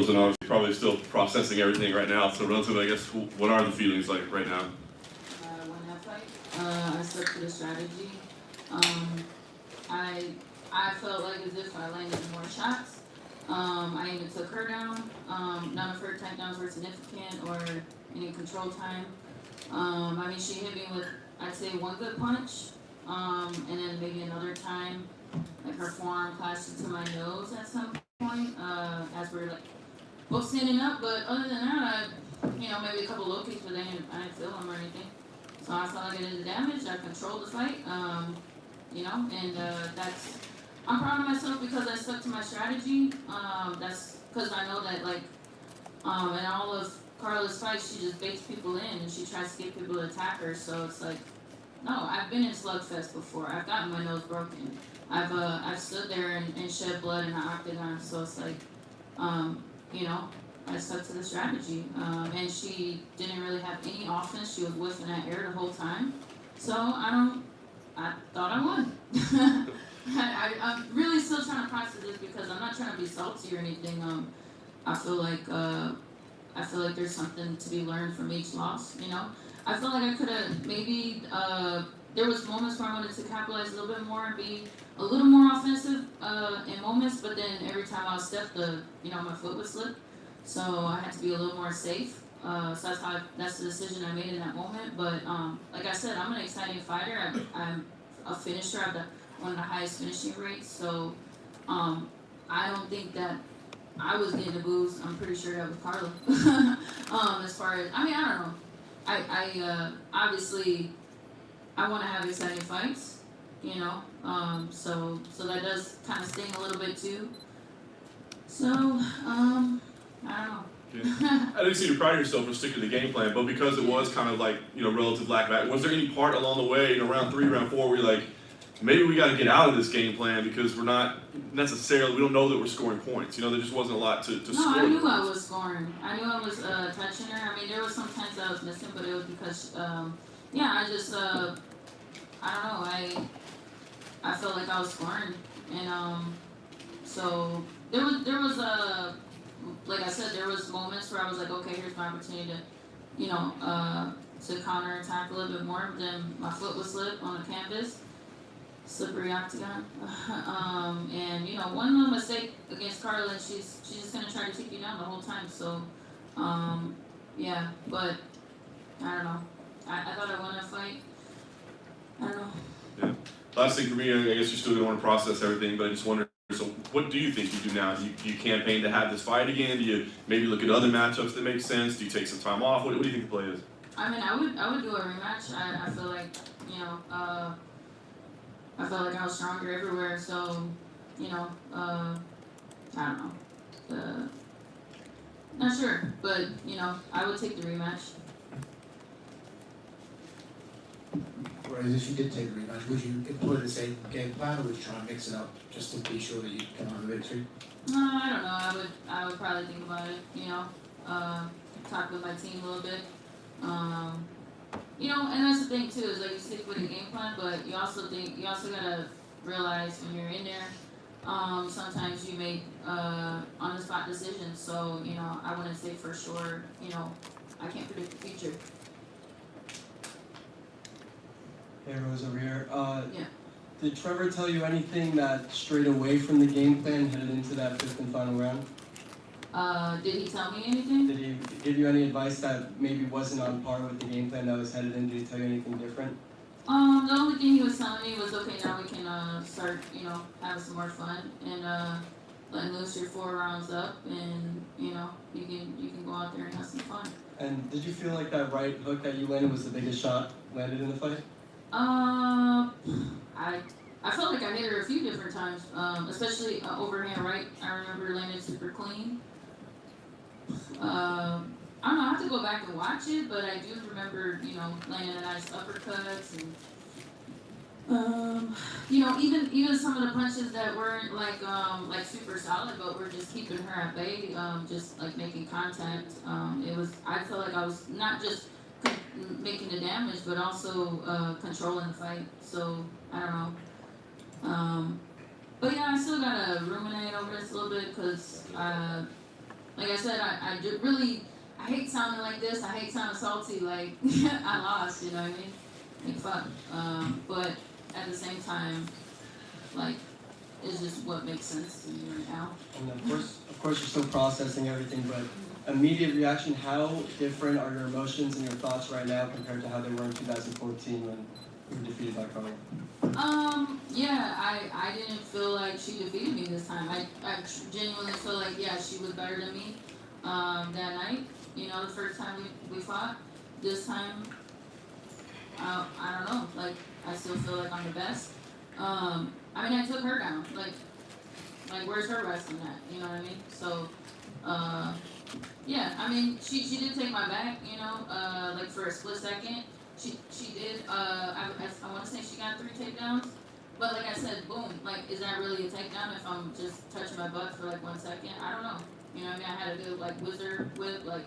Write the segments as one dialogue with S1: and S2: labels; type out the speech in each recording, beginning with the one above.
S1: drills, and obviously probably still processing everything right now. So relatively, I guess, what are the feelings like right now?
S2: When I fight, I stuck to the strategy. I felt like as if I landed more shots. I even took her down. None of her takedowns were significant or any control time. I mean, she hit me with, I'd say, one good punch, and then maybe another time, like her forearm clashed into my nose at some point, as we were like both standing up. But other than that, maybe a couple low kicks, but I didn't feel them or anything. So I felt like I did the damage. I controlled the fight, and that's. I'm proud of myself because I stuck to my strategy. That's because I know that, like, in all of Carla's fights, she just baits people in and she tries to get people to attack her. So it's like, no, I've been in slugfest before. I've gotten my nose broken. I've stood there and shed blood in the octagon. So it's like, I stuck to the strategy. And she didn't really have any offense. She was whiffing at air the whole time. So I thought I won. I'm really still trying to process this because I'm not trying to be salty or anything. I feel like there's something to be learned from each loss. I feel like I could have maybe. There was moments where I wanted to capitalize a little bit more and be a little more offensive in moments, but then every time I would step, my foot would slip. So I had to be a little more safe. So that's the decision I made in that moment. But like I said, I'm an exciting fighter. I'm a finisher. I've one of the highest finishing rates. So I don't think that I was getting the boos. I'm pretty sure that was Carla. As far as, I don't know. I obviously I want to have exciting fights, so that does kind of sting a little bit too. So I don't know.
S1: Yeah. I didn't see you proud of yourself for sticking to the game plan, but because it was kind of like, relative lack of action, was there any part along the way, round 3, round 4, where you're like, maybe we got to get out of this game plan because we're not necessarily, we don't know that we're scoring points. There just wasn't a lot to score.
S2: No, I knew I was scoring. I knew I was touching her. I mean, there was some times I was missing, but it was because, I just, I don't know, I felt like I was scoring. And so there was like I said, there was moments where I was like, okay, here's my opportunity to counterattack a little bit more. But then my foot would slip on the canvas. Slippery octagon. And one little mistake against Carla, and she's just gonna try to take you down the whole time. So, but I don't know. I thought I won that fight. I don't know.
S1: Yeah. Last thing for me, I guess you're still gonna want to process everything, but I just wonder. So, what do you think you do now? Do you campaign to have this fight again? Do you maybe look at other matchups that make sense? Do you take some time off? What do you think the play is?
S2: I mean, I would do a rematch. I feel like I felt like I was stronger everywhere, so, I don't know. Not sure, but, I would take the rematch.
S3: Whereas if you did take the rematch, would you employ the same game plan, or would you try and mix it up just to be sure that you come out of the victory?
S2: I don't know. I would probably think about it, talk with my team a little bit. And that's the thing too, is like you stick with the game plan, but you also gotta realize when you're in there, sometimes you make on the spot decisions. So, I wouldn't say for sure, I can't predict the future.
S4: Hey Rose over here.
S2: Yeah.
S4: Did Trevor tell you anything that strayed away from the game plan headed into that 5th and final round?
S2: Did he tell me anything?
S4: Did he give you any advice that maybe wasn't on par with the game plan that was headed in? Did he tell you anything different?
S2: The only thing he was telling me was, okay, now we can start, having some more fun and letting loose your 4 rounds up, and you can go out there and have some fun.
S4: And did you feel like that right hook that you landed was the biggest shot landed in the fight?
S2: I felt like I hit her a few different times, especially overhand right. I remember landing super clean. I don't know, I have to go back and watch it, but I do remember, landing a nice uppercuts and, even some of the punches that weren't like super solid, but were just keeping her at bay, just like making contact. I felt like I was not just making the damage, but also controlling the fight. So I don't know. But yeah, I still gotta ruminate over this a little bit because like I said, I hate sounding like this. I hate sounding salty. Like I lost. You know what I mean? Like fuck. But at the same time, like it's just what makes sense to me right now.
S4: And of course, you're still processing everything, but immediate reaction, how different are your emotions and your thoughts right now compared to how they were in 2014 when you were defeated by Carla?
S2: Yeah, I didn't feel like she defeated me this time. I genuinely feel like, yeah, she was better than me that night. You know, the first time we fought. This time, I don't know. Like, I still feel like I'm the best. I mean, I took her down. Like where's her wrestling at? You know what I mean? So, yeah, I mean, she did take my back, you know, like for a split second. She did, I want to say she got 3 takedowns. But like I said, boom, like, is that really a takedown if I'm just touching my butt for like 1 second? I don't know. You know what I mean? I had a good, like, whizzer whip, like,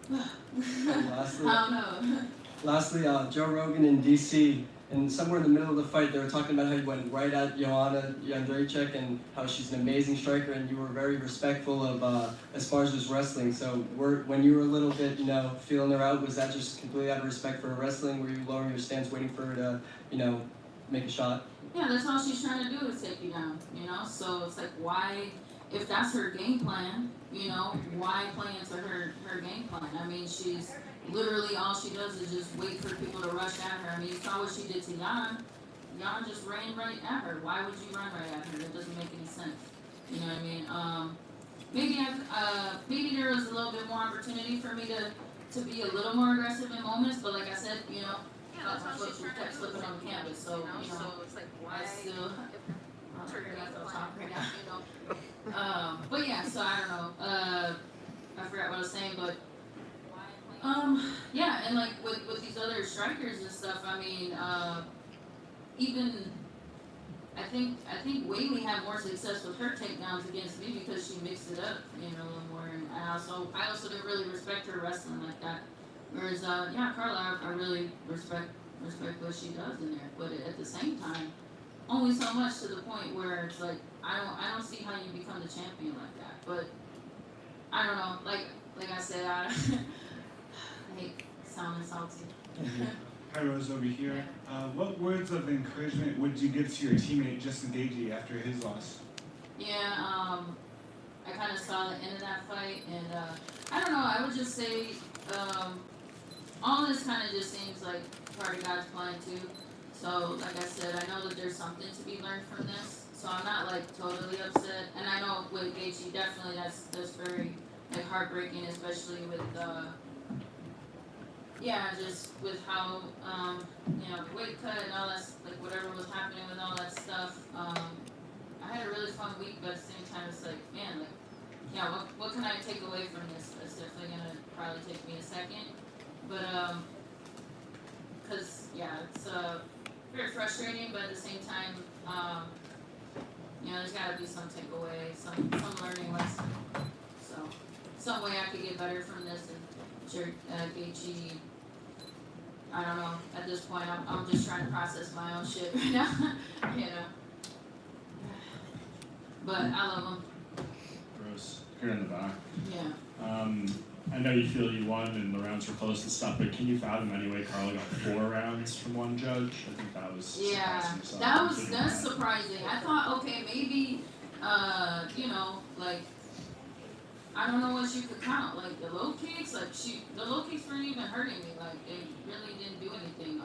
S4: Lastly,
S2: I don't know.
S4: Lastly, Joe Rogan in DC, and somewhere in the middle of the fight, they were talking about how you went right at Joanna Jędrzejczyk and how she's an amazing striker, and you were very respectful of Esparza's wrestling. So when you were a little bit, you know, feeling her out, was that just completely out of respect for her wrestling? Were you lowering your stance, waiting for her to, you know, make a shot?
S2: Yeah, that's all she's trying to do is take you down, you know? So it's like, why, if that's her game plan, you know, why play into her game plan? I mean, she's literally all she does is just wait for people to rush at her. I mean, you saw what she did to Jan. Jan just ran right at her. Why would you run right at her? It doesn't make any sense. You know what I mean? Maybe there was a little bit more opportunity for me to be a little more aggressive in moments, but like I said, you know, my foot kept slipping on the canvas, so, you know,
S5: it's like, why?
S2: I still, but yeah, so I don't know, I forgot what I was saying, but, yeah, and like with these other strikers and stuff, I mean, even, I think Whaley had more success with her takedowns against me because she mixed it up, you know, a little more, and I also didn't really respect her wrestling like that. Whereas, yeah, Carla, I really respect what she does in there, but at the same time, only so much to the point where it's like I don't see how you become the champion like that. But I don't know, like I said, I hate sounding salty.
S6: Hi Rose, over here. What words of encouragement would you give to your teammate Justin Gaethje after his loss?
S2: Yeah, I kind of saw the end of that fight, and I don't know. I would just say all this kind of just seems like part of God's plan too. So, like I said, I know that there's something to be learned from this. So I'm not like totally upset. And I know with Gaethje, definitely that's very like heartbreaking, especially with yeah, just with how you know, the weight cut and all that, like whatever was happening with all that stuff. I had a really fun week, but at the same time, it's like, man, like, yeah, what can I take away from this? That's definitely gonna probably take me a second. But cause yeah, it's very frustrating, but at the same time, you know, there's gotta be some takeaway, some learning lesson. So, some way I could get better from this, and sure, Gaethje, I don't know, at this point, I'm just trying to process my own shit right now, you know. But I love him,
S7: Rose, here in the back.
S2: yeah.
S7: I know you feel you won and the rounds were close and stuff, but can you fathom anyway Carla got 4 rounds from one judge? I think that was
S2: Yeah,
S7: surprising.
S2: that's surprising. I thought, okay, maybe, you know, like, I don't know what you could count. Like the low kicks, the low kicks weren't even hurting me. Like they really didn't do anything.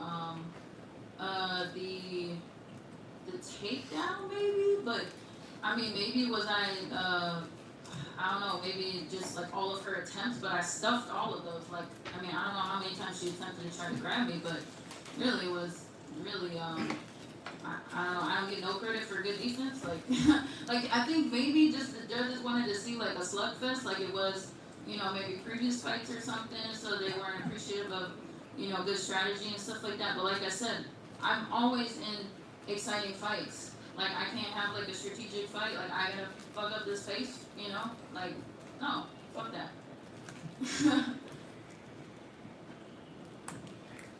S2: The takedown maybe, but I mean maybe was I don't know, maybe just like all of her attempts, but I stuffed all of those. Like, I mean, I don't know how many times she attempted to try to grab me, but really was really, I don't know, I don't get no credit for good defense. Like, like I think maybe just the judges wanted to see like a slugfest, like it was, you know, maybe previous fights or something, so they weren't appreciative of, you know, good strategy and stuff like that. But like I said, I'm always in exciting fights. Like, I can't have, like, a strategic fight. Like, I gotta fuck up this face, you know? Like, no, fuck that.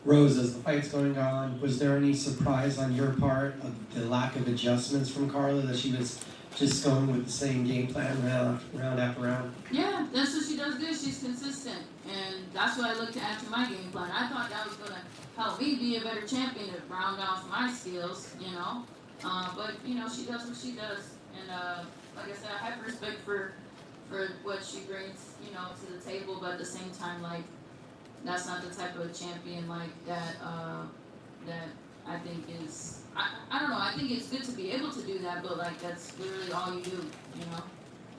S8: Rose, as the fight's going on, was there any surprise on your part of the lack of adjustments from Carla, that she was just going with the same game plan round after round.
S2: Yeah, that's what she does good. She's consistent, and that's what I looked at after my game plan. I thought that was gonna help me be a better champion to round off my skills, you know. But you know, she does what she does, and like I said, I have respect for what she brings, you know, to the table. But at the same time, like that's not the type of champion like that that I think is. I don't know. I think it's good to be able to do that, but like that's literally all you do, you know.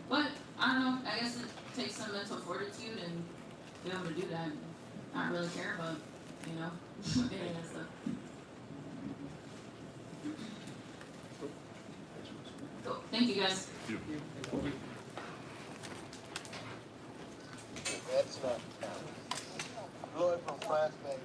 S2: But I don't know. I guess it takes some mental fortitude and be able to do that. And not really care about, you know, any of that stuff. Cool. Thank you guys.
S5: That's Lloyd from France, baby.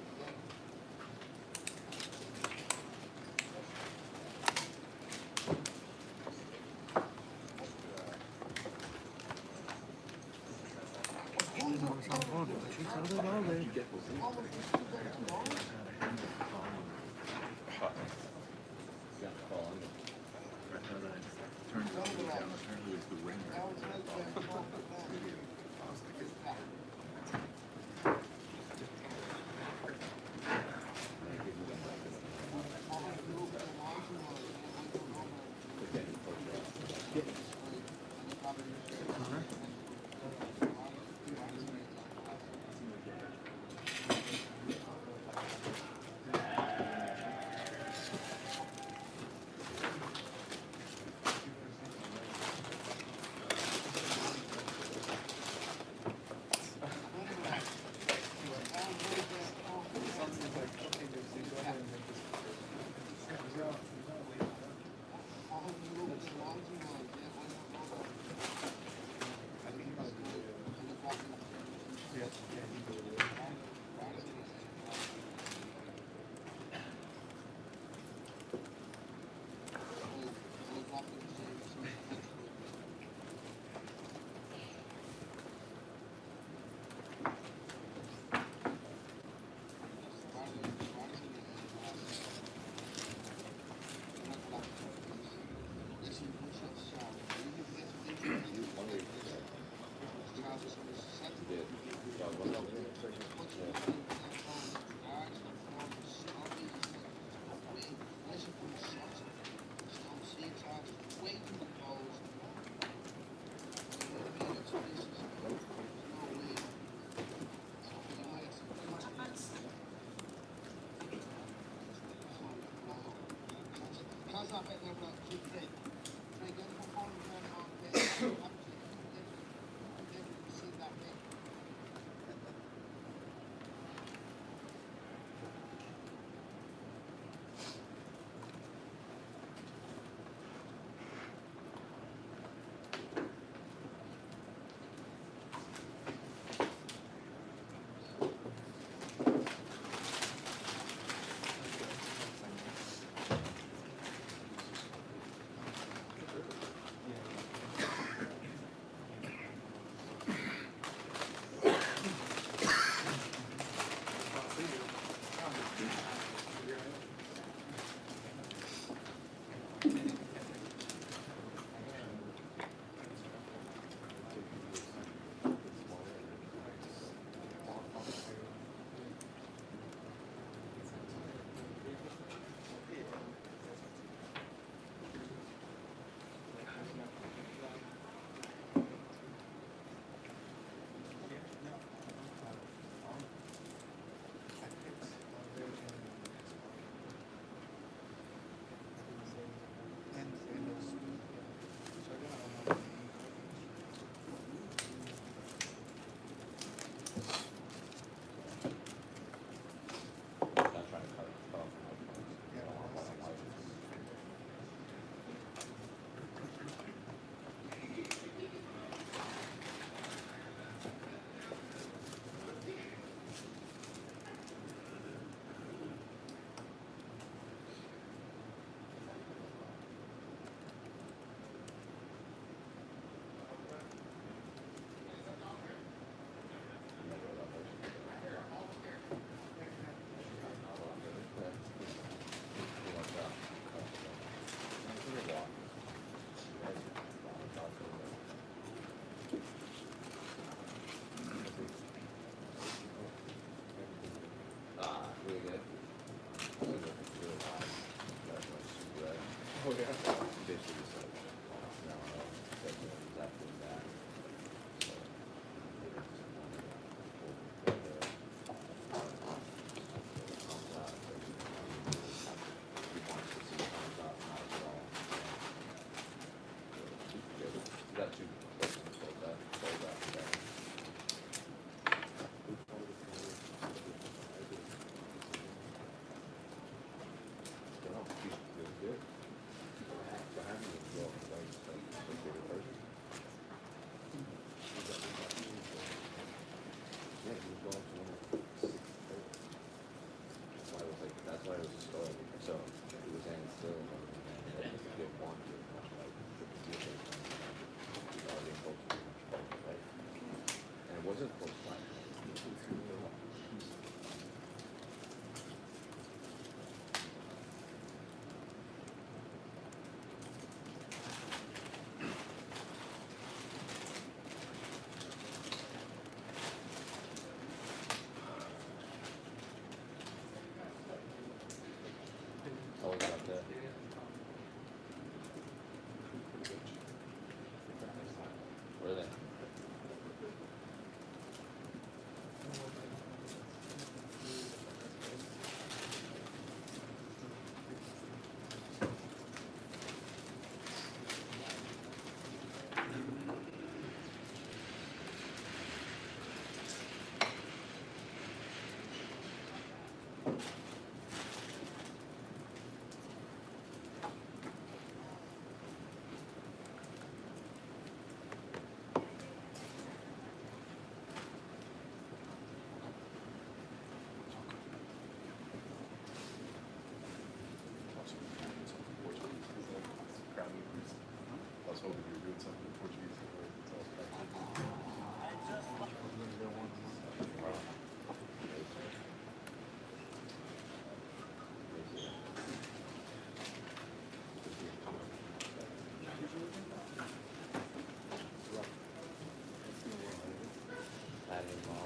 S9: dad, his mom,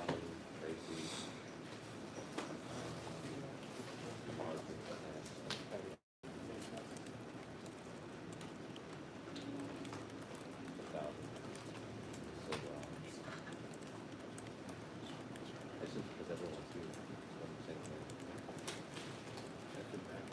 S9: Tracy. It's just because everyone's here. It's the same thing. That's the background.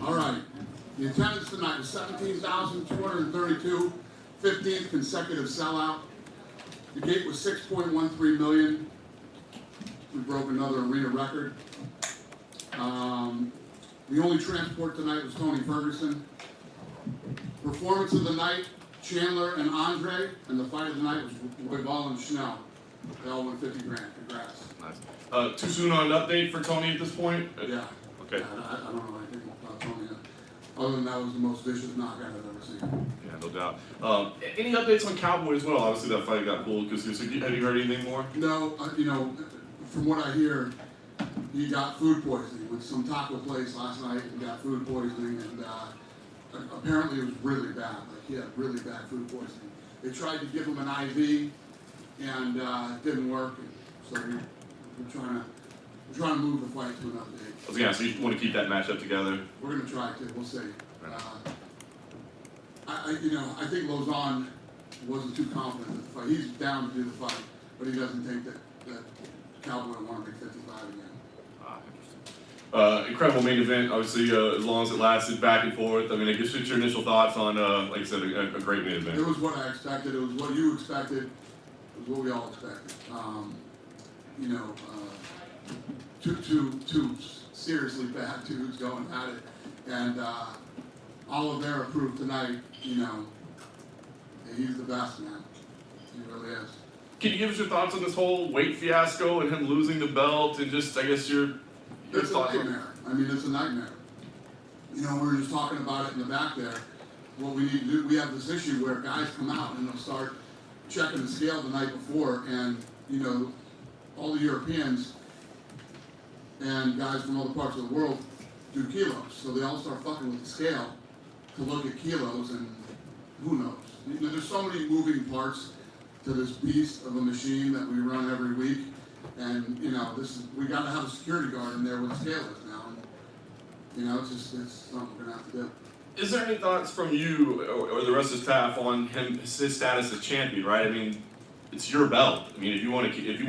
S10: All right. The attendance tonight was 17,232, 15th consecutive sellout. The gate was 6.13 million. We broke another arena record. The only transport tonight was Tony Ferguson. Performance of the night, Chandler and Andre, and the fight of the night was Roybal and Schnell. They all won 50 grand. Congrats.
S1: Nice. Too soon on an update for Tony at this point?
S10: Yeah.
S1: Okay.
S10: I don't know anything about Tony. Other than that was the most vicious knockout I've ever seen.
S1: Yeah, no doubt. Any updates on Cowboy as well? Obviously that fight got pulled because have you heard anything more?
S10: No, you know, from what I hear, he got food poisoning with some taco place last night and got food poisoning, and apparently it was really bad. Like he had really bad food poisoning. They tried to give him an IV, and it didn't work. And so we're trying to move the fight to another date.
S1: I was gonna ask, so you want to keep that matchup together?
S10: We're gonna try to. We'll see. I think Lozon wasn't too confident in the fight. He's down to do the fight, but he doesn't think that Cowboy will want to make 55 again.
S1: Interesting. Incredible main event. Obviously, as long as it lasted back and forth. I mean, I guess your initial thoughts on, like I said, a great main event.
S10: It was what I expected. It was what you expected. It was what we all expected. Two seriously bad dudes going at it, and Oliveira proved tonight. He's the best, man. He really is.
S1: Can you give us your thoughts on this whole weight fiasco and him losing the belt and just, I guess, your
S10: It's a
S1: thoughts on
S10: nightmare. I mean, it's a nightmare. We were just talking about it in the back there. What we need to do, we have this issue where guys come out and they'll start checking the scale the night before, and all the Europeans and guys from other parts of the world do kilos. So they all start fucking with the scale to look at kilos, and who knows? There's so many moving parts to this beast of a machine that we run every week, and we got to have a security guard in there with scalers now, and it's something we're gonna have to do.
S1: Is there any thoughts from you or the rest of the staff on his status as champion? Right? I mean, it's your belt. I mean, if you want to give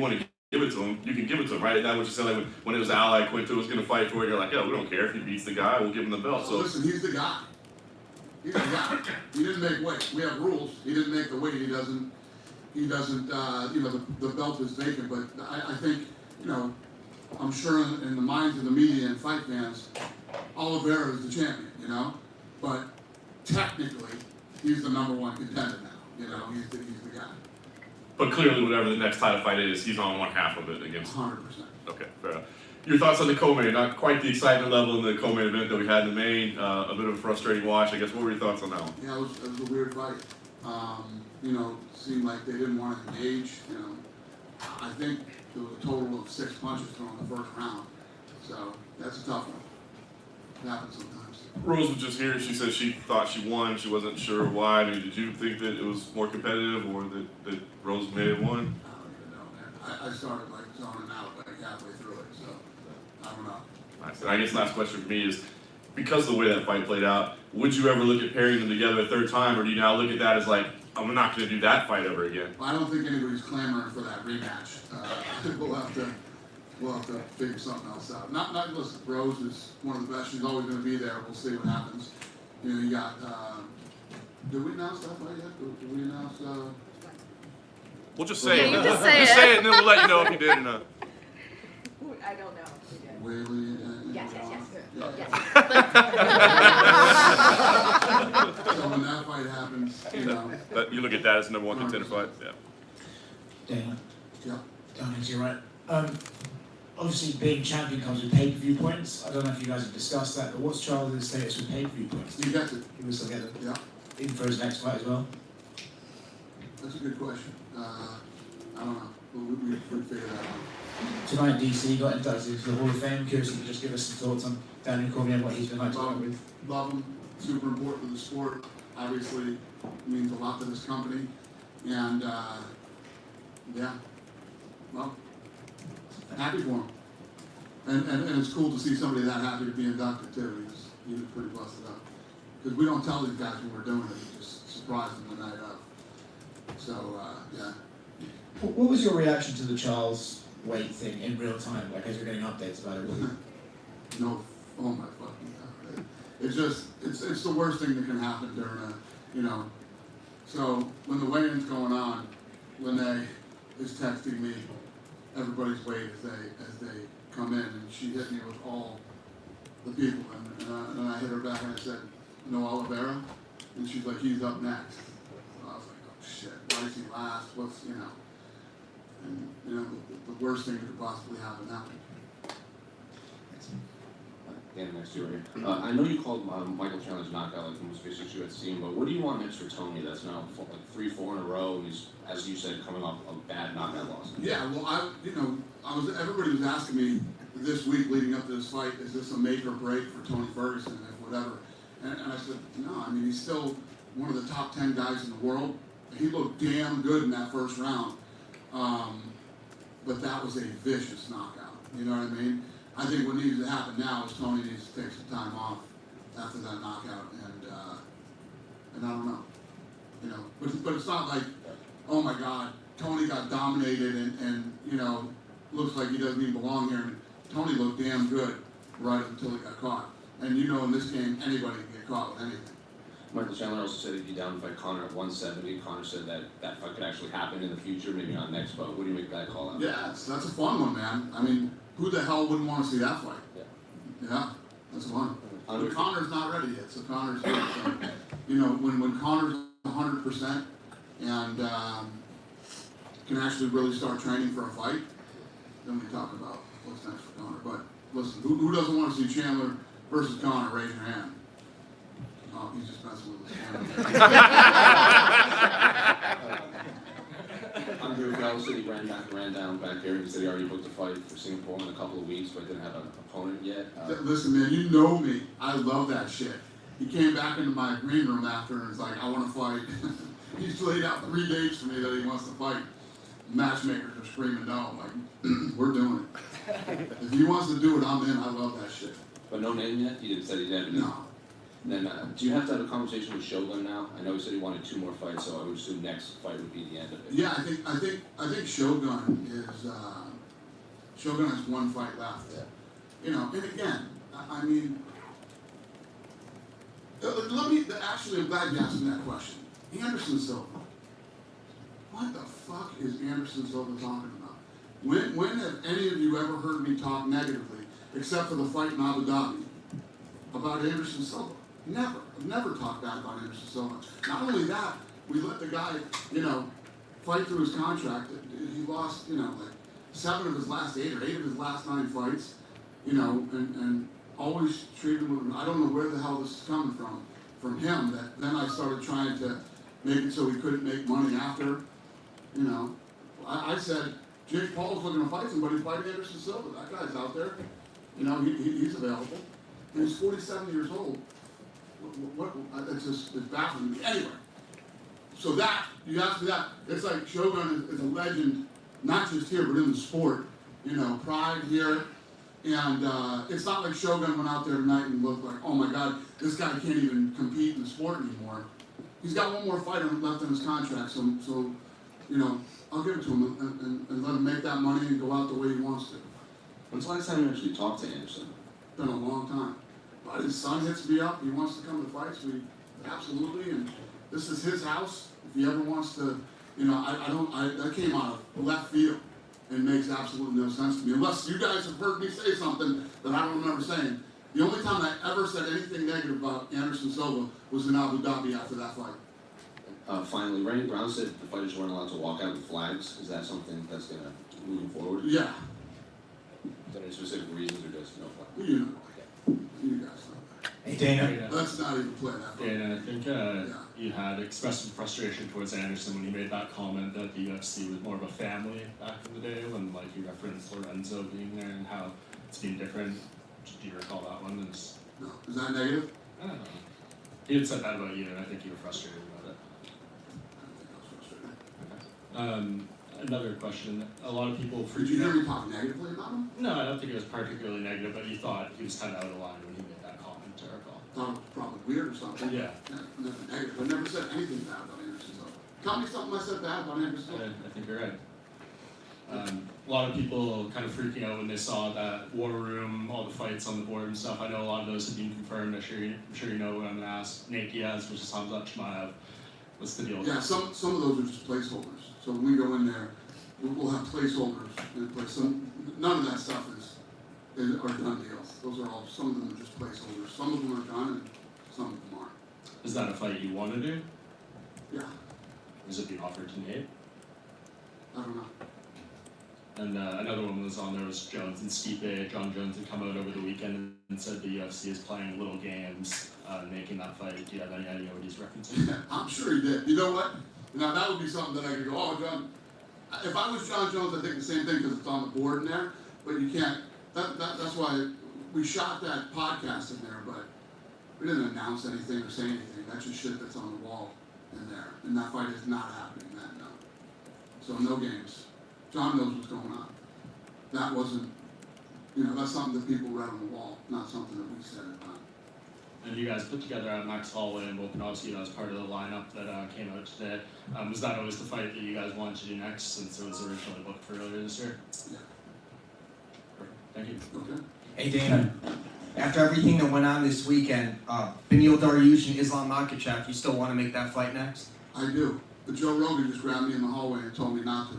S1: it to him, you can give it to him, right? That's what you said. Like when it was Ally Quinto was going to fight for it, you're like, yeah, we don't care if he beats the guy, we'll give him the belt. So
S10: listen, he's the guy. He didn't make weight. We have rules. He didn't make the weight. He doesn't. You know, the belt is vacant. But I think, you know, I'm sure in the minds of the media and fight fans, Oliveira is the champion. You know, but technically, he's the #1 contender now. You know, he's the guy.
S1: But clearly, whatever the next title fight is, he's on one half of it against.
S10: 100%.
S1: Okay, fair enough. Your thoughts on the co-main? Not quite the excitement level in the co-main event that we had in the main. A bit of a frustrating watch, I guess. What were your thoughts on that one?
S10: Yeah, it was a weird fight. You know, seemed like they didn't want to engage. You know, I think there was a total of 6 punches thrown in the first round. So that's a tough one. It happens sometimes.
S1: Rose was just here. She said she thought she won. She wasn't sure why. I mean, did you think that it was more competitive, or that Rose may have won?
S10: I don't even know, man. I started like zoning out like halfway through it, so I don't know.
S1: Nice. I guess last question for me is, because of the way that fight played out, would you ever look at pairing them together a third time, or do you now look at that as like, I'm not going to do that fight ever again?
S10: I don't think anybody's clamoring for that rematch. We'll have to figure something else out. Listen, Rose is one of the best. She's always going to be there. We'll see what happens. You know, you got. Did we announce that fight yet? Did we announce?
S1: We'll just say it.
S11: you just say
S1: Just
S11: it.
S1: say it, and then we'll let you know if you did or not.
S11: I don't know. if we did.
S10: Whaley and
S11: Yes.
S10: So when that fight happens, you know.
S1: But you look at that as the #1 contender fight. Yeah.
S3: Dana,
S10: Yeah.
S3: Dana, you're right. Obviously, being champion comes with pay-per-view points. I don't know if you guys have discussed that, but what's Charles' status with pay-per-view points?
S10: You got it.
S3: He will still get it.
S10: Yeah.
S3: In for his next fight as well.
S10: That's a good question. I don't know. We'll figure that out.
S3: Tonight, DC got in touch with the Hall of Fame. Curious if you could just give us some thoughts on Daniel Cormier and what he's been like to work with.
S10: Love him. Super important to the sport. Obviously, means a lot to this company. And yeah, well, happy for him. And it's cool to see somebody that happy to be inducted too. He was pretty busted up. Because we don't tell these guys when we're doing it. We just surprise them the night of. So yeah.
S3: What was your reaction to the Charles weight thing in real time? Like as you're getting updates about it.
S10: No, oh my fucking God. It's just, it's the worst thing that can happen during a, you know. So when the weigh-in's going on, Lene is texting me everybody's weight as they come in, and she hit me with all the people, and I hit her back and I said, no Oliveira, and she's like, he's up next. So I was like, oh shit, why is he last? What's, you know, and you know, the worst thing that could possibly happen happened.
S9: Dan, next to you right here. I know you called Michael Chandler's knockout like the most vicious you had seen, but what do you want next for Tony? That's now like 3-4 in a row, and he's, as you said, coming off a bad knockout loss.
S10: Yeah, well, everybody was asking me this week leading up to this fight, is this a make or break for Tony Ferguson, and whatever? And I said, no, I mean, he's still one of the top 10 guys in the world. He looked damn good in that first round. But that was a vicious knockout, you know what I mean? I think what needs to happen now is Tony needs to take some time off after that knockout, and I don't know, you know. But it's not like, oh my God, Tony got dominated and you know, looks like he doesn't even belong here. And Tony looked damn good right until he got caught. And you know, in this game, anybody can get caught with anything.
S9: Michael Chandler also said he'd be down to fight Conor at 170. Conor said that fight could actually happen in the future, maybe not next, but what do you make that call out?
S10: Yeah, that's a fun one, man. I mean, who the hell wouldn't want to see that fight? Yeah, that's fun. But Conor's not ready yet, so Conor's good. So, you know, when Conor's 100% and can actually really start training for a fight, then we talk about what's next for Conor. But listen, who doesn't want to see Chandler versus Conor? Raise your hand. Oh, he's just messing with us.
S9: Andre Gallo said he ran down back here. He said he already booked a fight for Singapore in a couple of weeks, but didn't have an opponent yet.
S10: Listen, man, you know me. I love that shit. He came back into my green room after and was like, I want to fight. He's laid out 3 dates for me that he wants to fight. Matchmakers are screaming no. I'm like, we're doing it. If he wants to do it, I'm in. I love that shit.
S9: But no name yet? He didn't say he didn't.
S10: No.
S9: Then, do you have to have a conversation with Shogun now? I know he said he wanted 2 more fights, so I would assume next fight would be the end of it.
S10: Yeah, I think Shogun is Shogun has 1 fight left.
S9: Yeah.
S10: You know, and again, I mean, Actually, I'm glad you asked me that question. Anderson Silva. What the fuck is Anderson Silva talking about? When have any of you ever heard me talk negatively, except for the fight in Abu Dhabi, about Anderson Silva? Never. I've never talked bad about Anderson Silva. Not only that, we let the guy, fight through his contract. He lost, like 7 of his last 8 or 8 of his last 9 fights, and always treated him with, I don't know where the hell this is coming from him, that then I started trying to make it so he couldn't make money after, I said, Jake Paul's looking to fight somebody, fight Anderson Silva. That guy's out there. He's available. And he's 47 years old. It's baffling me. Anyway, so that, you ask me that, it's like Shogun is a legend, not just here, but in the sport. Pride here. And it's not like Shogun went out there tonight and looked like, oh my God, this guy can't even compete in the sport anymore. He's got one more fight left in his contract, so I'll give it to him and let him make that money and go out the way he wants to.
S9: When's the last time you actually talked to Anderson?
S10: It's been a long time. But his son hits me up. He wants to come to fights. Absolutely. And this is his house. If he ever wants to, that came out of left field and makes absolutely no sense to me. Unless you guys have heard me say something that I don't remember saying. The only time I ever said anything negative about Anderson Silva was in Abu Dhabi after that fight.
S9: Finally, Randy Brown said the fighters weren't allowed to walk out with flags. Is that something that's going to moving forward?
S10: Yeah.
S9: Is there any specific reasons or just no flag?
S10: You guys know.
S3: Hey Dana.
S10: Let's not even play that.
S7: Dana, I think you had expressed some frustration towards Anderson when he made that comment that the UFC was more of a family back in the day, when like you referenced Lorenzo being there and how it's been different. Do you recall that one?
S10: No. Is that negative?
S7: I don't know. He had said that about you, and I think you were frustrated about it. Another question. A lot of people
S10: Did you hear me talk negatively about him?
S7: No, I don't think it was particularly negative, but you thought he was kind of out of line when he made that comment, I recall.
S10: Thought it was probably weird or something.
S7: Yeah.
S10: Nothing negative. I never said anything bad about Anderson Silva. Tell me something I said bad about Anderson Silva.
S7: I think you're right. A lot of people kind of freaking out when they saw that War Room, all the fights on the board and stuff. I know a lot of those have been confirmed. I'm sure you know what I'm going to ask. Nate Diaz versus Hamzat Chimaev. What's the deal?
S10: Yeah, some of those are just placeholders. So when we go in there, we'll have placeholders in place. None of that stuff are done deals. Those are all, some of them are just placeholders. Some of them are done and some of them aren't.
S7: Is that a fight you want to do?
S10: Yeah,
S7: Is it being offered to Nate?
S10: I don't know.
S7: And another one was on there was Jones and Stipe. John Jones had come out over the weekend and said the UFC is playing little games, making that fight. Do you have any idea what he's referencing?
S10: I'm sure he did. You know what? Now that would be something that I could go, oh, John. If I was John Jones, I'd think the same thing because it's on the board in there. But you can't. That's why we shot that podcast in there, but we didn't announce anything or say anything. That's just shit that's on the wall in there. And that fight is not happening. No. So no games. John knows what's going on. That wasn't, that's something that people read on the wall, not something that we said at the time.
S7: And you guys put together at Max Holloway and Volkanovski, that was part of the lineup that came out today. Was that always the fight that you guys wanted to do next since it was originally booked for earlier this year?
S10: Yeah.
S7: Perfect. Thank you.
S10: Okay.
S8: Hey Dana, after everything that went on this weekend, Beneil Dariush and Islam Makhachev, you still want to make that fight next?
S10: I do. But Joe Rogan just grabbed me in the hallway and told me not to.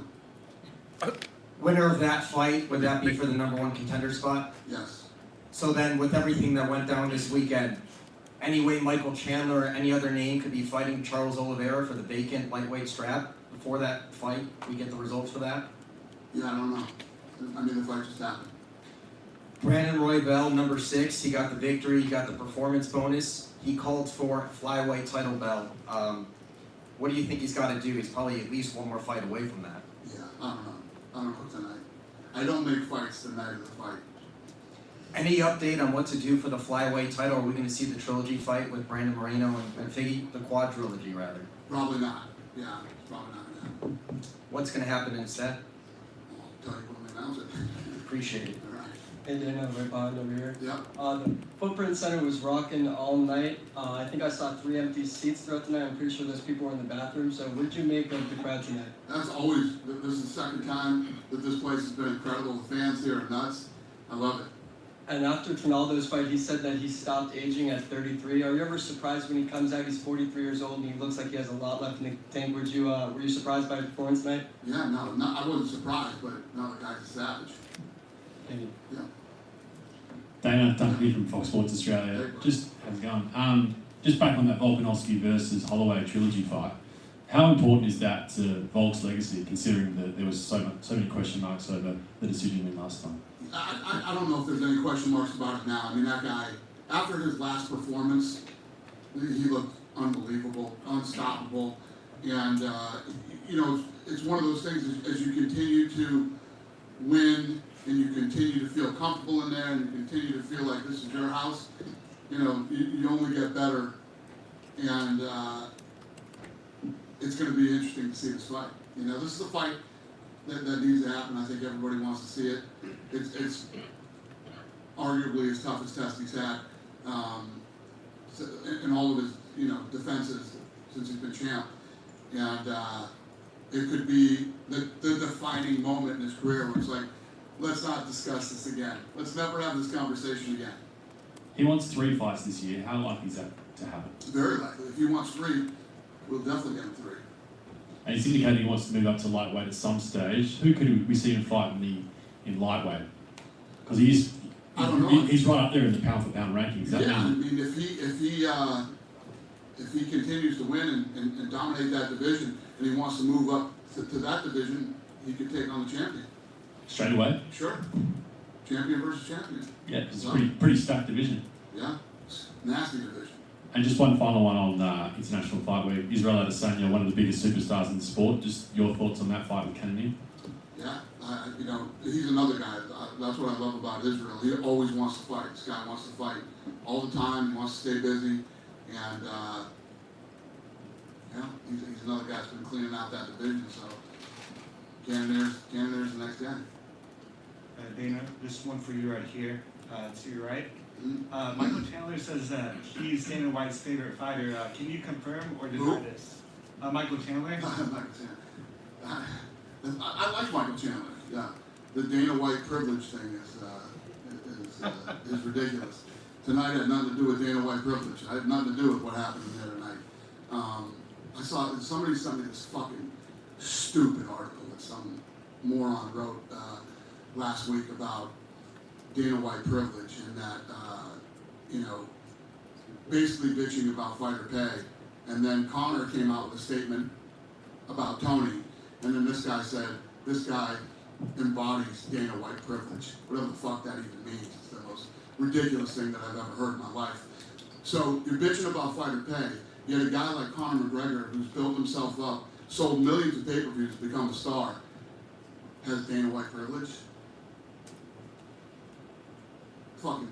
S8: Winner of that fight, would that be for the #1 contender spot?
S10: Yes.
S8: So then, with everything that went down this weekend, any way Michael Chandler or any other name could be fighting Charles Oliveira for the vacant lightweight strap before that fight, we get the results for that?
S10: Yeah, I don't know. I mean, the fight just happened.
S8: Brandon Royval, #6, he got the victory, he got the performance bonus. He called for a flyweight title belt. What do you think he's got to do? He's probably at least one more fight away from that.
S10: Yeah, I don't know. I don't know tonight. I don't make fights the night of the fight.
S8: Any update on what to do for the flyweight title? Are we going to see the trilogy fight with Brandon Moreno and Figgy? The quadrilogy, rather.
S10: Probably not. Yeah, it's probably not going to happen.
S8: What's going to happen instead?
S10: I'll tell you when we announce it.
S8: Appreciate it.
S10: All right.
S4: Hey Dana, right behind over here.
S10: Yep.
S4: The Footprint Center was rocking all night. I think I saw 3 empty seats throughout the night. I'm pretty sure those people were in the bathroom. So what did you make of the crowd tonight?
S10: That's always, this is the second time that this place has been incredible. The fans here are nuts. I love it.
S4: And after Trinaldo's fight, he said that he stopped aging at 33. Are you ever surprised when he comes out? He's 43 years old and he looks like he has a lot left in the tank. Were you surprised by his performance tonight?
S10: Yeah, no, I wasn't surprised, but no, the guy's a savage.
S4: Thank you.
S10: Yeah.
S12: Dana, Duncan here from Fox Sports Australia. Just how's it going? Just back on that Volkanovski versus Holloway trilogy fight. How important is that to Volk's legacy, considering that there was so many question marks over the decision in last time?
S10: I don't know if there's any question marks about it now. I mean, that guy, after his last performance, he looked unbelievable, unstoppable, and you know, it's one of those things as you continue to win and you continue to feel comfortable in there and you continue to feel like this is your house, you know, you only get better, and it's going to be interesting to see this fight. You know, this is a fight that needs to happen. I think everybody wants to see it. It's arguably his toughest test he's had in all of his, you know, defenses since he's been champ, and it could be the defining moment in his career where it's like, let's not discuss this again. Let's never have this conversation again.
S12: He wants 3 fights this year. How likely is that to happen?
S10: Very likely. If he wants 3, we'll definitely get him 3.
S12: And he's indicated he wants to move up to lightweight at some stage. Who could we see him fight in lightweight? Because he's right up there in the pound for pound rankings.
S10: Yeah, I mean, if he continues to win and dominate that division, and he wants to move up to that division, he could take on the champion.
S12: Straight away?
S10: Sure. Champion versus champion.
S12: Yeah, it's a pretty stacked division.
S10: Yeah, it's a nasty division.
S12: And just one final one on international fight where Israel Adesanya, one of the biggest superstars in the sport. Just your thoughts on that fight with Kennedy?
S10: Yeah, you know, he's another guy. That's what I love about Israel. He always wants to fight. This guy wants to fight all the time. He wants to stay busy, and yeah, he's another guy that's been cleaning out that division. So Chandler's the next guy.
S6: Dana, this one for you right here, to your right. Michael Chandler says that he's Dana White's favorite fighter. Can you confirm or deny this? Michael Chandler?
S10: Michael Chandler. I like Michael Chandler. Yeah, the Dana White privilege thing is ridiculous. Tonight had nothing to do with Dana White privilege. I had nothing to do with what happened there tonight. I saw somebody sent me this fucking stupid article that some moron wrote last week about Dana White privilege and that, you know, basically bitching about fighter pay. And then Conor came out with a statement about Tony, and then this guy said, this guy embodies Dana White privilege. Whatever the fuck that even means. It's the most ridiculous thing that I've ever heard in my life. So you're bitching about fighter pay, yet a guy like Conor McGregor, who's built himself up, sold millions of pay-per-views to become a star, has Dana White privilege? Fucking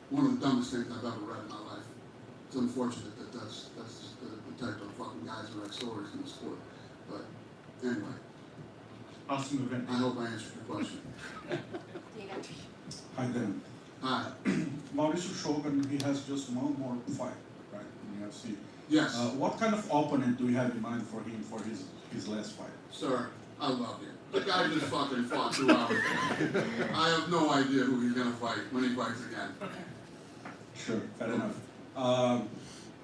S10: one of the dumbest things I've ever read in my life. It's unfortunate that that's just the type of fucking guys who write stories in the sport. But anyway.
S6: Awesome event.
S10: I hope I answered your question.
S13: Hi Dan.
S10: Hi.
S13: Mauricio Shogun, he has just one more fight, right, in the UFC.
S10: Yes.
S13: What kind of opponent do you have in mind for him for his last fight?
S10: Sir, I love you. The guy just fucking fought 2 hours ago. I have no idea who he's gonna fight when he fights again.
S13: Sure, fair enough.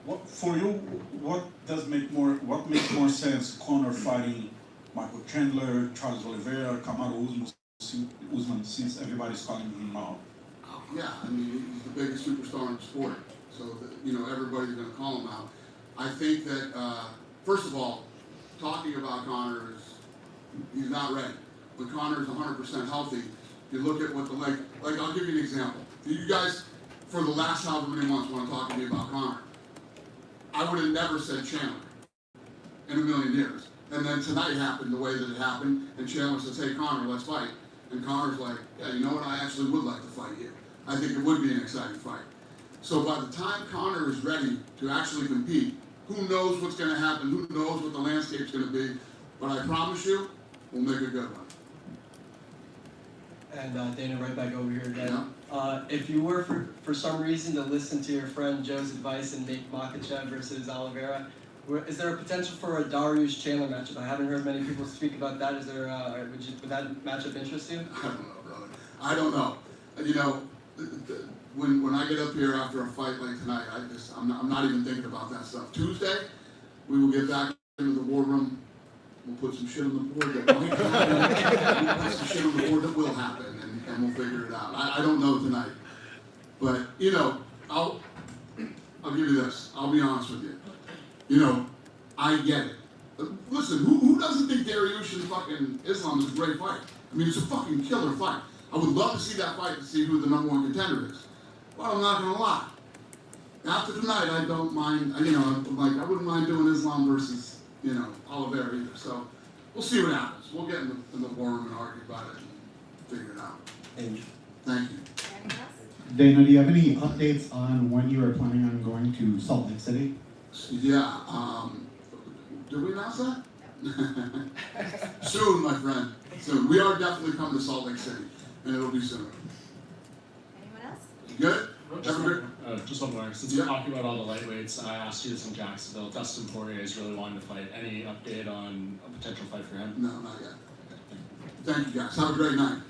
S13: What for you? What makes more sense? Conor fighting Michael Chandler, Charles Oliveira, Kamaru Usman, since everybody's calling him now.
S10: Yeah, I mean, he's the biggest superstar in the sport, so you know everybody's gonna call him out. I think that first of all, talking about Conor he's not ready. When Conor is 100% healthy, you look at what the like I'll give you an example. You guys, for the last however many months, want to talk to me about Conor. I would have never said Chandler in a million years. And then tonight happened the way that it happened, and Chandler says, hey Conor, let's fight. And Conor's like, yeah, you know what, I actually would like to fight you. I think it would be an exciting fight. So by the time Conor is ready to actually compete, who knows what's going to happen, who knows what the landscape's going to be, but I promise you, we'll make a good one.
S4: And Dana, right back over here again.
S10: Yeah.
S4: If you were, for some reason, to listen to your friend Joe's advice and make Makhachev versus Oliveira, is there a potential for a Dariush Chandler matchup? I haven't heard many people speak about that. Is there? Would that matchup interest you?
S10: I don't know, brother. I don't know. You know, when I get up here after a fight like tonight, I'm not even thinking about that stuff. Tuesday, we will get back into the war room. We'll put some shit on the board that might happen. We'll put some shit on the board that will happen, and we'll figure it out. I don't know tonight, but you know, I'll give you this. I'll be honest with you. You know, I get it. Listen, who doesn't think Dariush and fucking Islam is a great fight? I mean, it's a fucking killer fight. I would love to see that fight to see who the number one contender is. But I'm not gonna lie. After tonight, I don't mind. You know, I wouldn't mind doing Islam versus, you know, Oliveira either. So we'll see what happens. We'll get in the war room and argue about it and figure it out.
S3: Thank you.
S10: Thank you.
S14: Dana, do you have any updates on when you are planning on going to Salt Lake City?
S10: Yeah. Did we announce that? Soon, my friend. Soon. We are definitely coming to Salt Lake City, and it'll be soon.
S11: Anyone else?
S10: You good?
S7: Just one more. Since we're talking about all the lightweights, I asked you this in Jacksonville. Dustin Poirier is really wanting to fight. Any update on a potential fight for him?
S10: No, not yet. Thank you, guys. Have a great night.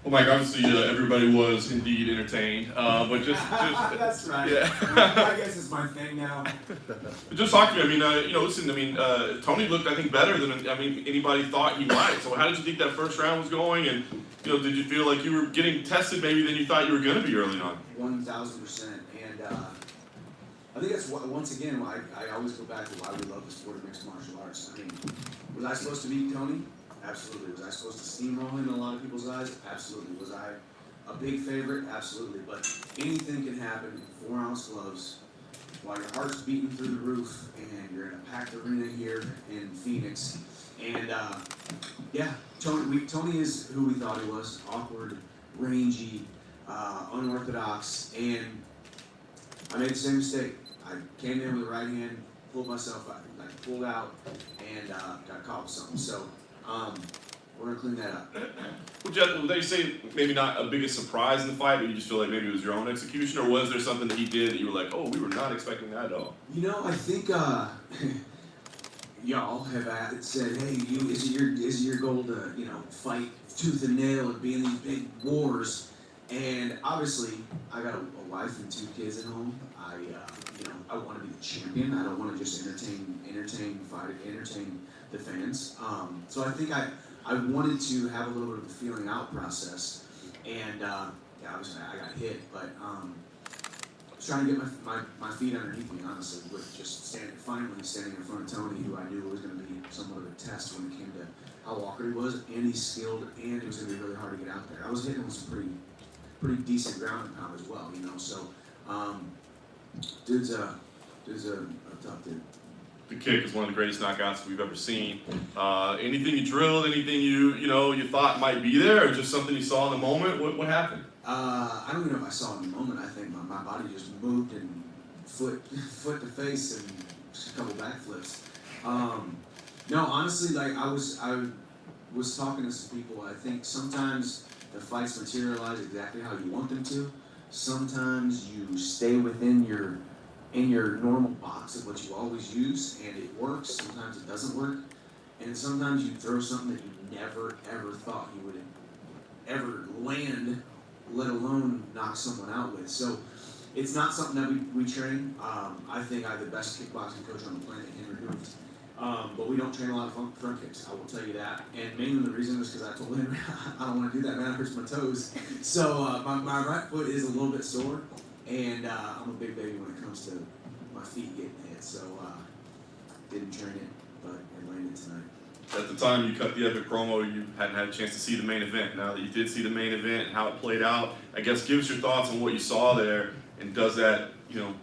S1: Well, Mike, obviously everybody was indeed entertained, but just
S15: that's right.
S1: Yeah.
S15: I guess it's my thing now.
S1: Just talk to me. I mean, you know, listen. I mean, Tony looked, I think, better than anybody thought he might. So, how did you think that first round was going? And you know, did you feel like you were getting tested maybe than you thought you were going to be early on?
S15: 1,000%. And I think that's once again why I always go back to why we love the sport of mixed martial arts. I mean, was I supposed to beat Tony? Absolutely. Was I supposed to steamroll him in a lot of people's eyes? Absolutely. Was I a big favorite? Absolutely. But anything can happen in 4-ounce gloves while your heart's beating through the roof and you're in a packed arena here in Phoenix. And yeah, Tony is who we thought he was. Awkward, rangy, unorthodox. And I made the same mistake. I came in with the right hand, pulled myself out, pulled out, and got caught with something. So we're gonna clean that up.
S1: Would they say maybe not a biggest surprise in the fight, but you just feel like maybe it was your own execution, or was there something that he did that you were like, oh, we were not expecting that at all?
S15: You know, I think y'all have said, hey, is it your goal to fight tooth and nail and be in these big wars? And obviously, I got a wife and 2 kids at home. I want to be the champion. I don't want to just entertain the fans. So I think I wanted to have a little bit of a feeling out process. And yeah, obviously I got hit, but I was trying to get my feet underneath me, honestly, with just finally standing in front of Tony, who I knew was going to be somewhat of a test when it came to how awkward he was, and he's skilled, and it was going to be really hard to get out there. I was hitting him with some pretty decent ground and pound as well, so dude's a tough dude.
S1: The kick is one of the greatest knockouts we've ever seen. Anything you drilled, anything you thought might be there, or just something you saw in the moment? What happened?
S15: I don't even know if I saw it in the moment. I think my body just moved and foot to face and just a couple backflips. No, honestly, I was talking to some people. I think sometimes the fights materialize exactly how you want them to. Sometimes you stay within your in your normal box of what you always use, and it works. Sometimes it doesn't work, and sometimes you throw something that you never ever thought you would ever land, let alone knock someone out with. So it's not something that we train. I think I have the best kickboxing coach on the planet, Henry Hooft. But we don't train a lot of front kicks, I will tell you that. And mainly the reason is because I told Henry, I don't want to do that, man, it hurts my toes. So my right foot is a little bit sore, and I'm a big baby when it comes to my feet getting hit. So didn't train it, but it landed tonight.
S1: At the time you cut the epic promo, you hadn't had a chance to see the main event. Now that you did see the main event and how it played out, I guess give us your thoughts on what you saw there, and does that,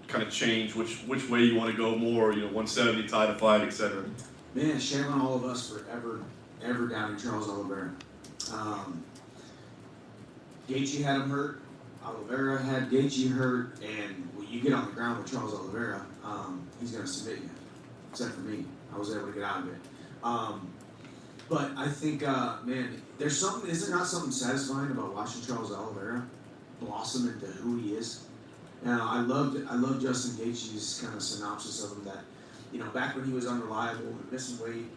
S1: kind of change which way you want to go more, 170 title fight, etc.
S15: Man, shame on all of us for ever doubting Charles Oliveira. Gaethje had him hurt, Oliveira had Gaethje hurt, and when you get on the ground with Charles Oliveira, he's going to submit you. Except for me, I was able to get out of it. But I think, man, there's something. Is there not something satisfying about watching Charles Oliveira blossom into who he is? I loved Justin Gaethje's kind of synopsis of him that, back when he was unreliable and missing weight,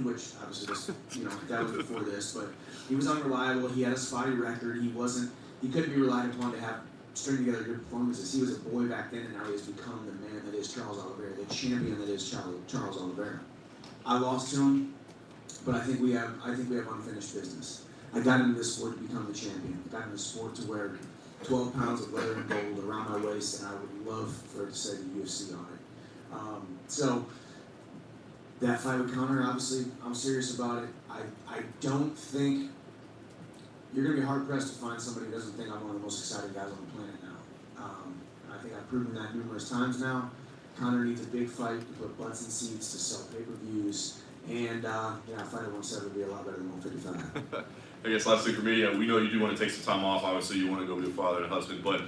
S15: which obviously was, that was before this, but he was unreliable. He had a spotty record. He couldn't be relied upon to have string together good performances. He was a boy back then, and now he has become the man that is Charles Oliveira, the champion that is Charles Oliveira. I lost to him, but I think we have unfinished business. I got into this sport to become the champion. I got into the sport to wear 12 pounds of leather and gold around my waist, and I would love for it to say the UFC on it. So that fight with Conor, obviously, I'm serious about it. I don't think you're going to be hard pressed to find somebody who doesn't think I'm one of the most exciting guys on the planet now. I think I've proven that numerous times now. Conor needs a big fight to put butts in seats, to sell pay-per-views, and a fight at 170 would be a lot better than 155.
S1: I guess last thing for me, we know you do want to take some time off. Obviously, you want to go be a father and a husband, but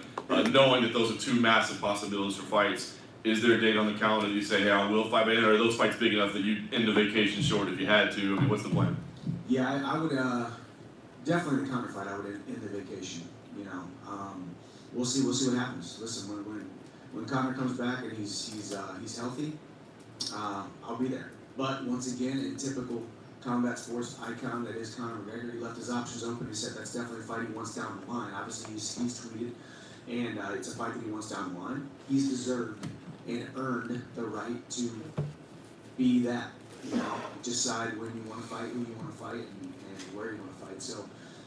S1: knowing that those are two massive possibilities for fights, is there a date on the calendar that you say, hey, I will fight, or are those fights big enough that you'd end the vacation short if you had to? I mean, what's the plan?
S15: Yeah, I would definitely the Conor fight. I would end the vacation. We'll see what happens. Listen, when Conor comes back and he's healthy, I'll be there. But once again, in typical combat sports icon that is Conor McGregor, he left his options open. He said that's definitely a fight he wants down the line. Obviously, he's tweeted, and it's a fight that he wants down the line. He's deserved and earned the right to be that. Decide when you want to fight, who you want to fight, and where you want to fight. So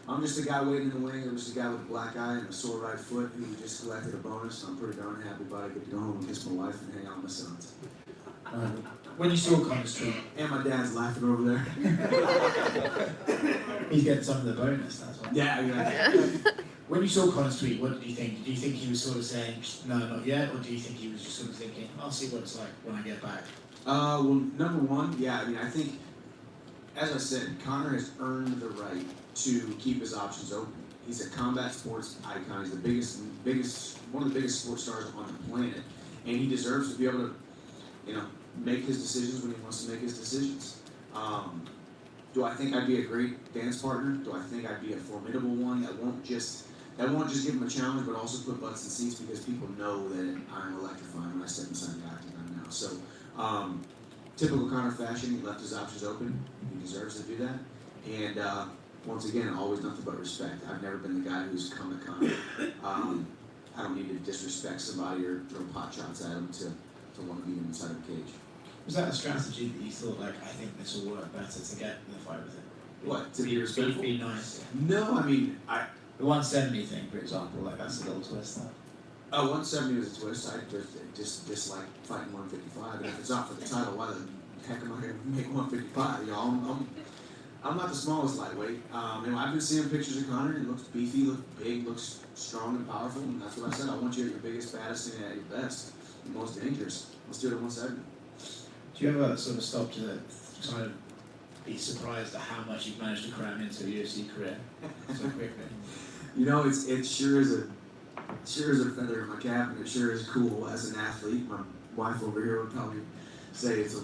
S15: I'm just a guy waiting in the wing. I'm just a guy with a black eye and a sore right foot who just collected a bonus. I'm pretty darn happy about it. I get to go home and kiss my wife and hang out with my sons.
S3: When you saw Conor's tweet,
S15: and my dad's laughing over there.
S3: He's getting some of the bonus, that's why.
S15: Yeah.
S3: When you saw Conor's tweet, what did you think? Did you think he was sort of saying, no, not yet? Or do you think he was just sort of thinking, I'll see what it's like when I get back?
S15: Well, number one, I think, as I said, Conor has earned the right to keep his options open. He's a combat sports icon. He's the one of the biggest sports stars on the planet. And he deserves to be able to, make his decisions when he wants to make his decisions. Do I think I'd be a great dance partner? Do I think I'd be a formidable one that won't just give him a challenge, but also put butts in seats because people know that I'm electrifying when I step inside the octagon now. So, typical Conor fashion, he left his options open. He deserves to do that. And once again, always nothing but respect. I've never been the guy who's come at Conor. I don't need to disrespect somebody or throw pot shots at him to want to beat him inside of a cage.
S3: Was that a strategy that you thought, I think this will work better to get in the fight with him?
S15: What, to be respectful?
S3: Be nice.
S15: No,
S3: The 170 thing, for example, that's a little twist.
S15: 170 was a twist. I just dislike fighting 155. And if it's not for the title, why the heck am I going to make 155? I'm not the smallest lightweight. I've been seeing pictures of Conor. He looks beefy, looks big, looks strong and powerful. And that's what I said. I want you at your biggest, baddest, and at your best, and most dangerous. Let's do it at 170.
S3: Do you ever sort of stop to kind of be surprised at how much you've managed to cram into a UFC career so quickly?
S15: It sure is a feather in my cap, and it sure is cool as an athlete. My wife over here would probably say it's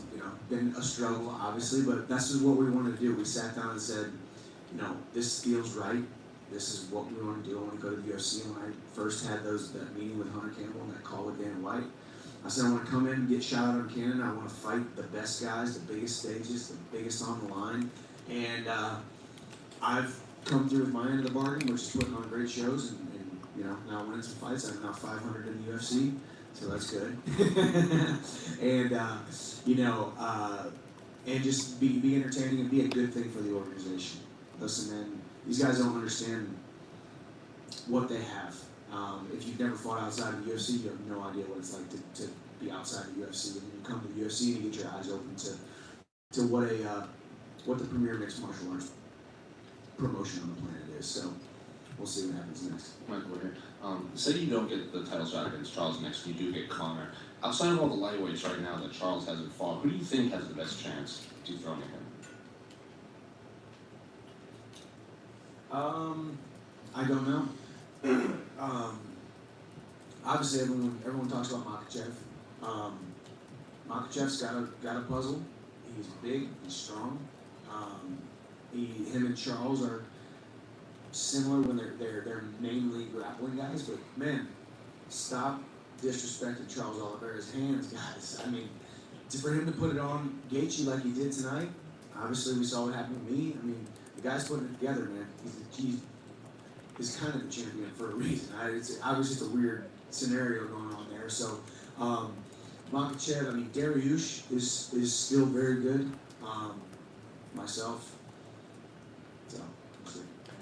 S15: been a struggle, obviously, but this is what we wanted to do. We sat down and said, this feels right. This is what we want to do. I want to go to the UFC. When I first had that meeting with Hunter Campbell and that call with Dana White, I said I want to come in and get shot out of a cannon. I want to fight the best guys, the biggest stages, the biggest on the line. And I've come through with my end of the bargain, which is putting on great shows and now winning some fights. I'm now 500 in the UFC, so that's good. And and just be entertaining and be a good thing for the organization. Listen, man, these guys don't understand what they have. If you've never fought outside of the UFC, you have no idea what it's like to be outside of the UFC. And then you come to the UFC and you get your eyes open to what the premier mixed martial arts promotion on the planet is. So we'll see what happens next.
S9: Michael, here. Say you don't get the title shot against Charles next, you do get Connor. Outside of all the lightweights right now that Charles hasn't fought, who do you think has the best chance to dethrone him?
S15: I don't know. Obviously, everyone talks about Makhachev. Makhachev's got a puzzle. He's big. He's strong. Him and Charles are similar when they're mainly grappling guys. But man, stop disrespecting Charles Oliveira's hands, guys. I mean, for him to put it on Gaethje like he did tonight. Obviously, we saw what happened with me. I mean, the guy's putting it together, man. He's kind of the champion for a reason. It's obviously it's a weird scenario going on there. So, Makhachev, I mean, Dariush is still very good. Myself. So, we'll see.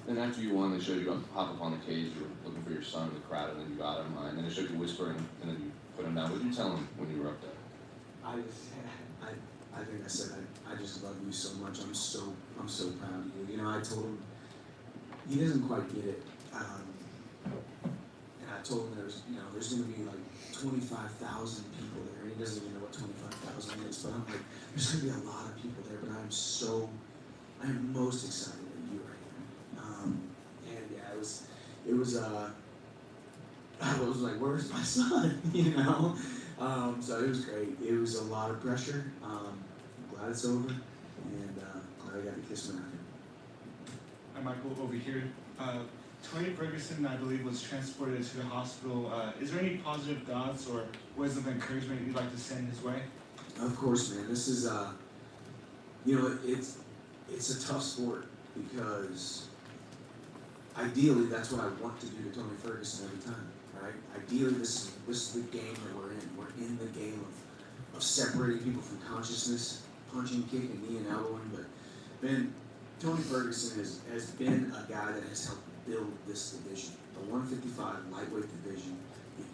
S9: And after you won, they showed you hop up on the cage, you were looking for your son in the crowd, and then you got him, and then they showed you whispering, and then you put him down. What did you tell him when you were up there?
S15: I think I said I just love you so much. I'm so proud of you. I told him he doesn't quite get it, and I told him there's going to be like 25,000 people there. And he doesn't even know what 25,000 is, but I'm like, there's going to be a lot of people there. But I am most excited at you right now. And yeah, it was I was like, where's my son? So it was great. It was a lot of pressure. I'm glad it's over, and glad I got to kiss him after.
S6: Hi, Michael, over here. Tony Ferguson, I believe, was transported to the hospital. Is there any positive thoughts or words of encouragement you'd like to send his way?
S15: Of course, man. This is, it's a tough sport because ideally that's what I want to do to Tony Ferguson every time, right? Ideally, this is the game that we're in. We're in the game of separating people from consciousness, punching, kicking, knee and elbowing. But man, Tony Ferguson has been a guy that has helped build this division, the 155 lightweight division. You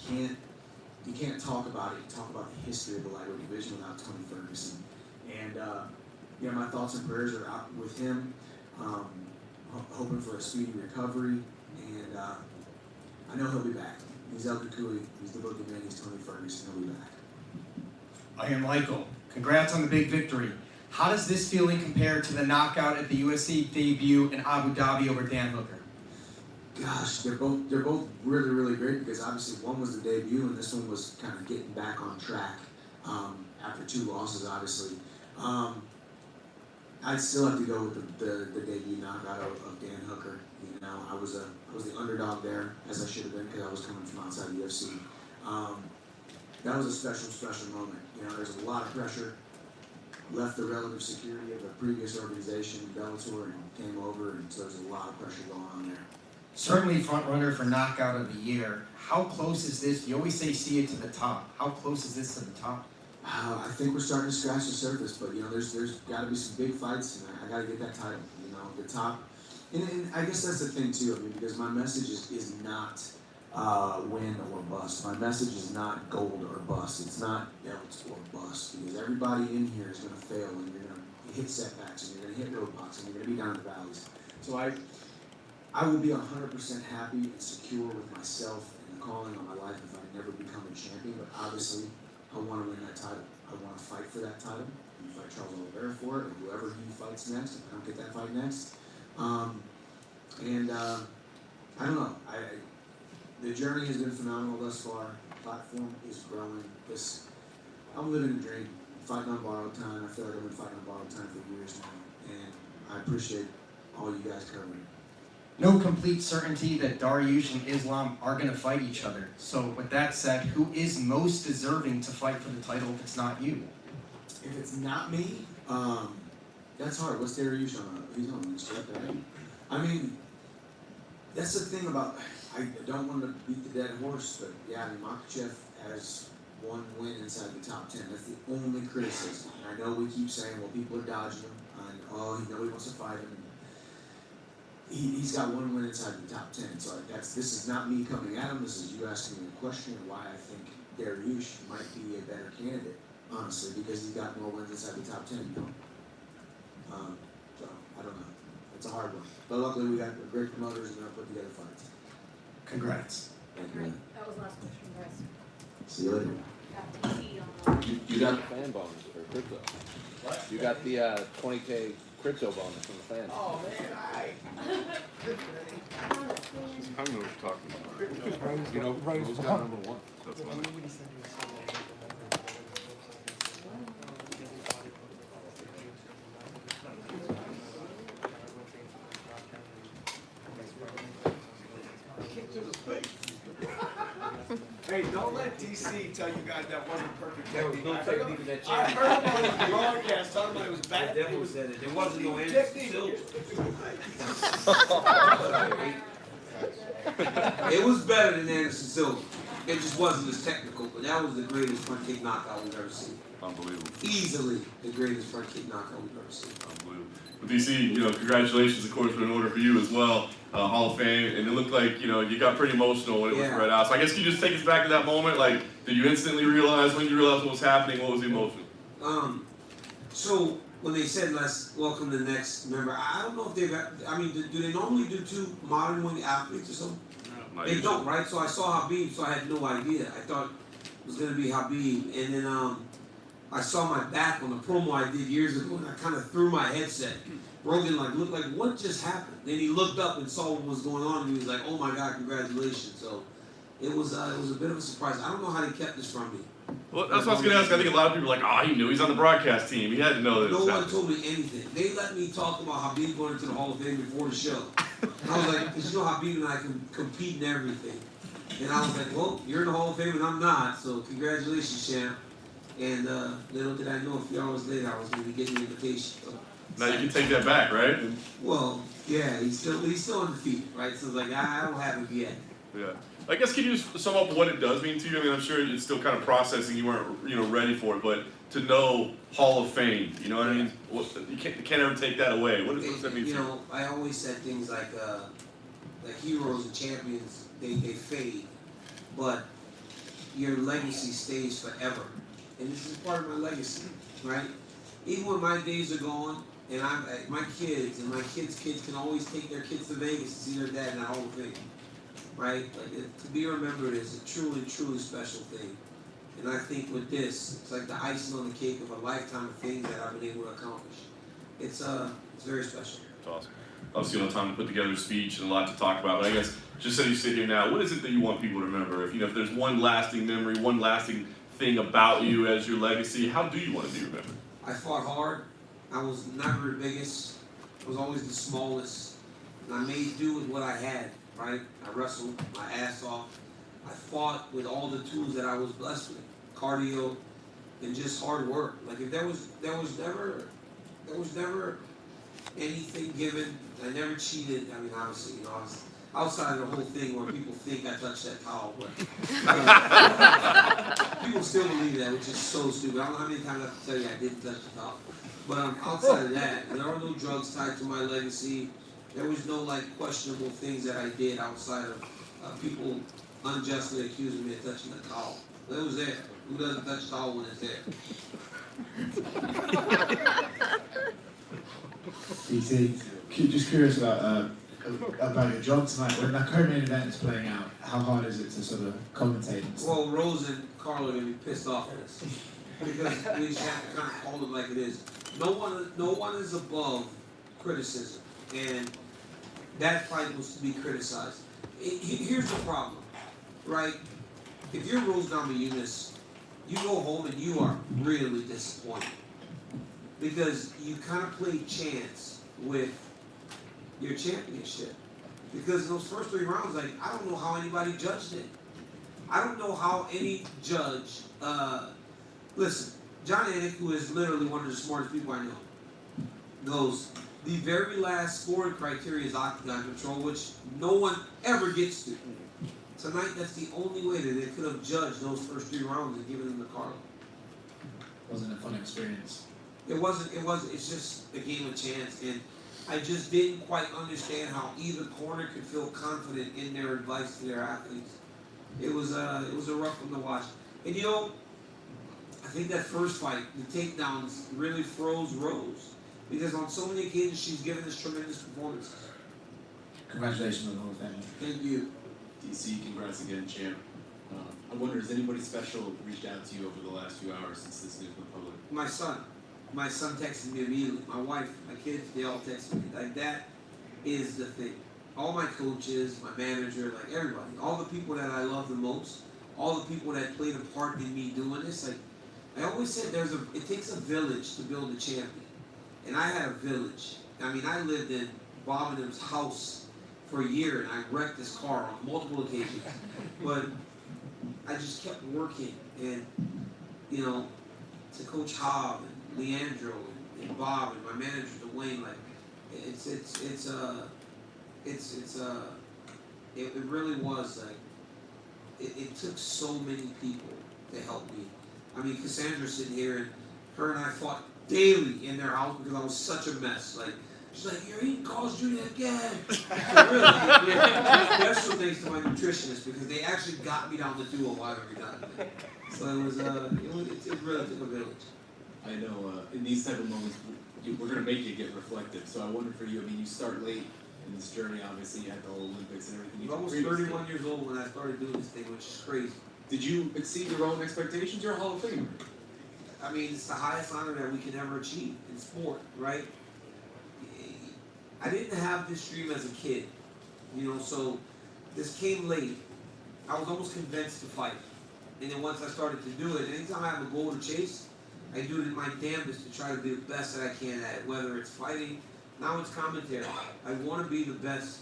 S15: can't talk about it. Talk about the history of the lightweight division without Tony Ferguson. And my thoughts and prayers are out with him. Hoping for a speedy recovery, and I know he'll be back. He's El Kukui, he's the boogeyman, he's Tony Ferguson, he'll be back.
S8: I am Michael. Congrats on the big victory. How does this feeling compare to the knockout at the UFC debut in Abu Dhabi over Dan Hooker?
S15: Gosh, they're both really, really great because obviously one was the debut and this one was kind of getting back on track after 2 losses, obviously. I'd still have to go with the debut knockout of Dan Hooker. I was the underdog there, as I should have been because I was coming from outside the UFC. That was a special moment. There's a lot of pressure. Left the relative security of a previous organization, Bellator, and came over, and so there's a lot of pressure going on there.
S8: Certainly front runner for knockout of the year. How close is this? You always say see it to the top. How close is this to the top?
S15: I think we're starting to scratch the surface, but there's got to be some big fights, and I got to get that title. The top, and I guess that's the thing too. I mean, because my message is not win or bust. My message is not gold or bust. It's not belt or bust, because everybody in here is going to fail, and you're going to hit setbacks, and you're going to hit roadblocks, and you're going to be down in the valleys. So I will be 100% happy and secure with myself and the calling on my life if I never become a champion. But obviously, I want to win that title. I want to fight for that title. I'm going to fight Charles Oliveira for it, or whoever he fights next, if I don't get that fight next. I don't know. The journey has been phenomenal thus far. The platform is growing. I'm living a dream. Fighting on borrowed time. I feel like I've been fighting on borrowed time for years now. And I appreciate all you guys covering it.
S8: no complete certainty that Dariush and Islam are going to fight each other. So with that said, who is most deserving to fight for the title if it's not you?
S15: If it's not me, that's hard. What's Dariush on? He's on the strip, right? I mean, that's the thing about, I don't want to beat the dead horse, but yeah, I mean, Makhachev has one win inside the top 10. That's the only criticism. And I know we keep saying, well, people are dodging him. And, nobody wants to fight him. He's got one win inside the top 10. So this is not me coming at him. This is you asking me a question of why I think Dariush might be a better candidate, honestly, because he's got more wins inside the top 10. So, I don't know. It's a hard one. But luckily we got great promoters and they'll put together fights.
S8: Congrats.
S15: Thank you, man.
S11: That was the last question, guys.
S15: See you later.
S16: You got the fan bonus for crypto. What? You got the 20K crypto bonus from the fans.
S15: Oh man,
S1: I don't know what you're talking about.
S16: You know, who's got number one?
S1: That's funny.
S17: Hey, don't let DC tell you guys that wasn't perfect
S18: There was
S17: technique.
S18: no technique in that
S17: I
S18: change.
S17: heard him on the broadcast talking about it was bad.
S18: The devil said it. There wasn't no answer.
S17: technique.
S18: It was better than Anderson Silva. It just wasn't as technical, but that was the greatest front kick knockout we've ever seen.
S1: Unbelievable.
S18: Easily the greatest front kick knockout we've ever seen.
S1: Unbelievable. Well, DC, congratulations, of course, in order for you as well, Hall of Fame, and it looked like, you got pretty emotional when it was read out. So I guess can you just take us back to that moment? Like, did you instantly realize when you realized what was happening? What was the emotion?
S18: So when they said let's welcome the next member, I don't know if they've. I mean, do they normally do two modern wing athletes or something?
S1: No,
S18: They don't, right? So I saw Habib, so I had no idea. I thought it was gonna be Habib, and then I saw my back on the promo I did years ago, and I kind of threw my headset. Rogan looked like, what just happened? Then he looked up and saw what was going on, and he was like, oh my God, congratulations. So it was a bit of a surprise. I don't know how they kept this from me.
S1: Well, that's what I was going to ask. I think a lot of people are like, he knew. He's on the broadcast team. He had to know that
S18: No
S1: it was
S18: one
S1: happening.
S18: told me anything. They let me talk about Habib going into the Hall of Fame before the show. And I was like, because Habib and I can compete in everything. And I was like, well, you're in the Hall of Fame and I'm not, so congratulations, champ. And little did I know, a few hours later, I was going to be getting an invitation. So,
S1: Now you can take that back, right?
S18: well, yeah, he's still undefeated, right? So it's like, I don't have it yet.
S1: Yeah. I guess can you just sum up what it does mean to you? I mean, I'm sure it's still kind of processing. You weren't, ready for it, but to know Hall of Fame, you know what I mean? You can't ever take that away. What does that mean to you?
S18: I always said things like heroes and champions, they fade, but your legacy stays forever. And this is part of my legacy, right? Even when my days are gone, and my kids and my kids' kids can always take their kids to Vegas to see their dad in that Hall of Fame, right? To be remembered is a truly, truly special thing. And I think with this, it's like the icing on the cake of a lifetime of things that I've been able to accomplish. It's very special.
S1: It's awesome. Obviously, you don't have time to put together a speech and a lot to talk about, but I guess just as you sit here now, what is it that you want people to remember? If there's one lasting memory, one lasting thing about you as your legacy, how do you want to be remembered?
S18: I fought hard. I was never the biggest. I was always the smallest. And I made do with what I had, right? I wrestled my ass off. I fought with all the tools that I was blessed with. Cardio and just hard work. Like if there was never anything given. I never cheated. I mean, obviously, I was outside of the whole thing where people think I touched that towel, but people still believe that, which is so stupid. I don't know how many times I have to tell you I didn't touch the towel. But outside of that, there are no drugs tied to my legacy. There was no questionable things that I did outside of people unjustly accusing me of touching the towel. But it was there. Who doesn't touch the towel when it's there?
S3: DC, just curious about your job tonight. When that co-main event is playing out, how hard is it to sort of commentate and stuff?
S18: Well, Rose and Carla are going to be pissed off at us. Because we just have to kind of call it like it is. No one is above criticism. And that fight was to be criticized. Here's the problem, right? If you're Rose Namajunas, you go home and you are really disappointed. Because you kind of played chance with your championship. Because those first 3 rounds, like, I don't know how anybody judged it. I don't know how any judge, listen, John Anik, who is literally one of the smartest people I know, knows the very last scoring criteria is octagon control, which no one ever gets to. Tonight, that's the only way that they could have judged those first 3 rounds and given them the Carla.
S3: Wasn't a fun experience.
S18: It wasn't, it's just a game of chance, and I just didn't quite understand how either corner could feel confident in their advice to their athletes. It was a rough one to watch. And you know, I think that first fight, the takedowns really froze Rose, because on so many occasions she's given this tremendous performance.
S3: Congratulations on the whole family.
S18: Thank you.
S19: DC, congrats again, champ. I wonder, has anybody special reached out to you over the last few hours since this news went public?
S18: My son. My son texted me immediately. My wife, my kids, they all texted me. Like, that is the thing. All my coaches, my manager, like everybody, all the people that I love the most, all the people that played a part in me doing this, like, I always said it takes a village to build a champion. And I had a village. I mean, I lived in Bob and them's house for a year, and I wrecked his car on multiple occasions. But I just kept working, and, you know, to Coach Hobb and Leandro and Bob and my manager Dwayne, like, it really was like, it took so many people to help me. I mean, Cassandra's sitting here, and her and I fought daily in their house because I was such a mess. Like, she's like, "You're eating Carl's Jr. again." Really, special thanks to my nutritionist, because they actually got me down the duo while I got it. So it really took a village.
S19: I know, in these type of moments, we're going to make you get reflective. So I wonder for you, I mean, you start late in this journey, obviously, you had the whole Olympics and everything.
S18: I was almost 31 years old when I started doing this thing, which is crazy.
S19: Did you exceed your own expectations? You're a Hall of Famer.
S18: I mean, it's the highest honor that we can ever achieve in sport, right? I didn't have this dream as a kid, you know, so this came late. I was almost convinced to fight. And then once I started to do it, anytime I have a goal to chase, I do it in my damnedest to try to be the best that I can at it, whether it's fighting, now it's commentary. I want to be the best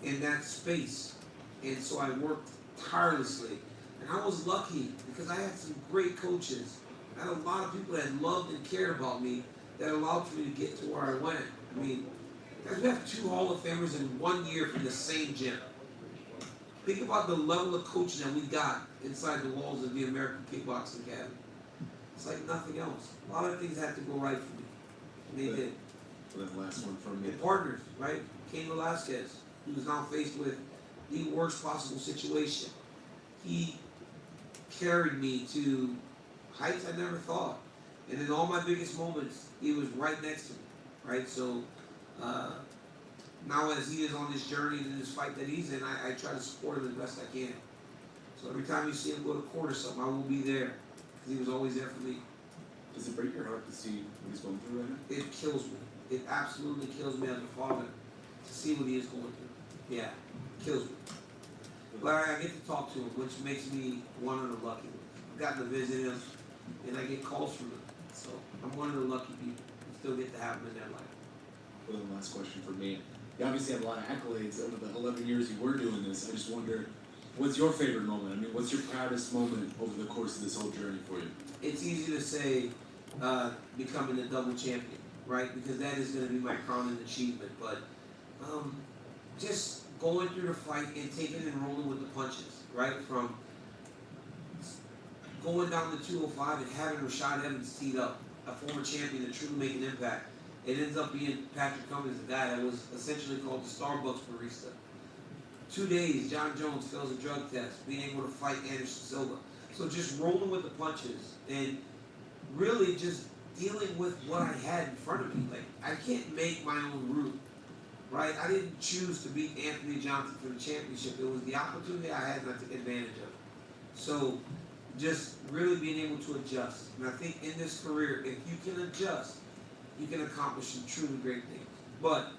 S18: in that space. And so I worked tirelessly. And I was lucky because I had some great coaches. I had a lot of people that loved and cared about me that allowed for me to get to where I went. I mean, we have 2 Hall of Famers in 1 year from the same gym. Think about the level of coaching that we got inside the walls of the American Kickboxing Academy. It's like nothing else. A lot of things had to go right for me. And they did.
S19: Well, then the last one from me.
S18: The partners, right? Cain Velasquez, who is now faced with the worst possible situation. He carried me to heights I never thought. And in all my biggest moments, he was right next to me, right? So now as he is on this journey and in this fight that he's in, I try to support him as best I can. So every time you see him go to court or something, I will be there, because he was always there for me.
S19: Does it break your heart to see what he's going through right now?
S18: It kills me. It absolutely kills me as a father to see what he is going through. Yeah, it kills me. But I get to talk to him, which makes me one of the lucky ones. I've gotten to visit him, and I get calls from him. So I'm one of the lucky people who still get to have him in their life.
S19: Well, then last question for me. You obviously have a lot of accolades over the 11 years you were doing this. I just wonder, what's your favorite moment? I mean, what's your proudest moment over the course of this whole journey for you?
S18: It's easy to say becoming a double champion, right? Because that is going to be my crowning achievement. But just going through the fight and taking and rolling with the punches, right? From going down the 205 and having Rashad Evans teed up, a former champion that truly make an impact. It ends up being Patrick Cummins, the guy that was essentially called the Starbucks barista. 2 days, John Jones fails a drug test, being able to fight Anderson Silva. So just rolling with the punches and really just dealing with what I had in front of me. Like, I can't make my own route, right? I didn't choose to beat Anthony Johnson for the championship. It was the opportunity I had and I took advantage of it. So just really being able to adjust. And I think in this career, if you can adjust, you can accomplish some truly great things. But,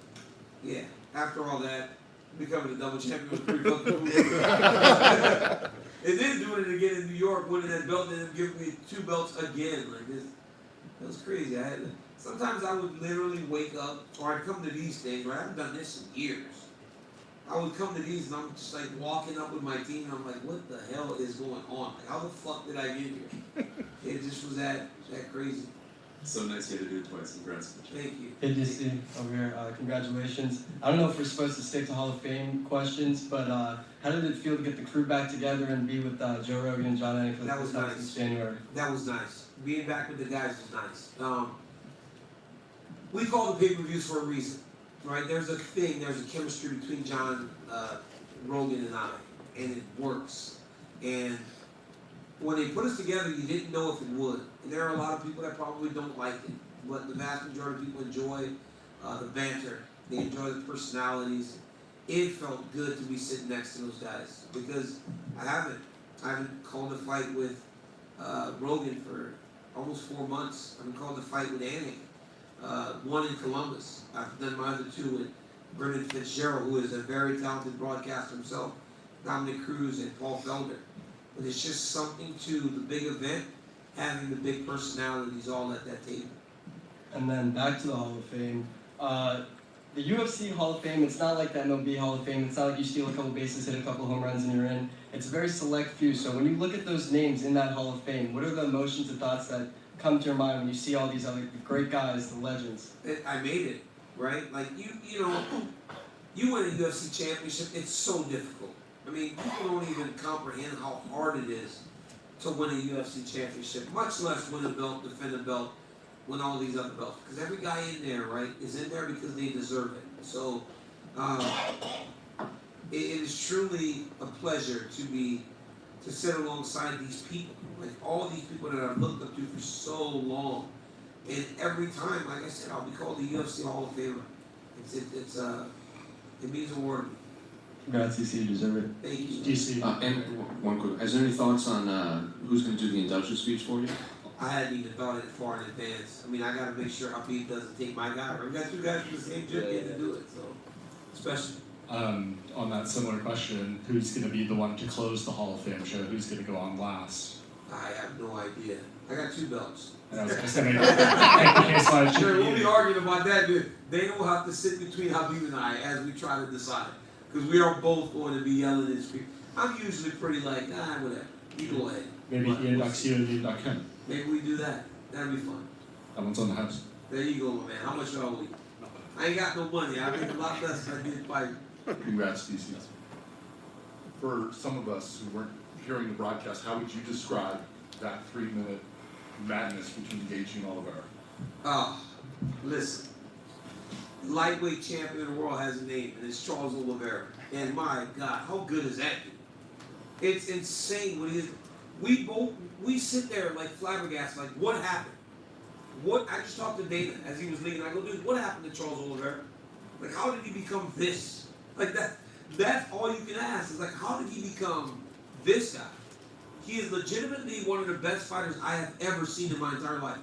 S18: yeah, after all that, becoming a double champion was pretty fucking cool. And then doing it again in New York, winning that belt, and then giving me 2 belts again. Like, it was crazy. Sometimes I would literally wake up, or I'd come to these things, right? I haven't done this in years. I would come to these and I'm just like walking up with my team and I'm like, what the hell is going on? Like, how the fuck did I get here? It just was that crazy.
S19: So nice you had to do it twice. Congrats.
S18: Thank you.
S4: Hey, DC, over here. Congratulations. I don't know if we're supposed to stick to Hall of Fame questions, but how did it feel to get the crew back together and be with Joe Rogan and John Anik for the
S18: That was
S4: first time
S18: nice.
S4: since January?
S18: That was nice. Being back with the guys was nice. We call the pay-per-views for a reason, right? There's a chemistry between John Rogan and I, and it works. And when they put us together, you didn't know if it would. And there are a lot of people that probably don't like it, but the vast majority of people enjoy the banter. They enjoy the personalities. It felt good to be sitting next to those guys because I haven't called a fight with Rogan for almost 4 months. I haven't called a fight with Anik. One in Columbus. I've done my other two with Brendan Fitzgerald, who is a very talented broadcaster himself, Dominic Cruz, and Paul Felder. But it's just something to the big event, having the big personalities all at that table.
S4: And then back to the Hall of Fame. The UFC Hall of Fame, it's not like the MLB Hall of Fame. It's not like you steal a couple bases, hit a couple home runs, and you're in. It's a very select few. So when you look at those names in that Hall of Fame, what are the emotions and thoughts that come to your mind when you see all these other great guys, the legends?
S18: I made it, right? Like, you know, you win a UFC championship, it's so difficult. I mean, people don't even comprehend how hard it is to win a UFC championship, much less win a belt, defend a belt, win all these other belts. Because every guy in there, right, is in there because they deserve it. So, it is truly a pleasure to sit alongside these people, like all these people that I've looked up to for so long. And every time, like I said, I'll be called the UFC Hall of Famer. It means a world to me.
S4: Congrats, DC, you deserve it.
S18: Thank you.
S7: DC.
S9: And one quick, is there any thoughts on who's going to do the induction speech for you?
S18: I hadn't even thought it far in advance. I mean, I got to make sure Habib doesn't take my guy. We got two guys from the same gym getting to do it, so especially.
S7: On that similar question, who's going to be the one to close the Hall of Fame show? Who's going to go on last?
S18: I have no idea. I got 2 belts.
S7: And I was going to say, make the case why it should
S18: Sure,
S7: be
S18: we'll
S7: you.
S18: be arguing about that, dude. They will have to sit between Habib and I as we try to decide. Because we are both going to be yelling and screaming. I'm usually pretty like, whatever. You go ahead.
S7: Maybe he inducts you and you induct him.
S18: Maybe we do that. That'd be fun.
S7: That one's on the house.
S18: There you go, my man. How much are we? I ain't got no money. I make a lot less than I did fighting.
S20: Congrats, DC. For some of us who weren't hearing the broadcast, how would you describe that 3-minute madness between Gaethje and Oliveira?
S18: Oh, listen. Lightweight champion of the world has a name, and it's Charles Oliveira. And my God, how good is that dude? It's insane what he is. We sit there like flabbergasted, like what happened? I just talked to Dana as he was leaving. I go, dude, what happened to Charles Oliveira? Like, how did he become this? Like that's all you can ask. Is like, how did he become this guy? He is legitimately one of the best fighters I have ever seen in my entire life.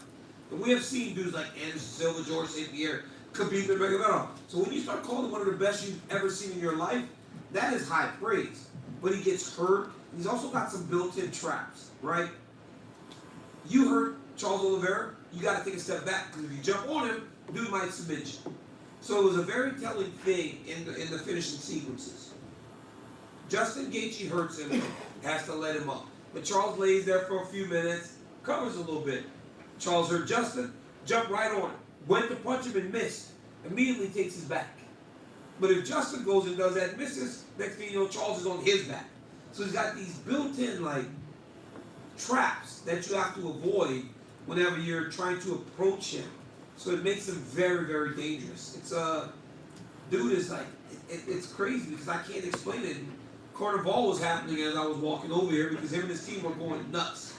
S18: And we have seen dudes like Anderson Silva, George St. Pierre, Khabib Nurmagomedov. So when you start calling one of the best you've ever seen in your life, that is high praise. But he gets hurt. He's also got some built-in traps, right? You hurt Charles Oliveira, you got to take a step back because if you jump on him, dude might submit you. So it was a very telling thing in the finishing sequences. Justin Gaethje hurts him, has to let him up. But Charles lays there for a few minutes, covers a little bit. Charles hurt Justin, jumped right on him, went to punch him and missed. Immediately takes his back. But if Justin goes and does that and misses, next thing you know, Charles is on his back. So he's got these built-in like traps that you have to avoid whenever you're trying to approach him. So it makes him very, very dangerous. It's dude is like, it's crazy because I can't explain it. Carnival was happening as I was walking over here because him and his team were going nuts.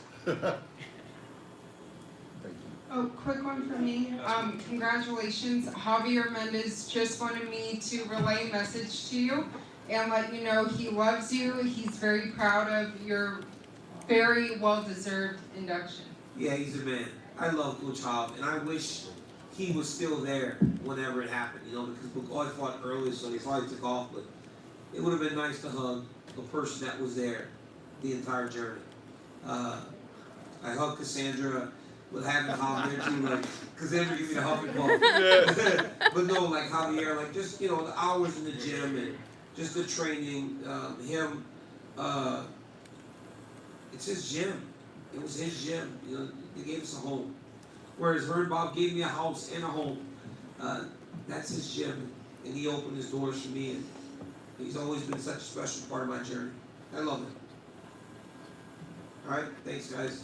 S21: Oh, quick one for me. Congratulations. Javier Mendez just wanted me to relay a message to you and let you know he loves you. He's very proud of your very well-deserved induction.
S18: Yeah, he's a man. I love Coach Jav, and I wish he was still there whenever it happened, you know, because Bukai fought early, so he probably took off, but it would have been nice to hug a person that was there the entire journey. I hugged Cassandra with having Javier too, like, Cassandra gave me the huff and puff. But no, like Javier, like just, you know, the hours in the gym and just the training, him. It's his gym. It was his gym. You know, they gave us a home. Whereas Vern Bob gave me a house and a home. That's his gym, and he opened his doors for me, and he's always been such a special part of my journey. I love it. All right, thanks, guys.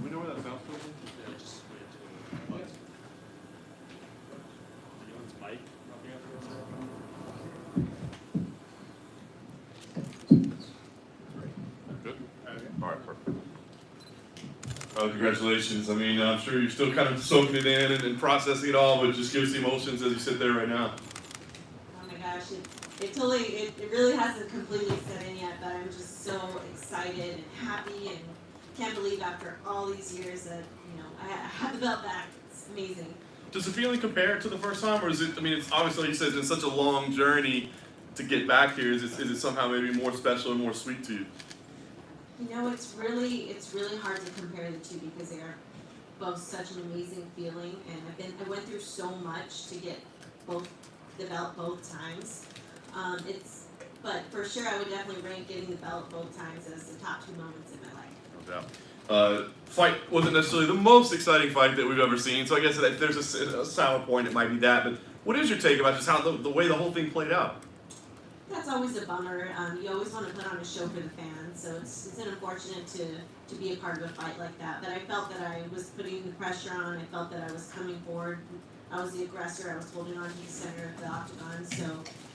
S1: We know where that sounds coming from? Good? All right, perfect. Congratulations. I mean, I'm sure you're still kind of soaking it in and processing it all, but just give us the emotions as you sit there right now.
S11: Oh my gosh, it really hasn't completely set in yet, but I'm just so excited and happy and can't believe after all these years that, you know, I have the belt back. It's amazing.
S1: Does the feeling compare to the first time, or is it, I mean, it's obviously, like you said, it's been such a long journey to get back here. Is it somehow maybe more special and more sweet to you?
S11: You know, it's really hard to compare the two because they are both such an amazing feeling, and I went through so much to get the belt both times. But for sure, I would definitely rank getting the belt both times as the top 2 moments in my life.
S1: No doubt. Fight wasn't necessarily the most exciting fight that we've ever seen, so I guess if there's a sour point, it might be that. But what is your take about just how the way the whole thing played out?
S11: That's always a bummer. You always want to put on a show for the fans, so it's unfortunate to be a part of a fight like that. But I felt that I was putting the pressure on. I felt that I was coming forward. I was the aggressor. I was holding on to the center of the octagon. So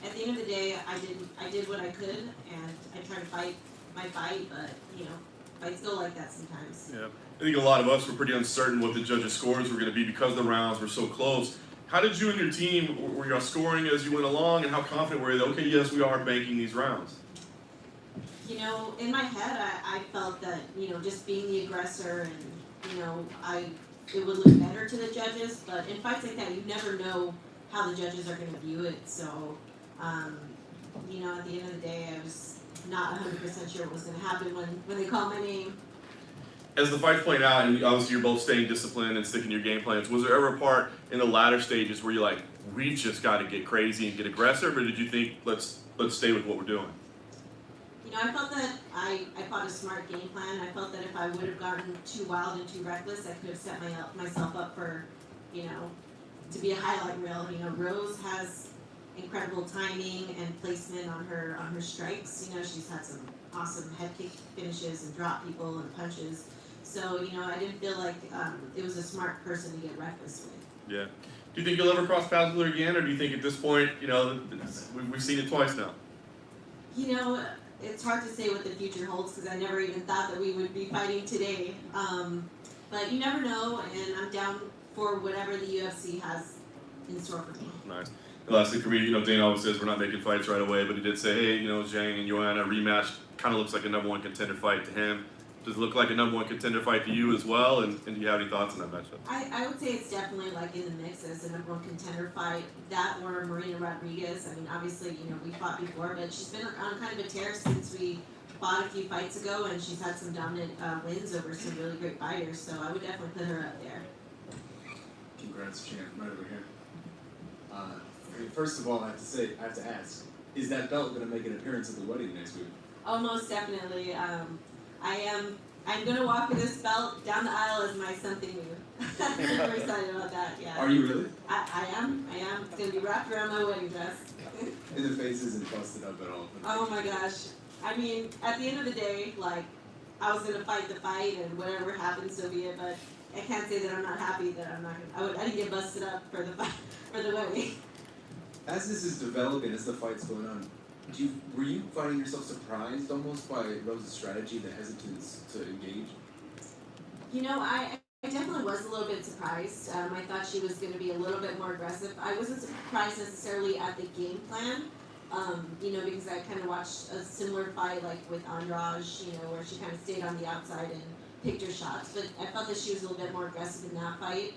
S11: at the end of the day, I did what I could, and I tried to fight my fight. But you know, fights go like that sometimes.
S1: Yeah, I think a lot of us were pretty uncertain what the judges' scores were going to be because the rounds were so close. How did you and your team, were you scoring as you went along, and how confident were you that, okay, yes, we are banking these rounds?
S11: You know, in my head, I felt that, you know, just being the aggressor and, you know, it would look better to the judges, but in fights like that, you never know how the judges are going to view it, so, you know, at the end of the day, I was not 100% sure what was going to happen when they called my name.
S1: As the fight's playing out, and obviously you're both staying disciplined and sticking to your game plans, was there ever a part in the latter stages where you're like, we just got to get crazy and get aggressive, or did you think, let's stay with what we're doing?
S11: You know, I felt that I fought a smart game plan. I felt that if I would have gotten too wild and too reckless, I could have set myself up for, you know, to be a highlight reel. You know, Rose has incredible timing and placement on her strikes. You know, she's had some awesome head kick finishes and drop people and punches. So, you know, I didn't feel like it was a smart person to get reckless with.
S1: Yeah. Do you think you'll ever cross paths with her again, or do you think at this point, you know, we've seen it twice now?
S11: You know, it's hard to say what the future holds because I never even thought that we would be fighting today. But you never know, and I'm down for whatever the UFC has in store for me.
S1: Nice. And lastly, for me, Dana always says we're not making fights right away, but he did say, hey, Zhang and Joanna rematch kind of looks like a number one contender fight to him. Does it look like a number one contender fight to you as well? And do you have any thoughts on that matchup?
S11: I would say it's definitely like in the mix as a number one contender fight. That or Marina Rodriguez. I mean, obviously, we fought before, but she's been on kind of a tear since we fought a few fights ago, and she's had some dominant wins over some really great fighters. So I would definitely put her up there.
S19: Congrats, champ, right over here. First of all, I have to ask, is that belt going to make an appearance at the wedding next week?
S11: Oh, most definitely. I'm gonna walk with this belt down the aisle as my something new. I'm super excited about that. Yeah.
S19: Are you really?
S11: I am. It's gonna be wrapped around my wedding dress.
S19: And the face isn't busted up at all.
S11: Oh my gosh. I mean, at the end of the day, I was gonna fight the fight, and whatever happens, so be it. But I can't say that I'm not happy that I'm not gonna. I didn't get busted up for the wedding.
S19: As this is developing, as the fight's going on, were you finding yourself surprised almost by Rose's strategy, the hesitance to engage?
S11: I definitely was a little bit surprised. I thought she was going to be a little bit more aggressive. I wasn't surprised necessarily at the game plan, because I kind of watched a similar fight with Andrade, where she kind of stayed on the outside and picked her shots. But I felt that she was a little bit more aggressive in that fight.